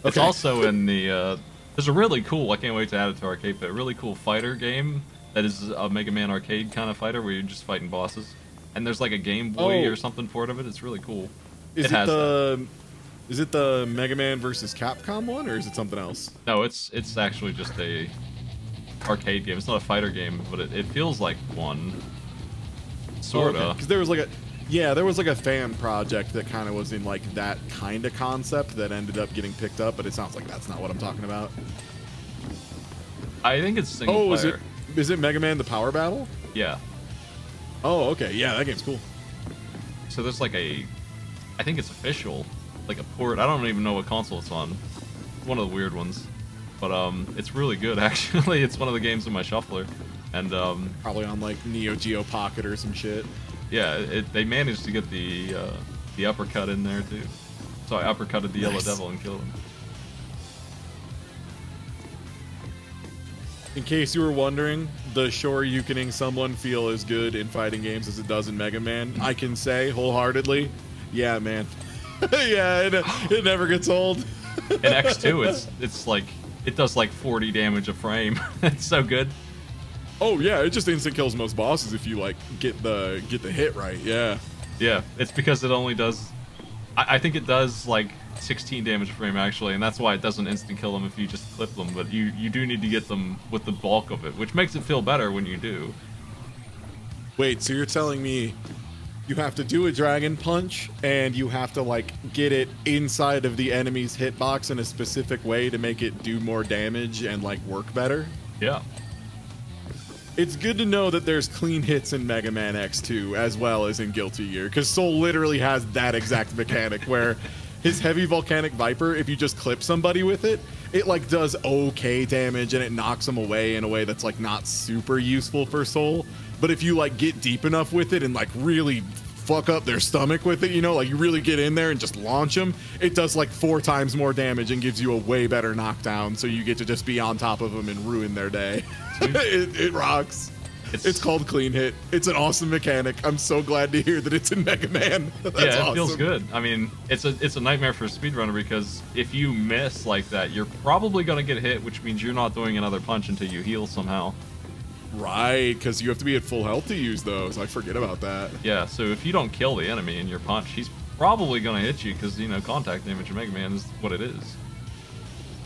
it's okay. also in the. There's a really cool. I can't wait to add it to Arcade Pit. A really cool fighter game that is a Mega Man arcade kind of fighter where you're just fighting bosses. And there's like a Game Boy or something port of it. It's really cool. Is it the Mega Man versus Capcom one, or is it something else? No, it's actually just a arcade game. It's not a fighter game, but it feels like one. Sorta. Because there was like a fan project that kind of was in like that kind of concept that ended up getting picked up, but it sounds like that's not what I'm talking about. I think it's single player. Is it Mega Man the Power Battle? Yeah. Oh, okay. Yeah, that game's cool. So there's like I think it's official, like a port. I don't even know what console it's on. One of the weird ones. But it's really good actually. It's one of the games in my shuffler. And probably on like Neo Geo Pocket or some shit. Yeah, they managed to get the uppercut in there too. So I uppercutted the Yellow Devil and killed him. In case you were wondering, does Shoryukening someone feel as good in fighting games as it does in Mega Man? I can say wholeheartedly, yeah, man. Yeah, it never gets old. In X2, it's like it does like 40 damage a frame. It's so good. Oh yeah, it just instant kills most bosses if you like get the hit right. Yeah. Yeah, it's because it only does. I think it does like 16 damage a frame actually, and that's why it doesn't instant kill them if you just clip them. But you do need to get them with the bulk of it, which makes it feel better when you do. Wait, so you're telling me you have to do a dragon punch and you have to like get it inside of the enemy's hitbox in a specific way to make it do more damage and like work better? Yeah. It's good to know that there's clean hits in Mega Man X2 as well as in Guilty Gear, because Soul literally has that exact mechanic where his heavy volcanic viper, if you just clip somebody with it, it like does okay damage and it knocks them away in a way that's like not super useful for Soul. But if you like get deep enough with it and like really fuck up their stomach with it, you know, like you really get in there and just launch them, it does like 4 times more damage and gives you a way better knockdown, so you get to just be on top of them and ruin their day. It rocks. It's called Clean Hit. It's an awesome mechanic. I'm so glad to hear that it's in Mega Man. That's yeah, it awesome. feels good. I mean, it's a nightmare for a speedrunner because if you miss like that, you're probably gonna get hit, which means you're not doing another punch until you heal somehow. Right, because you have to be at full health to use those. I forget about that. Yeah, so if you don't kill the enemy in your punch, he's probably gonna hit you because, you know, contact damage in Mega Man is what it is.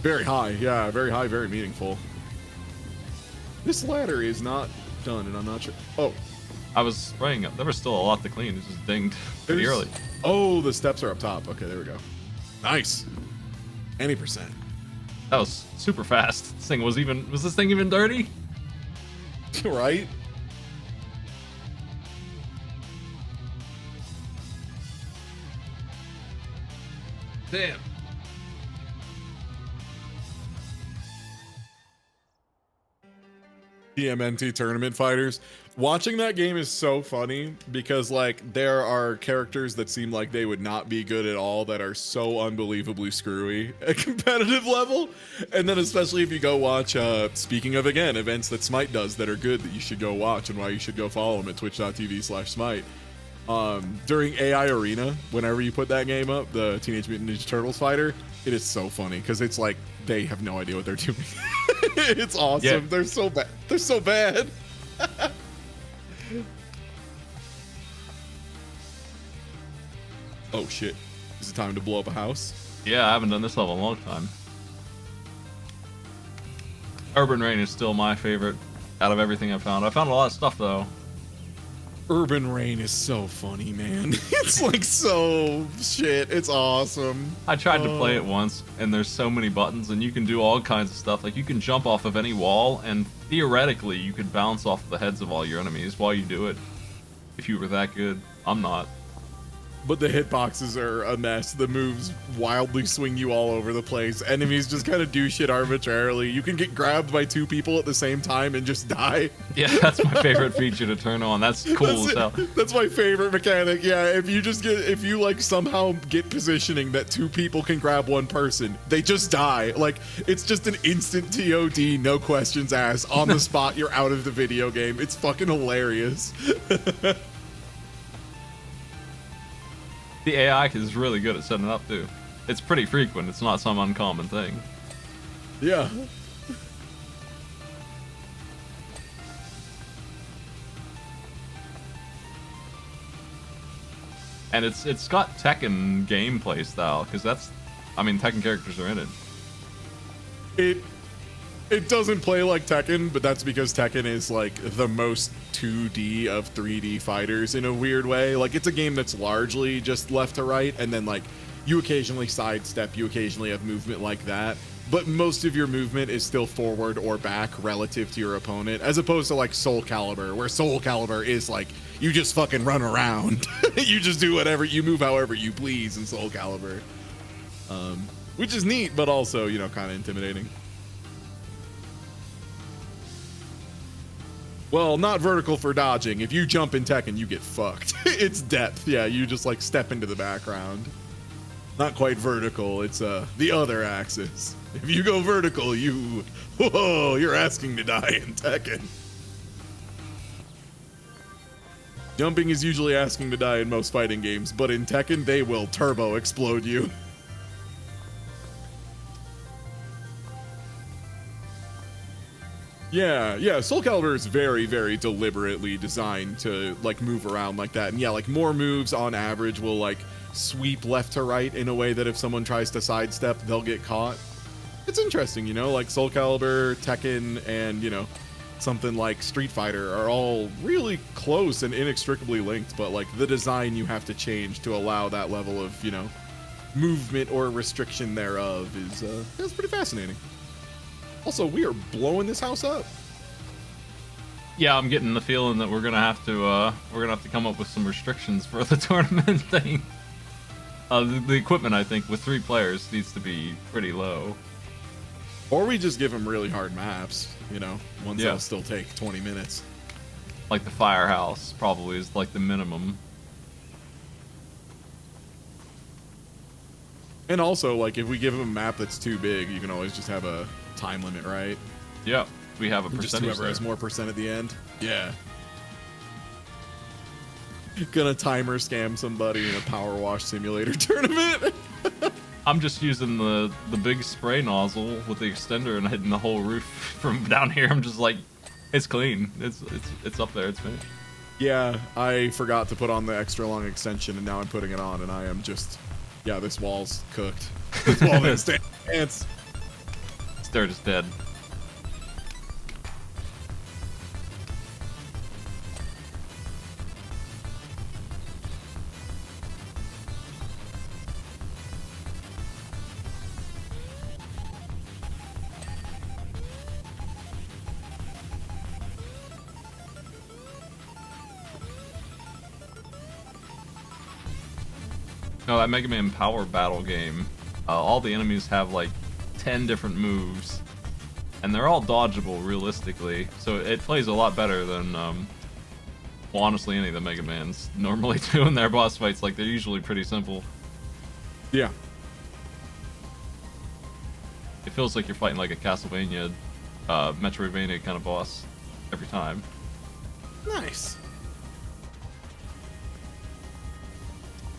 Very high, yeah, very high, very meaningful. This ladder is not done, and I'm not sure. Oh, I was spraying up. There was still a lot to clean. It just dinged pretty early. Oh, the steps are up top. Okay, there we go. Nice. Any percent. That was super fast. This thing was this thing even dirty? Right? Damn. TMNT Tournament Fighters. Watching that game is so funny because like there are characters that seem like they would not be good at all that are so unbelievably screwy at competitive level. And then especially if you go watch, speaking of again, events that Smite does that are good that you should go watch and why you should go follow them at twitch.tv/Smite. During AI Arena, whenever you put that game up, the Teenage Mutant Ninja Turtles fighter, it is so funny because it's like they have no idea what they're doing. It's awesome. Yeah. They're so bad. They're so bad. Oh shit. Is it time to blow up a house? Yeah, I haven't done this level in a long time. Urban Rain is still my favorite out of everything I've found. I found a lot of stuff though. Urban Rain is so funny, man. It's like so shit. It's awesome. I tried to play it once, and there's so many buttons, and you can do all kinds of stuff. Like, you can jump off of any wall, and theoretically, you could bounce off the heads of all your enemies while you do it. If you were that good. I'm not. But the hitboxes are a mess. The moves wildly swing you all over the place. Enemies just kind of do shit arbitrarily. You can get grabbed by 2 people at the same time and just die. Yeah, that's my favorite feature to turn on. That's cool as hell. That's my favorite mechanic. Yeah, if you like somehow get positioning that 2 people can grab 1 person, they just die. Like, it's just an instant TOD, no questions asked. On the spot, you're out of the video game. It's fucking hilarious. The AI is really good at setting it up too. It's pretty frequent. It's not some uncommon thing. Yeah. And it's got Tekken gameplay style, because Tekken characters are in it. It doesn't play like Tekken, but that's because Tekken is like the most 2D of 3D fighters in a weird way. Like, it's a game that's largely just left to right, and then like you occasionally sidestep, you occasionally have movement like that, but most of your movement is still forward or back relative to your opponent, as opposed to like Soul Calibur, where Soul Calibur is like you just fucking run around. You just do whatever, you move however you please in Soul Calibur. Which is neat, but also, you know, kind of intimidating. Well, not vertical for dodging. If you jump in Tekken, you get fucked. It's depth. Yeah, you just like step into the background. Not quite vertical. It's the other axis. If you go vertical, you're asking to die in Tekken. Jumping is usually asking to die in most fighting games, but in Tekken, they will turbo explode you. Yeah, Soul Calibur is very, very deliberately designed to like move around like that. And yeah, like more moves on average will like sweep left to right in a way that if someone tries to sidestep, they'll get caught. It's interesting, you know, like Soul Calibur, Tekken, and, you know, something like Street Fighter are all really close and inextricably linked, but like the design you have to change to allow that level of, you know, movement or restriction thereof is that's pretty fascinating. Also, we are blowing this house up. Yeah, I'm getting the feeling that we're gonna have to come up with some restrictions for the tournament thing. The equipment, I think, with 3 players needs to be pretty low. Or we just give them really hard maps, you know, ones that'll still take 20 minutes. Like the firehouse probably is like the minimum. And also, like, if we give them a map that's too big, you can always just have a time limit, right? Yeah, we have a percentage. Just whoever has more percent at the end. Yeah. Gonna timer scam somebody in a power wash simulator tournament. I'm just using the big spray nozzle with the extender and hitting the whole roof from down here. I'm just like, it's clean. It's up there. It's finished. Yeah, I forgot to put on the extra long extension, and now I'm putting it on, and I am just, yeah, this wall's cooked. This wall didn't stand a chance. This dirt is dead. No, that Mega Man Power Battle game, all the enemies have like 10 different moves, and they're all dodgeable realistically, so it plays a lot better than, well, honestly, any of the Mega Mans normally do in their boss fights. Like, they're usually pretty simple. Yeah. It feels like you're fighting like a Castlevania, Metroidvania kind of boss every time. Nice.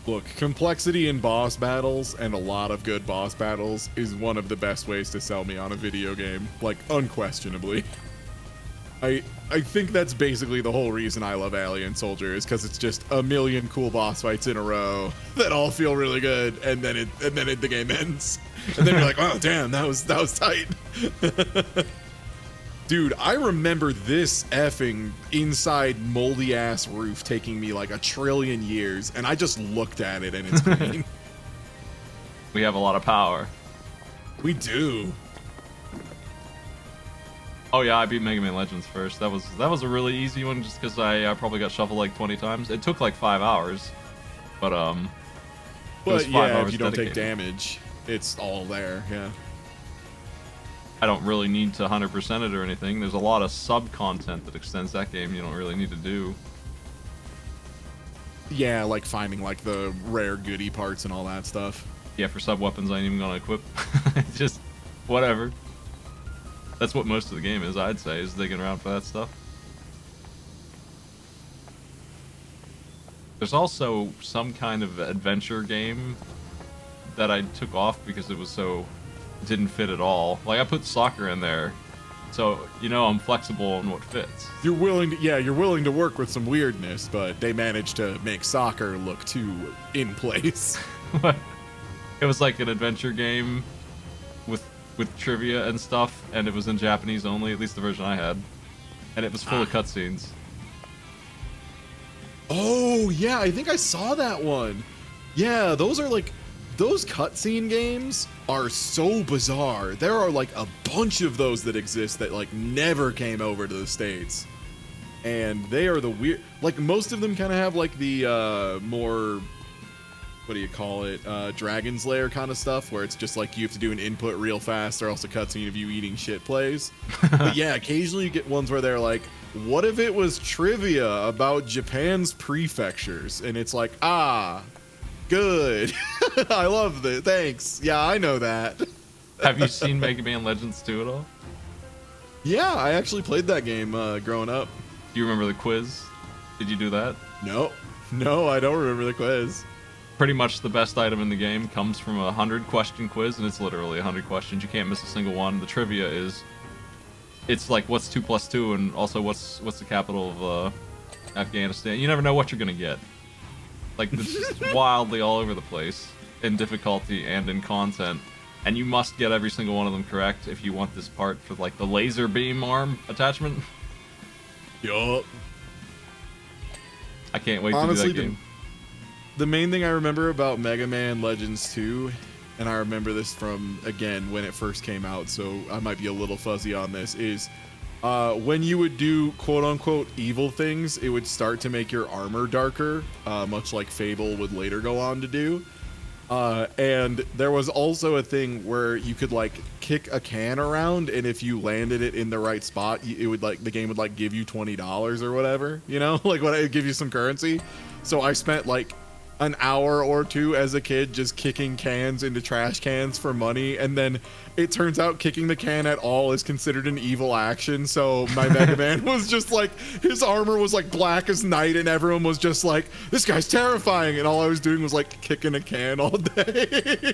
Look, complexity in boss battles and a lot of good boss battles is one of the best ways to sell me on a video game, like, unquestionably. I think that's basically the whole reason I love Alien Soldier is because it's just a million cool boss fights in a row that all feel really good, and then the game ends, and then you're like, oh damn, that was tight. Dude, I remember this effing inside moldy ass roof taking me like a trillion years, and I just looked at it and it's green. We have a lot of power. We do. Oh yeah, I beat Mega Man Legends first. That was a really easy one just because I probably got shuffled like 20 times. It took like 5 hours, but yeah, if you don't take damage, it's all there. Yeah. I don't really need to 100% it or anything. There's a lot of sub content that extends that game. You don't really need to do. Yeah, like finding like the rare goodie parts and all that stuff. Yeah, for sub weapons I ain't even gonna equip. Just whatever. That's what most of the game is, I'd say, is digging around for that stuff. There's also some kind of adventure game that I took off because it was didn't fit at all. Like I put soccer in there, so you know I'm flexible on what fits. You're willing to work with some weirdness, but they managed to make soccer look too in place. It was like an adventure game with trivia and stuff, and it was in Japanese only, at least the version I had, and it was full of cutscenes. Oh yeah, I think I saw that one. Yeah, those cutscene games are so bizarre. There are like a bunch of those that exist that like never came over to the States, and they are the weird. Like most of them kind of have like the more, what do you call it, Dragon's Lair kind of stuff, where it's just like you have to do an input real fast or else a cutscene of you eating shit plays. But yeah, occasionally you get ones where they're like, what if it was trivia about Japan's prefectures? And it's like, good. I love this. Thanks. Yeah, I know that. Have you seen Mega Man Legends 2 at all? Yeah, I actually played that game growing up. Do you remember the quiz? Did you do that? No, I don't remember the quiz. Pretty much the best item in the game comes from a 100-question quiz, and it's literally 100 questions. You can't miss a single one. The trivia is, it's like what's 2 plus 2, and also what's the capital of Afghanistan. You never know what you're gonna get. Like it's just wildly all over the place in difficulty and in content, and you must get every single one of them correct if you want this part for like the laser beam arm attachment. Yup. I can't wait Honestly, to do that game. The main thing I remember about Mega Man Legends 2, and I remember this from, again, when it first came out, so I might be a little fuzzy on this, is when you would do quote-unquote evil things, it would start to make your armor darker, much like Fable would later go on to do. And there was also a thing where you could like kick a can around, and if you landed it in the right spot, it would like, the game would like give you $20 or whatever, you know, like what, it would give you some currency. So I spent like an hour or two as a kid just kicking cans into trash cans for money, and then it turns out kicking the can at all is considered an evil action. So my Mega Man was just like, his armor was like black as night, and everyone was just like, this guy's terrifying, and all I was doing was like kicking a can all day.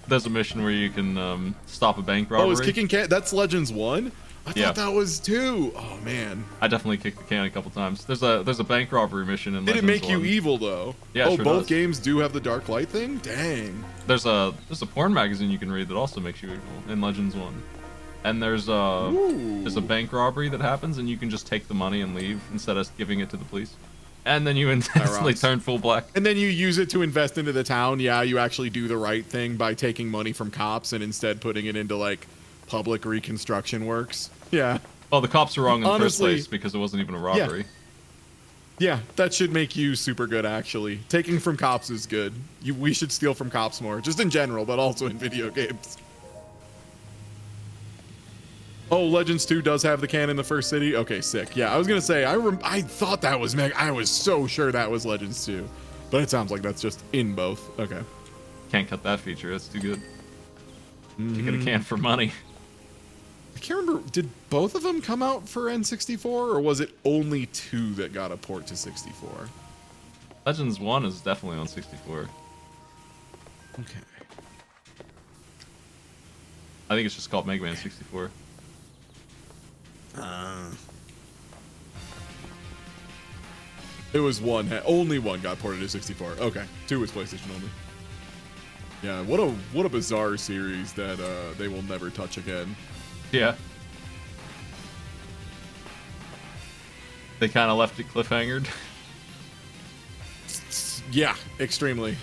There's a mission where you can stop a bank robbery. Oh, is kicking can? That's Legends 1? I thought that was 2. Oh man. I definitely kicked the can a couple times. There's a bank robbery mission in Did Legends it make 1. you evil though? Yeah, oh, sure both does. games do have the dark light thing? Dang. There's a porn magazine you can read that also makes you evil in Legends 1. And there's a bank robbery that happens, and you can just take the money and leave instead of giving it to the police. And then you instantly turn full black. And then you use it to invest into the town. Yeah, you actually do the right thing by taking money from cops and instead putting it into like public reconstruction works. Yeah. Oh, the cops are wrong in the first place because it wasn't even a robbery. Yeah, that should make you super good, actually. Taking from cops is good. We should steal from cops more, just in general, but also in video games. Oh, Legends 2 does have the can in the first city? Okay, sick. Yeah, I was going to say, I thought that was I was so sure that was Legends 2. But it sounds like that's just in both. Okay. Can't cut that feature. That's too good. You get a can for money. I can't remember, did both of them come out for N64, or was it only 2 that got a port to 64? Legends 1 is definitely on 64. Okay. I think it's just called Mega Man 64. It was one. Only one got ported to 64. Okay, 2 was PlayStation only. Yeah, what a bizarre series that they will never touch again. Yeah. They kind of left it cliffhangered. Yeah, extremely.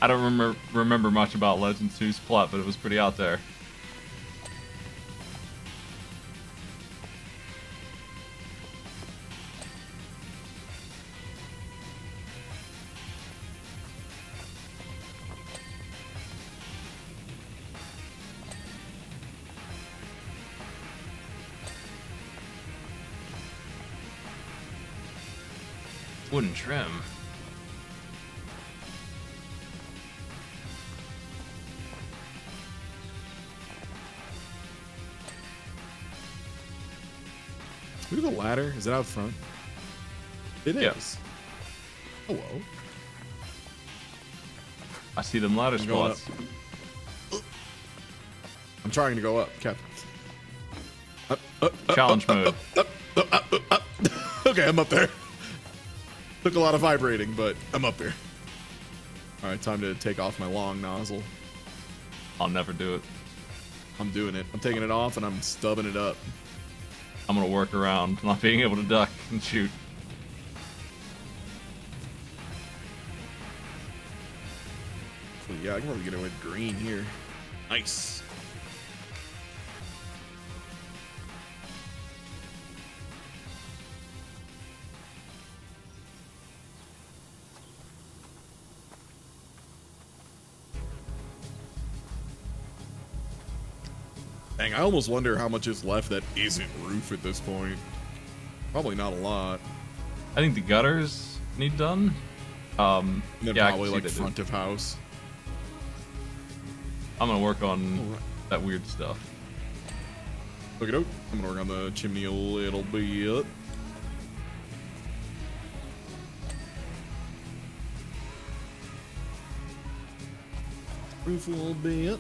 I don't remember much about Legends 2's plot, but it was pretty out there. Wooden trim. Look at the ladder. Is it out front? It is. Yes. Hello. I see them ladder Going spots. I'm trying to go up, Captain. Challenge mode. Okay, I'm up there. Took a lot of vibrating, but I'm up there. All right, time to take off my long nozzle. I'll never do it. I'm doing it. I'm taking it off and I'm stubbing it up. I'm gonna work around not being able to duck and shoot. Yeah, I can probably get away with green here. Nice. Dang, I almost wonder how much is left that isn't roof at this point. Probably not a lot. I think the gutters need done. And then Yeah, I probably can see like they do. front of house. I'm gonna work on that weird stuff. Look it out. I'm gonna work on the chimney a little bit. Roof a little bit.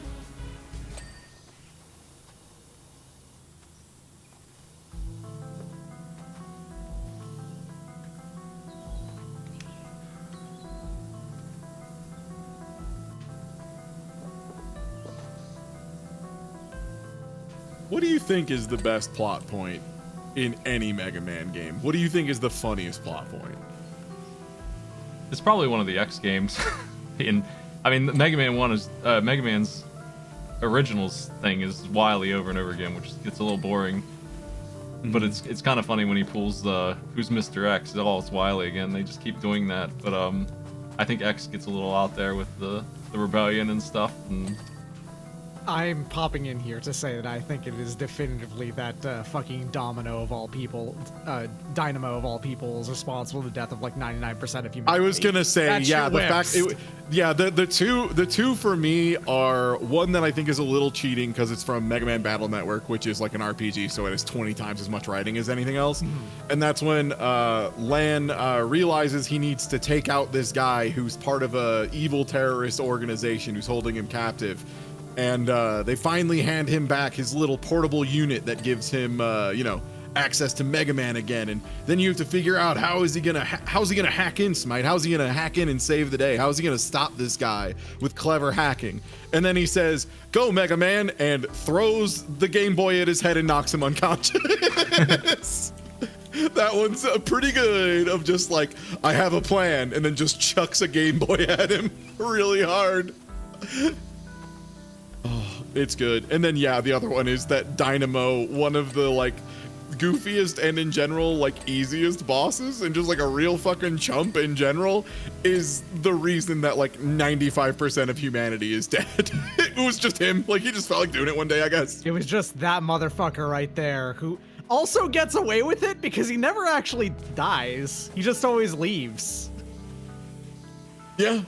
What do you think is the best plot point in any Mega Man game? What do you think is the funniest plot point? It's probably one of the X games. I mean, Mega Man 1 is Mega Man's originals thing is Wily over and over again, which gets a little boring. But it's kind of funny when he pulls the Who's Mr. X? Oh, it's Wily again. They just keep doing that. But I think X gets a little out there with the rebellion and stuff. And I'm popping in here to say that I think it is definitively that fucking Dynamo of all people is responsible for the death of like 99% of humanity. I was gonna say, That yeah, shit the fact, whips. the two for me are one that I think is a little cheating because it's from Mega Man Battle Network, which is like an RPG, so it has 20 times as much writing as anything else. And that's when Lan realizes he needs to take out this guy who's part of a evil terrorist organization who's holding him captive. And they finally hand him back his little portable unit that gives him, access to Mega Man again. And then you have to figure out how's he gonna hack in, Smite? How's he gonna hack in and save the day? How's he gonna stop this guy with clever hacking? And then he says, "Go, Mega Man!" and throws the Game Boy at his head and knocks him unconscious. That one's pretty good. Of just like, I have a plan, and then just chucks a Game Boy at him really hard. Oh, it's good. And then yeah, the other one is that Dynamo, one of the like goofiest and in general like easiest bosses and just like a real fucking chump in general, is the reason that like 95% of humanity is dead. It was just him. Like he just felt like doing it one day, I guess. It was just that motherfucker right there who also gets away with it because he never actually dies. He just always leaves. Yeah.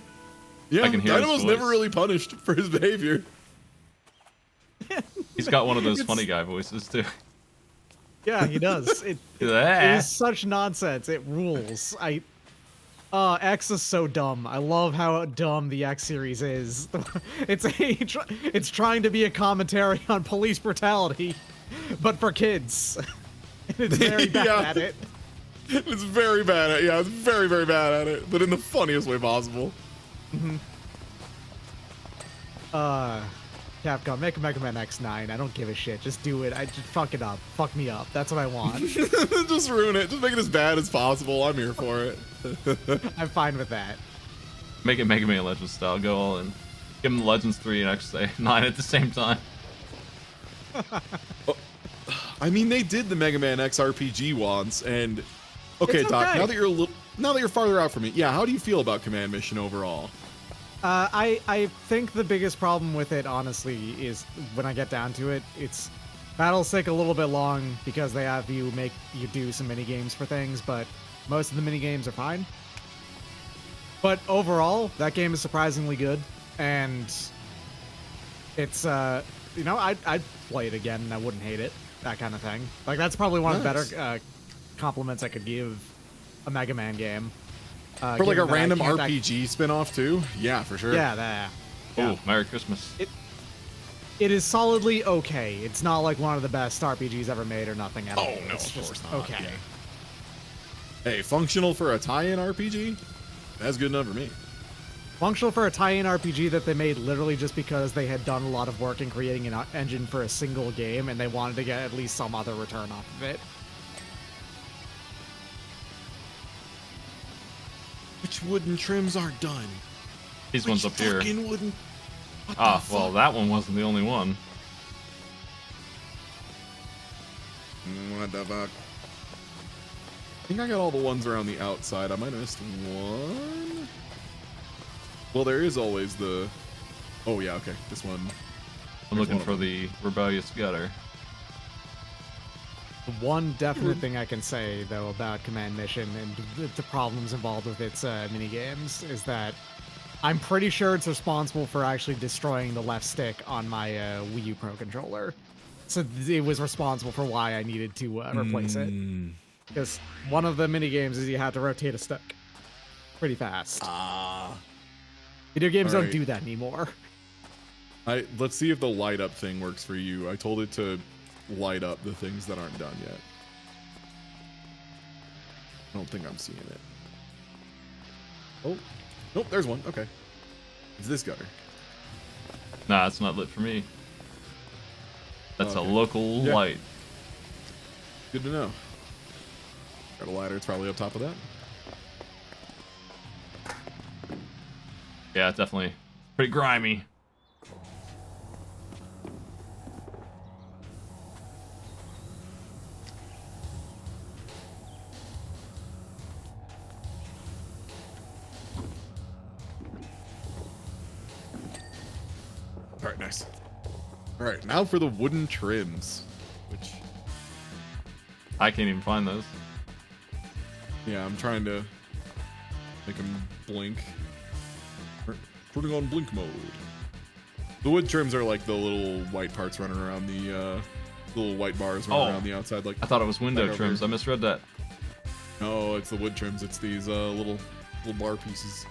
Yeah. I can hear his Dynamo's voice. never really punished for his behavior. he's got one of those It's- funny guy voices too. Yeah, he does. It Ah. is such nonsense. It rules. X is so dumb. I love how dumb the X series is. It's trying to be a commentary on police brutality, but for kids. And it's very bad Yeah. at it. It's very bad at it's very, very bad at it, but in the funniest way possible. Capcom, make a Mega Man X9. I don't give a shit. Just do it. I just fuck it up. Fuck me up. That's what I want. Just ruin it. Just make it as bad as possible. I'm here for it. I'm fine with that. Make it Mega Man Legends style. Go all in. Give them Legends 3 and X9 at the same time. I mean, they did the Mega Man X RPG once, and okay, It's Doc. okay. Now that you're farther out from me, yeah. How do you feel about Command Mission overall? I think the biggest problem with it, honestly, is when I get down to it, it's battles take a little bit long because they have you do some mini games for things, but most of the mini games are fine. But overall, that game is surprisingly good, and it's I'd play it again and I wouldn't hate it. That kind of thing. Like that's probably one of the better compliments I could give a Mega Man game. For like a given that I random can't RPG spin-off too? Yeah, for sure. Yeah, that. Oh, Merry Christmas. It is solidly okay. It's not like one of the best RPGs ever made or nothing at all. Oh, no, It's of just course not. okay. Yeah. Hey, functional for a tie-in RPG? That's good enough for me. Functional for a tie-in RPG that they made literally just because they had done a lot of work in creating an engine for a single game and they wanted to get at least some other return off of it. Which wooden trims are done? These ones up here. Fucking wooden. What the Ah, well, fuck? that one wasn't the only one. What the fuck? I think I got all the ones around the outside. I might have missed one. Well, there is always the... Oh, yeah, okay. This one. I'm There's looking one for of the Rebellious Gutter. The one definite thing I can say, though, about Command Mission and the problems involved with its minigames is that I'm pretty sure it's responsible for actually destroying the left stick on my Wii U Pro controller. So it was responsible for why I needed to replace it. Because one of the minigames is you have to rotate a stick pretty fast. Video games don't Alright. do that anymore. Let's see if the light up thing works for you. I told it to light up the things that aren't done yet. I don't think I'm seeing it. Oh, nope, there's one. Okay. It's this gutter. Nah, it's not lit for me. That's Okay. a local Yeah. light. Good to know. Got a ladder. It's probably up top of that. Yeah, it's definitely pretty grimy. All right, nice. All right, now for the wooden trims, which, I can't even find those. yeah, I'm trying to make them blink. Putting on blink mode. The wood trims are like the little white parts running around the little white bars running Oh. around the outside. Like, I thought it was window over trims. here. I misread that. No, it's the wood trims. It's these little bar pieces.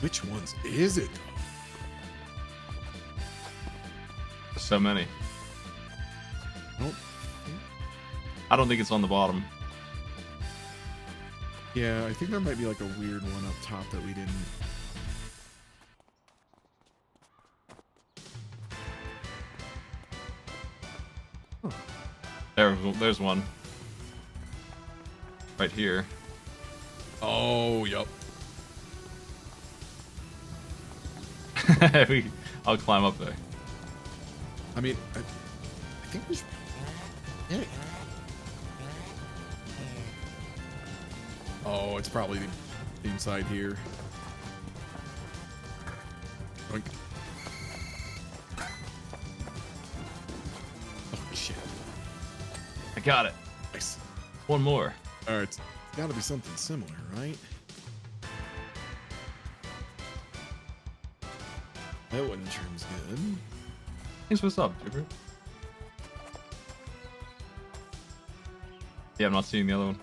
Which ones is it? There's so many. Nope. I don't think it's on the bottom. Yeah, I think there might be like a weird one up top that we didn't. There's one. Right here. Oh, yup. I'll climb up there. I mean, I think we should. Yeah. Oh, it's probably the inside here. Oink. Oh shit! I got it. Nice. One more. All right, it's got to be something similar, right? That one trim's good. Thanks for the sub, Jibber. Yeah, I'm not seeing the other one.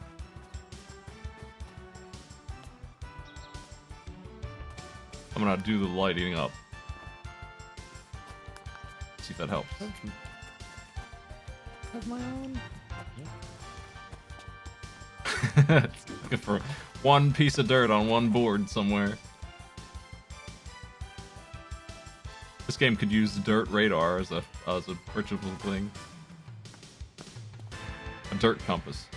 I'm gonna do the lighting up. See if that helps. Okay. Have my own. Looking for one piece of dirt on one board somewhere. This game could use dirt radar as a purchasable thing. A dirt compass.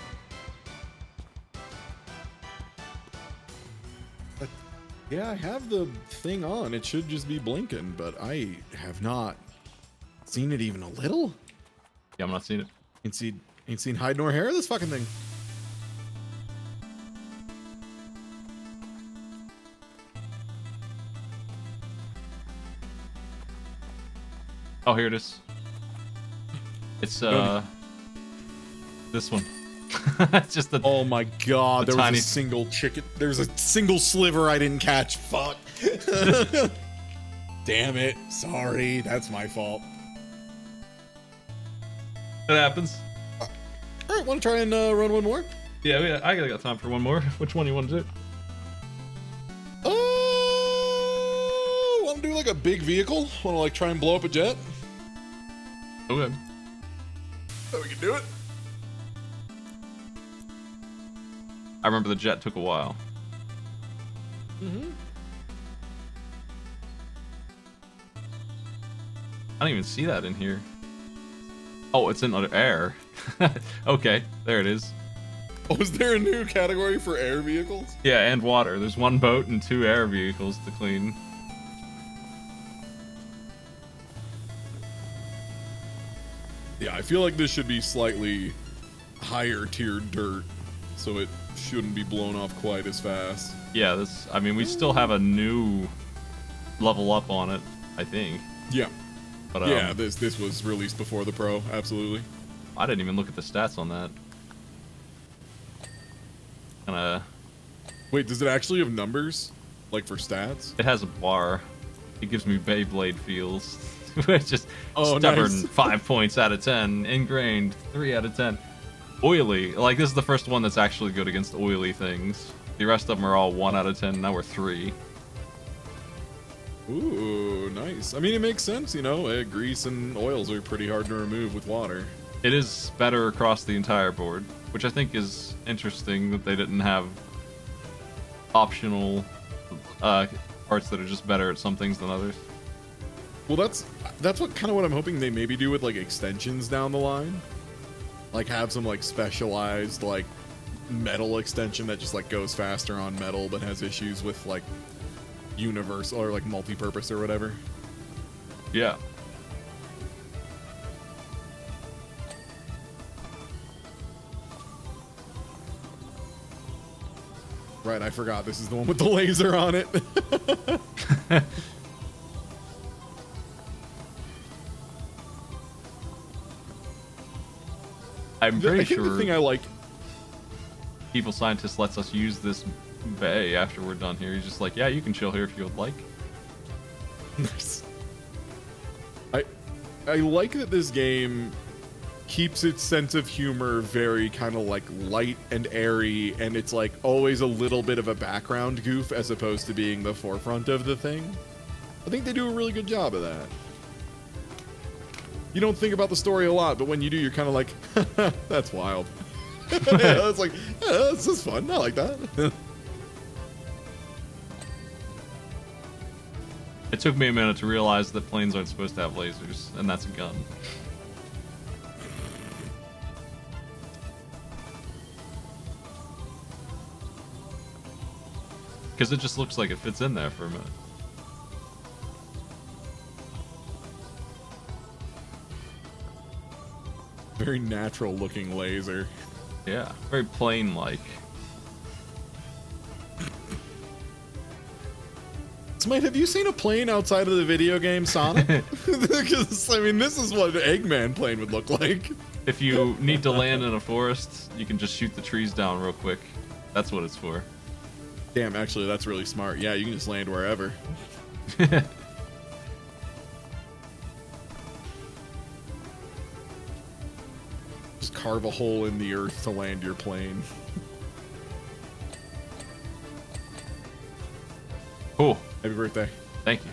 Yeah, I have the thing on. It should just be blinking, but I have not seen it even a little. Yeah, I'm not seeing it. Ain't seen hide nor hair of this fucking thing. Oh, here it is. It's this one. It's just the. Oh my god, there was tiny a single chicken. There's a single sliver I didn't catch. Fuck. Damn it. Sorry, that's my fault. It happens. All right, want to try and run one more? Yeah, I got time for one more. Which one you want to do? Oh, want to do like a big vehicle? Want to like try and blow up a jet? Okay. So we can do it. I remember the jet took a while. Mm-hmm. I don't even see that in here. Oh, it's in air. Okay, there it is. Oh, is there a new category for air vehicles? Yeah, and water. There's one boat and 2 air vehicles to clean. Yeah, I feel like this should be slightly higher tier dirt, so it shouldn't be blown off quite as fast. Yeah, this. I mean, we still have a new level up on it, I think. Yeah. But Yeah, this was released before the Pro, absolutely. I didn't even look at the stats on that. Wait, does it actually have numbers? Like for stats? It has a bar. It gives me Beyblade feels. It's just Oh, stubborn, nice. 5 points out of 10. Ingrained, 3 out of 10. Oily, like this is the first one that's actually good against oily things. The rest of them are all 1 out of 10. Now we're 3. Ooh, nice. I mean, it makes sense, you know. Grease and oils are pretty hard to remove with water. It is better across the entire board, which I think is interesting that they didn't have optional parts that are just better at some things than others. Well, that's what kind of what I'm hoping they maybe do with like extensions down the line. Like have some like specialized like metal extension that just like goes faster on metal but has issues with like universal or like multi-purpose or whatever. Yeah. Right, I forgot this is the one with the laser on it. I'm I pretty think the sure thing I like. Evil Scientist lets us use this bay after we're done here. He's just like, yeah, you can chill here if you would like. Nice. I like that this game keeps its sense of humor very kind of like light and airy, and it's like always a little bit of a background goof as opposed to being the forefront of the thing. I think they do a really good job of that. You don't think about the story a lot, but when you do, you're kind of like, that's wild. Yeah, it's like, yeah, this is fun. I like that. It took me a minute to realize that planes aren't supposed to have lasers, and that's a gun. Because it just looks like it fits in there for a minute. Very natural looking laser. Yeah, very plane-like. Smite, have you seen a plane outside of the video game Sonic? Because, I mean, this is what an Eggman plane would look like. If you need to land in a forest, you can just shoot the trees down real quick. That's what it's for. Damn, actually, that's really smart. Yeah, you can just land wherever. Just carve a hole in the earth to land your plane. Cool. Happy birthday. Thank you.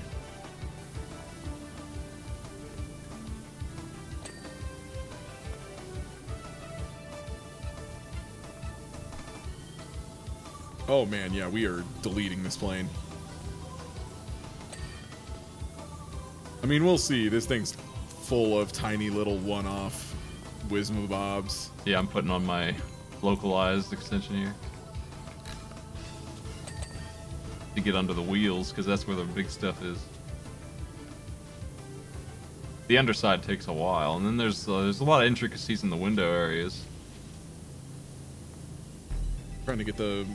Oh man, yeah, we are deleting this plane. I mean, we'll see. This thing's full of tiny little one-off whizmabobs. Yeah, I'm putting on my localized extension here to get under the wheels, because that's where the big stuff is. The underside takes a while, and then there's a lot of intricacies in the window areas. Trying to get the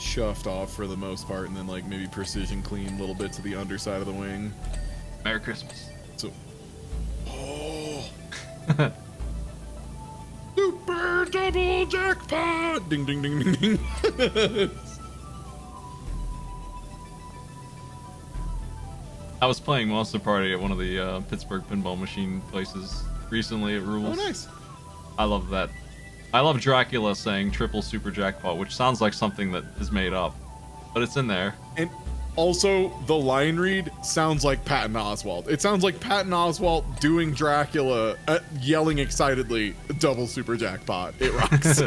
shaft off for the most part, and then like maybe precision clean little bits of the underside of the wing. Merry Christmas. So, oh, super double jackpot! Ding ding ding ding ding. I was playing Monster Party at one of the Pittsburgh pinball machine places recently. It rules. Oh, nice. I love that. I love Dracula saying triple super jackpot, which sounds like something that is made up, but it's in there. And also, the line read sounds like Patton Oswalt. It sounds like Patton Oswalt doing Dracula, yelling excitedly, double super jackpot. It rocks.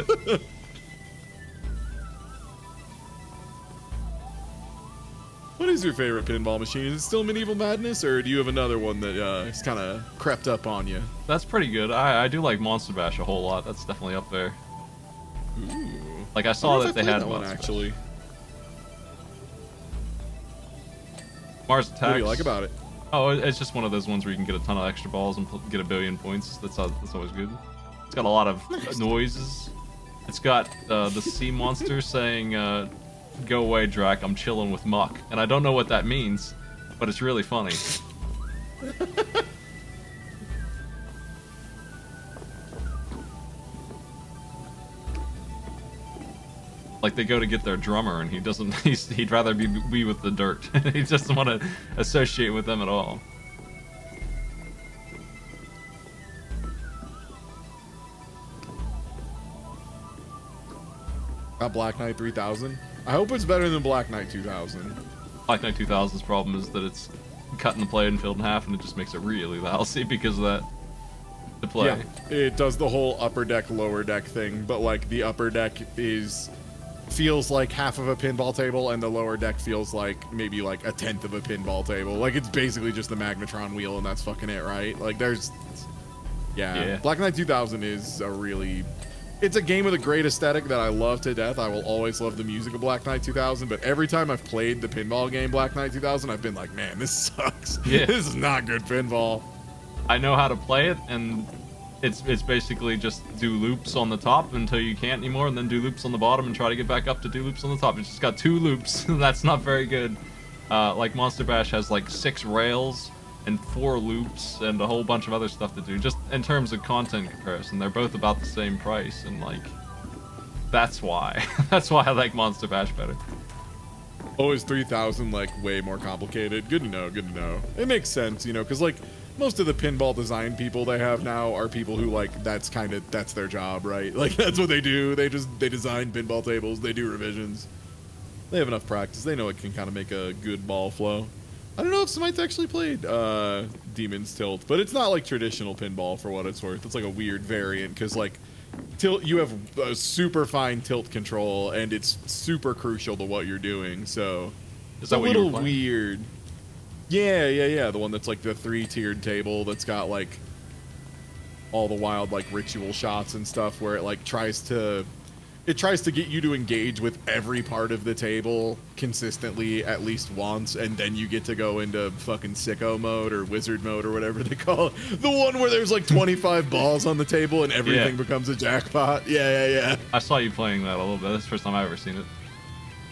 What is your favorite pinball machine? Is it still Medieval Madness, or do you have another one that has kind of crept up on you? That's pretty good. I do like Monster Bash a whole lot. That's definitely up there. Ooh. Like I saw that they had one Monster actually. Bash. Mars Attacks. What do you like about it? Oh, it's just one of those ones where you can get a ton of extra balls and get a billion points. That's always good. It's got a lot of noises. It's got the sea monster saying, "Go away, Drac. I'm chilling with Muck," and I don't know what that means, but it's really funny. Like they go to get their drummer, and he doesn't. He'd rather be with the dirt. He doesn't want to associate with them at all. Got Black Knight 3000. I hope it's better than Black Knight 2000. Black Knight 2000's problem is that it's cutting the playing field in half, and it just makes it really lousy because of that. To play. Yeah, it does the whole upper deck, lower deck thing, but like the upper deck feels like half of a pinball table, and the lower deck feels like maybe like a tenth of a pinball table. Like it's basically just the magnetron wheel, and that's fucking it, right? Like yeah. Black Knight 2000 is it's a game with a great aesthetic that I love to death. I will always love the music of Black Knight 2000, but every time I've played the pinball game Black Knight 2000, I've been like, man, this sucks. Yeah. This is not good pinball. I know how to play it, and it's basically just do loops on the top until you can't anymore, and then do loops on the bottom and try to get back up to do loops on the top. It's just got 2 loops. That's not very good. Like Monster Bash has like 6 rails and 4 loops and a whole bunch of other stuff to do. Just in terms of content comparison, they're both about the same price, and like that's why. That's why I like Monster Bash better. Oh, is 3000 like way more complicated? Good to know, good to know. It makes sense, you know, because like most of the pinball design people they have now are people who like that's their job, right? Like that's what they do. They design pinball tables, they do revisions. They have enough practice. They know it can kind of make a good ball flow. I don't know if Smite's actually played Demon's Tilt, but it's not like traditional pinball for what it's worth. It's like a weird variant because like tilt, you have a super fine tilt control, and it's super crucial to what you're doing. So it's a little weird. Yeah. The one that's like the 3-tiered table that's got like all the wild like ritual shots and stuff, where it like tries to get you to engage with every part of the table consistently at least once, and then you get to go into fucking sicko mode or wizard mode or whatever they call it. The one where there's like 25 balls on the table and everything becomes a jackpot. Yeah. I saw you playing that a little bit. That's the first time I've ever seen it.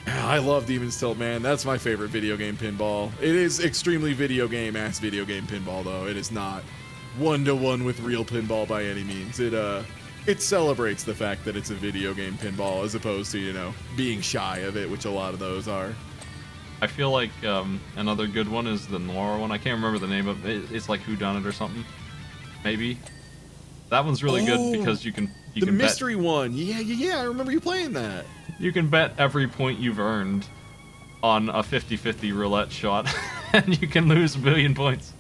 I love Demon's Tilt, man. That's my favorite video game pinball. It is extremely video game pinball, though. It is not one-to-one with real pinball by any means. It celebrates the fact that it's a video game pinball as opposed to, you know, being shy of it, which a lot of those are. I feel like another good one is the noir one. I can't remember the name of it. It's like Whodunit or something. Maybe. That one's really good because you can the mystery one. Yeah. I remember you playing that. You can bet every point you've earned on a 50-50 roulette shot, and you can lose 1 million points.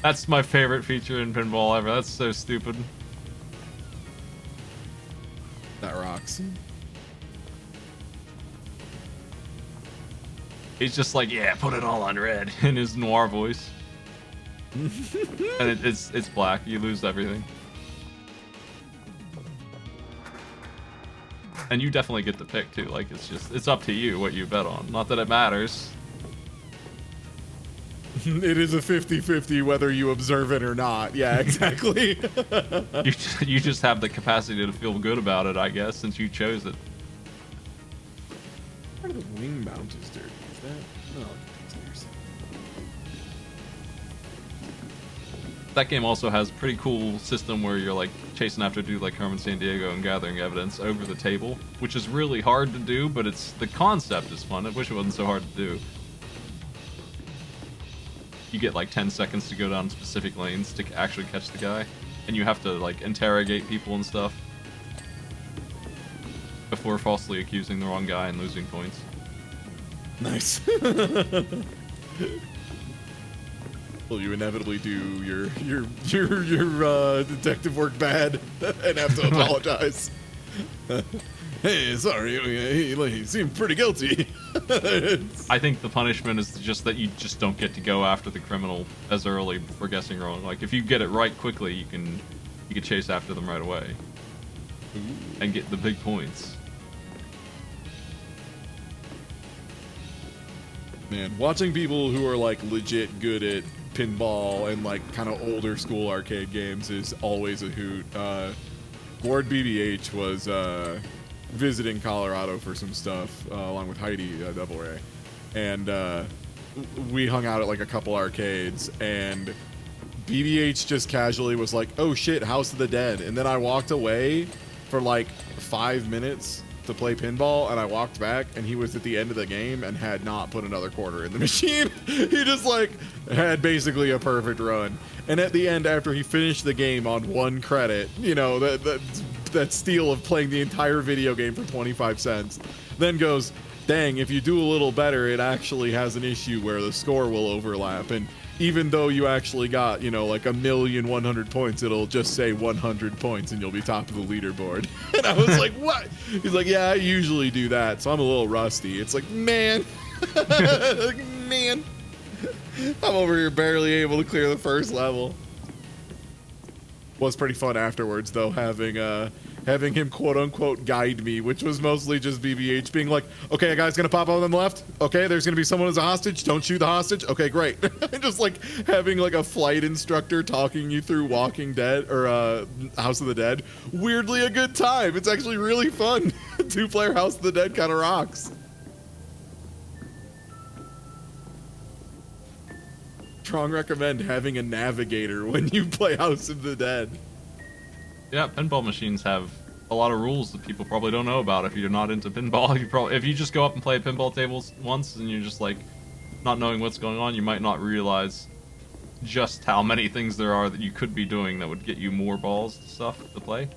That's my favorite feature in pinball ever. That's so stupid. That rocks. He's just like, yeah, put it all on red in his noir voice. And it's black. You lose everything. And you definitely get the pick too. Like it's up to you what you bet on. Not that it matters. It is a 50-50 whether you observe it or not. Yeah, exactly. You just have the capacity to feel good about it, I guess, since you chose it. Part of the wing mount is dirty. Is that? No. That game also has a pretty cool system where you're like chasing after a dude like Carmen Sandiego and gathering evidence over the table, which is really hard to do, but the concept is fun. I wish it wasn't so hard to do. You get like 10 seconds to go down specific lanes to actually catch the guy, and you have to like interrogate people and stuff before falsely accusing the wrong guy and losing points. Nice. Well, you inevitably do your detective work bad and have to apologize. Hey, sorry, he seemed pretty guilty. I think the punishment is just that you just don't get to go after the criminal as early for guessing wrong. Like if you get it right quickly, you can chase after them right away and get the big points. Man, watching people who are like legit good at pinball and like kind of older school arcade games is always a hoot. Ward BBH was visiting Colorado for some stuff along with Heidi Double Ray, and we hung out at like a couple arcades, and BBH just casually was like, "Oh shit, House of the Dead," and then I walked away for like 5 minutes to play pinball, and I walked back and he was at the end of the game and had not put another quarter in the machine. He just like had basically a perfect run, and at the end, after he finished the game on 1 credit, you know, that steal of playing the entire video game for 25 cents, then goes, dang, if you do a little better, it actually has an issue where the score will overlap, and even though you actually got, you know, like 1,100,000 points, it'll just say 100 points and you'll be top of the leaderboard. And I was like, what? He's like, yeah, I usually do that, so I'm a little rusty. It's like, man, like, man, I'm over here barely able to clear the first level. Was pretty fun afterwards, though, having him quote unquote guide me, which was mostly just BBH being like, okay, a guy's gonna pop up on the left. Okay, there's gonna be someone as a hostage. Don't shoot the hostage. Okay, great. Just like having like a flight instructor talking you through Walking Dead or House of the Dead. Weirdly a good time. It's actually really fun. 2-player House of the Dead kind of rocks. Strong recommend having a navigator when you play House of the Dead. Yeah, pinball machines have a lot of rules that people probably don't know about if you're not into pinball. If you just go up and play pinball tables once and you're just like not knowing what's going on, you might not realize just how many things there are that you could be doing that would get you more balls and stuff to play.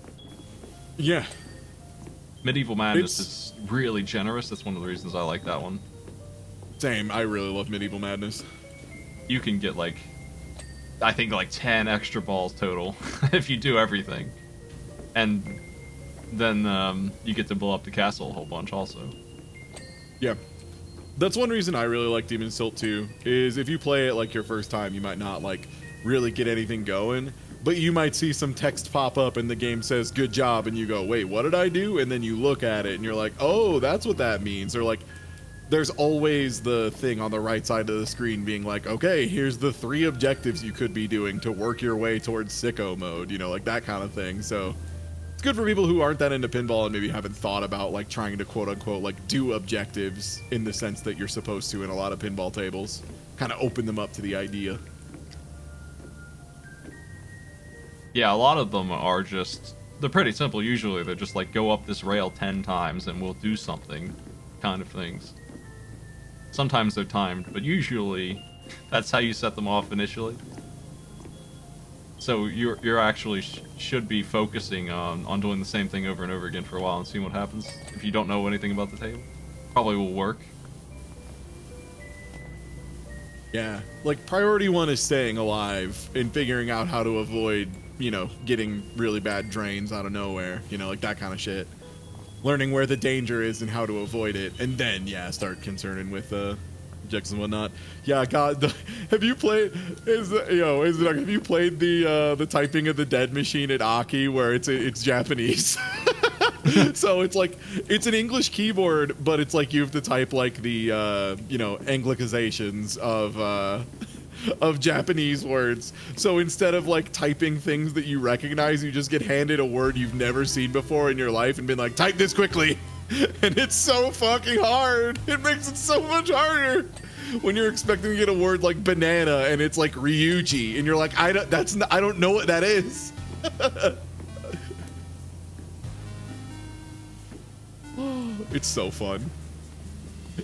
Yeah. Medieval Madness is really generous. That's one of the reasons I like that one. Same. I really love Medieval Madness. You can get like, I think like 10 extra balls total if you do everything. And then you get to blow up the castle a whole bunch also. Yeah. That's one reason I really like Demon's Tilt 2, is if you play it like your first time, you might not like really get anything going, but you might see some text pop up and the game says, good job, and you go, wait, what did I do? And then you look at it and you're like, oh, that's what that means. Or like, there's always the thing on the right side of the screen being like, okay, here's the 3 objectives you could be doing to work your way towards sicko mode, you know, like that kind of thing. So it's good for people who aren't that into pinball and maybe haven't thought about like trying to quote unquote like do objectives in the sense that you're supposed to in a lot of pinball tables. Kind of open them up to the idea. Yeah, a lot of them are just, they're pretty simple usually. They're just like, go up this rail 10 times and we'll do something kind of things. Sometimes they're timed, but usually that's how you set them off initially. So you're actually should be focusing on doing the same thing over and over again for a while and seeing what happens if you don't know anything about the table. probably will work. Yeah, like priority 1 is staying alive and figuring out how to avoid, you know, getting really bad drains out of nowhere, you know, like that kind of shit. Learning where the danger is and how to avoid it, and then yeah, start concerning with objectives and whatnot. Yeah, God, have you played? Have you played the typing of the dead machine at Aki where it's Japanese? So it's like it's an English keyboard, but it's like you have to type like the you know, Anglicizations of Japanese words. So instead of like typing things that you recognize, you just get handed a word you've never seen before in your life and been like, type this quickly. And it's so fucking hard. It makes it so much harder when you're expecting to get a word like banana and it's like Ryuji and you're like, I don't know what that is. It's so fun.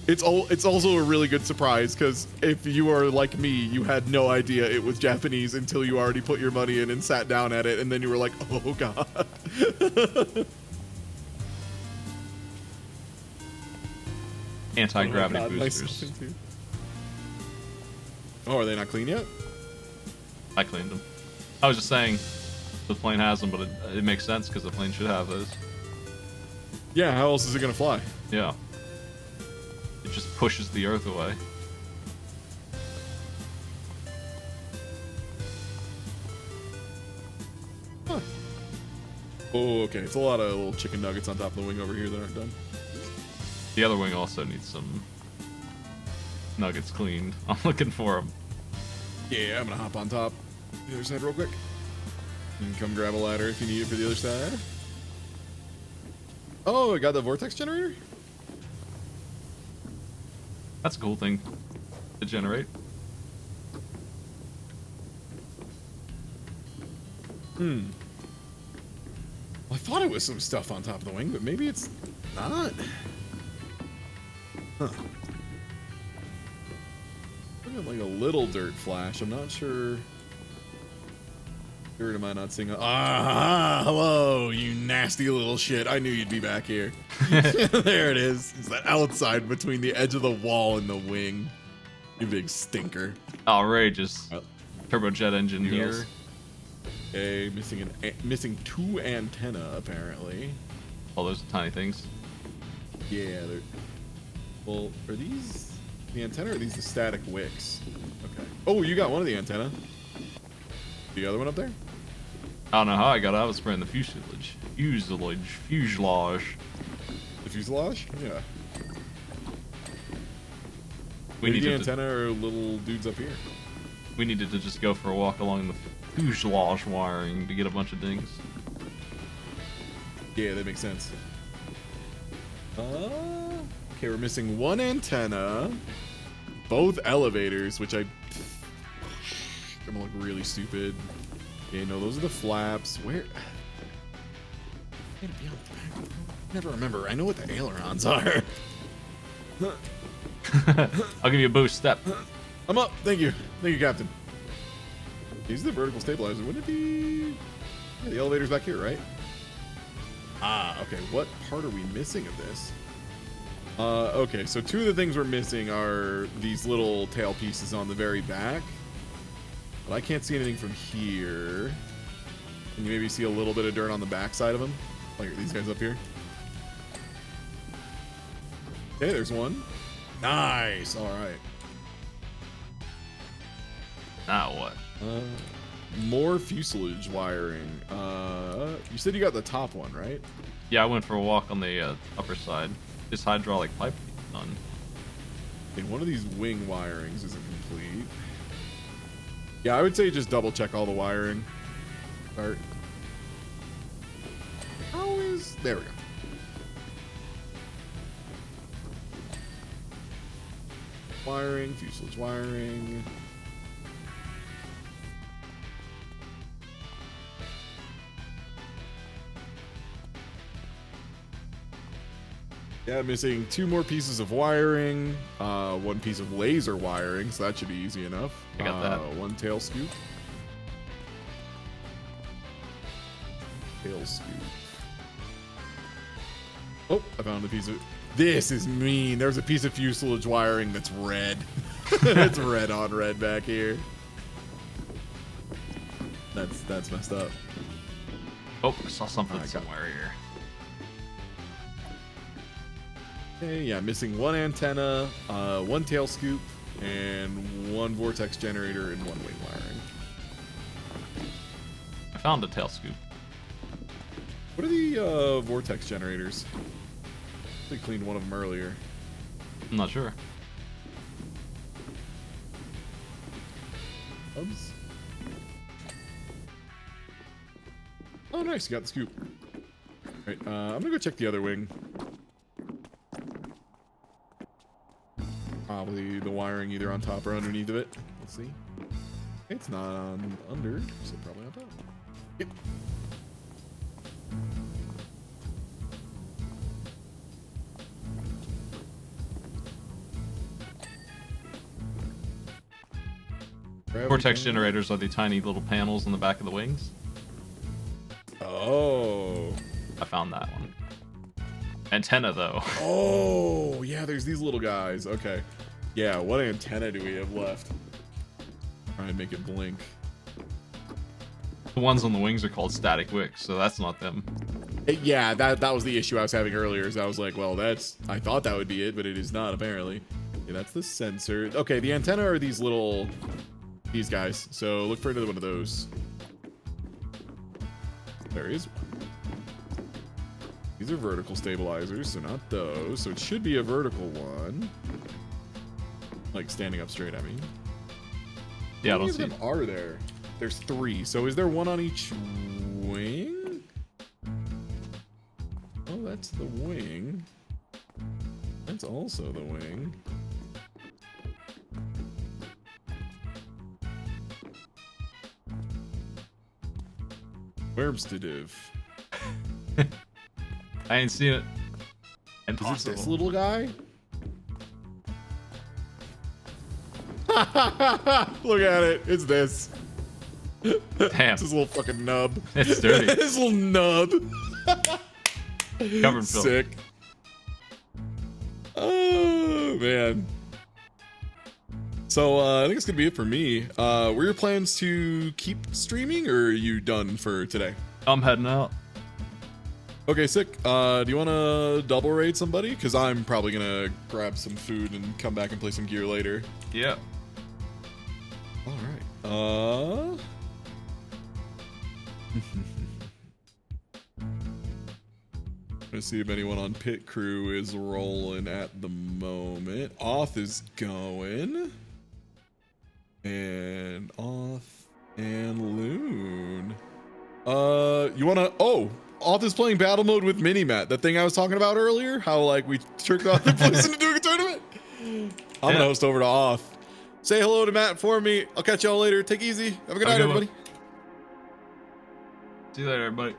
It's also a really good surprise because if you are like me, you had no idea it was Japanese until you already put your money in and sat down at it, and then you were like, oh god. Anti-gravity Oh, God, boosters. nice. Oh, are they not clean yet? I cleaned them. I was just saying the plane has them, but it makes sense because the plane should have those. Yeah, how else is it gonna fly? Yeah. It just pushes the earth away. Huh. Oh, okay. It's a lot of little chicken nuggets on top of the wing over here that aren't done. The other wing also needs some nuggets cleaned. I'm looking for them. Yeah, I'm gonna hop on top the other side real quick. You can come grab a ladder if you need it for the other side. Oh, I got the vortex generator? That's a cool thing to generate. Well, I thought it was some stuff on top of the wing, but maybe it's not. Huh. Looking at like a little dirt flash. I'm not sure. Dirt, am I not seeing? Ah, hello, you nasty little shit. I knew you'd be back here. There it is. It's that outside between the edge of the wall and the wing. You big stinker. Outrageous. Turbojet engine here. Okay, missing 2 antenna apparently. Oh, those tiny things. Yeah, they're. Well, are these the antenna or are these the static wicks? Okay. Oh, you got one of the antenna. The other one up there? I don't know how I got out. I was spraying the fuselage. Fuselage. The fuselage? Yeah. We Maybe the needed antenna or little dudes up here. We needed to just go for a walk along the fuselage wiring to get a bunch of dings. Yeah, that makes sense. Okay, we're missing 1 antenna, both elevators, which I'm gonna look really stupid. Okay, no, those are the flaps. Where? Gotta be on the back. Never remember. I know what the ailerons are. I'll give you a boost. Step. I'm up. Thank you. Thank you, Captain. These are the vertical stabilizer. Wouldn't it be? Yeah, the elevator's back here, right? Ah, okay. What part are we missing of this? Okay, so 2 of the things we're missing are these little tail pieces on the very back. But I can't see anything from here. Can you maybe see a little bit of dirt on the back side of them? Like these guys up here? Okay, there's one. Nice. All right. Now what? More fuselage wiring. You said you got the top one, right? Yeah, I went for a walk on the upper side. This hydraulic pipe done. Okay, one of these wing wirings isn't complete. Yeah, I would say just double check all the wiring. Start. How is... There we go. Wiring, fuselage wiring. Yeah, missing 2 more pieces of wiring, 1 piece of laser wiring, so that should be easy enough. I got that. 1 tail scoop. Tail scoop. Oh, I found a piece of This is mean. There's a piece of fuselage wiring that's red. It's red on red back here. That's messed up. Oh, I saw something Alright, somewhere here. Okay, yeah, missing one antenna, one tail scoop, and one vortex generator and one wing wiring. I found a tail scoop. What are the vortex generators? They cleaned one of them earlier. I'm not sure. Oops. Oh, nice, you got the scoop. Right, I'm gonna go check the other wing. Probably the wiring either on top or underneath of it. Let's see. It's not on under, so probably on top. Yep. Vortex generators are the tiny little panels on the back of the wings. Oh. I found that one. Antenna, though. Oh, yeah, there's these little guys. Okay. Yeah, what antenna do we have left? Try and make it blink. The ones on the wings are called static wicks, so that's not them. Yeah, that was the issue I was having earlier. Is I was like, well, I thought that would be it, but it is not apparently. Yeah, that's the sensor. Okay, the antenna are these guys. So look for another one of those. There is one. These are vertical stabilizers, so not those. So it should be a vertical one. Like standing up straight, I mean. Yeah, I How don't many see of them are there? There's 3. So is there one on each wing? Oh, that's the wing. That's also the wing. Wormstative. I ain't seen it. Is Impossible. it this little guy? Look at it. It's this. Damn. It's this little fucking nub. It's dirty. This little nub. Covered in film. Sick. Oh, man. So, I think it's going to be it for me. Were your plans to keep streaming, or are you done for today? I'm heading out. Okay, sick. Do you want to double raid somebody? Because I'm probably going to grab some food and come back and play some gear later. Yeah. All right. Let's see if anyone on pit crew is rolling at the moment. Off is going. And Off and Loon. You wanna? Oh, Off is playing battle mode with Minimat. That thing I was talking about earlier. How like we tricked off the place into doing a tournament. I'm gonna host over to Off. Say hello to Matt for me. I'll catch y'all later. Take it easy. Have a good night, everybody. See you later, everybody.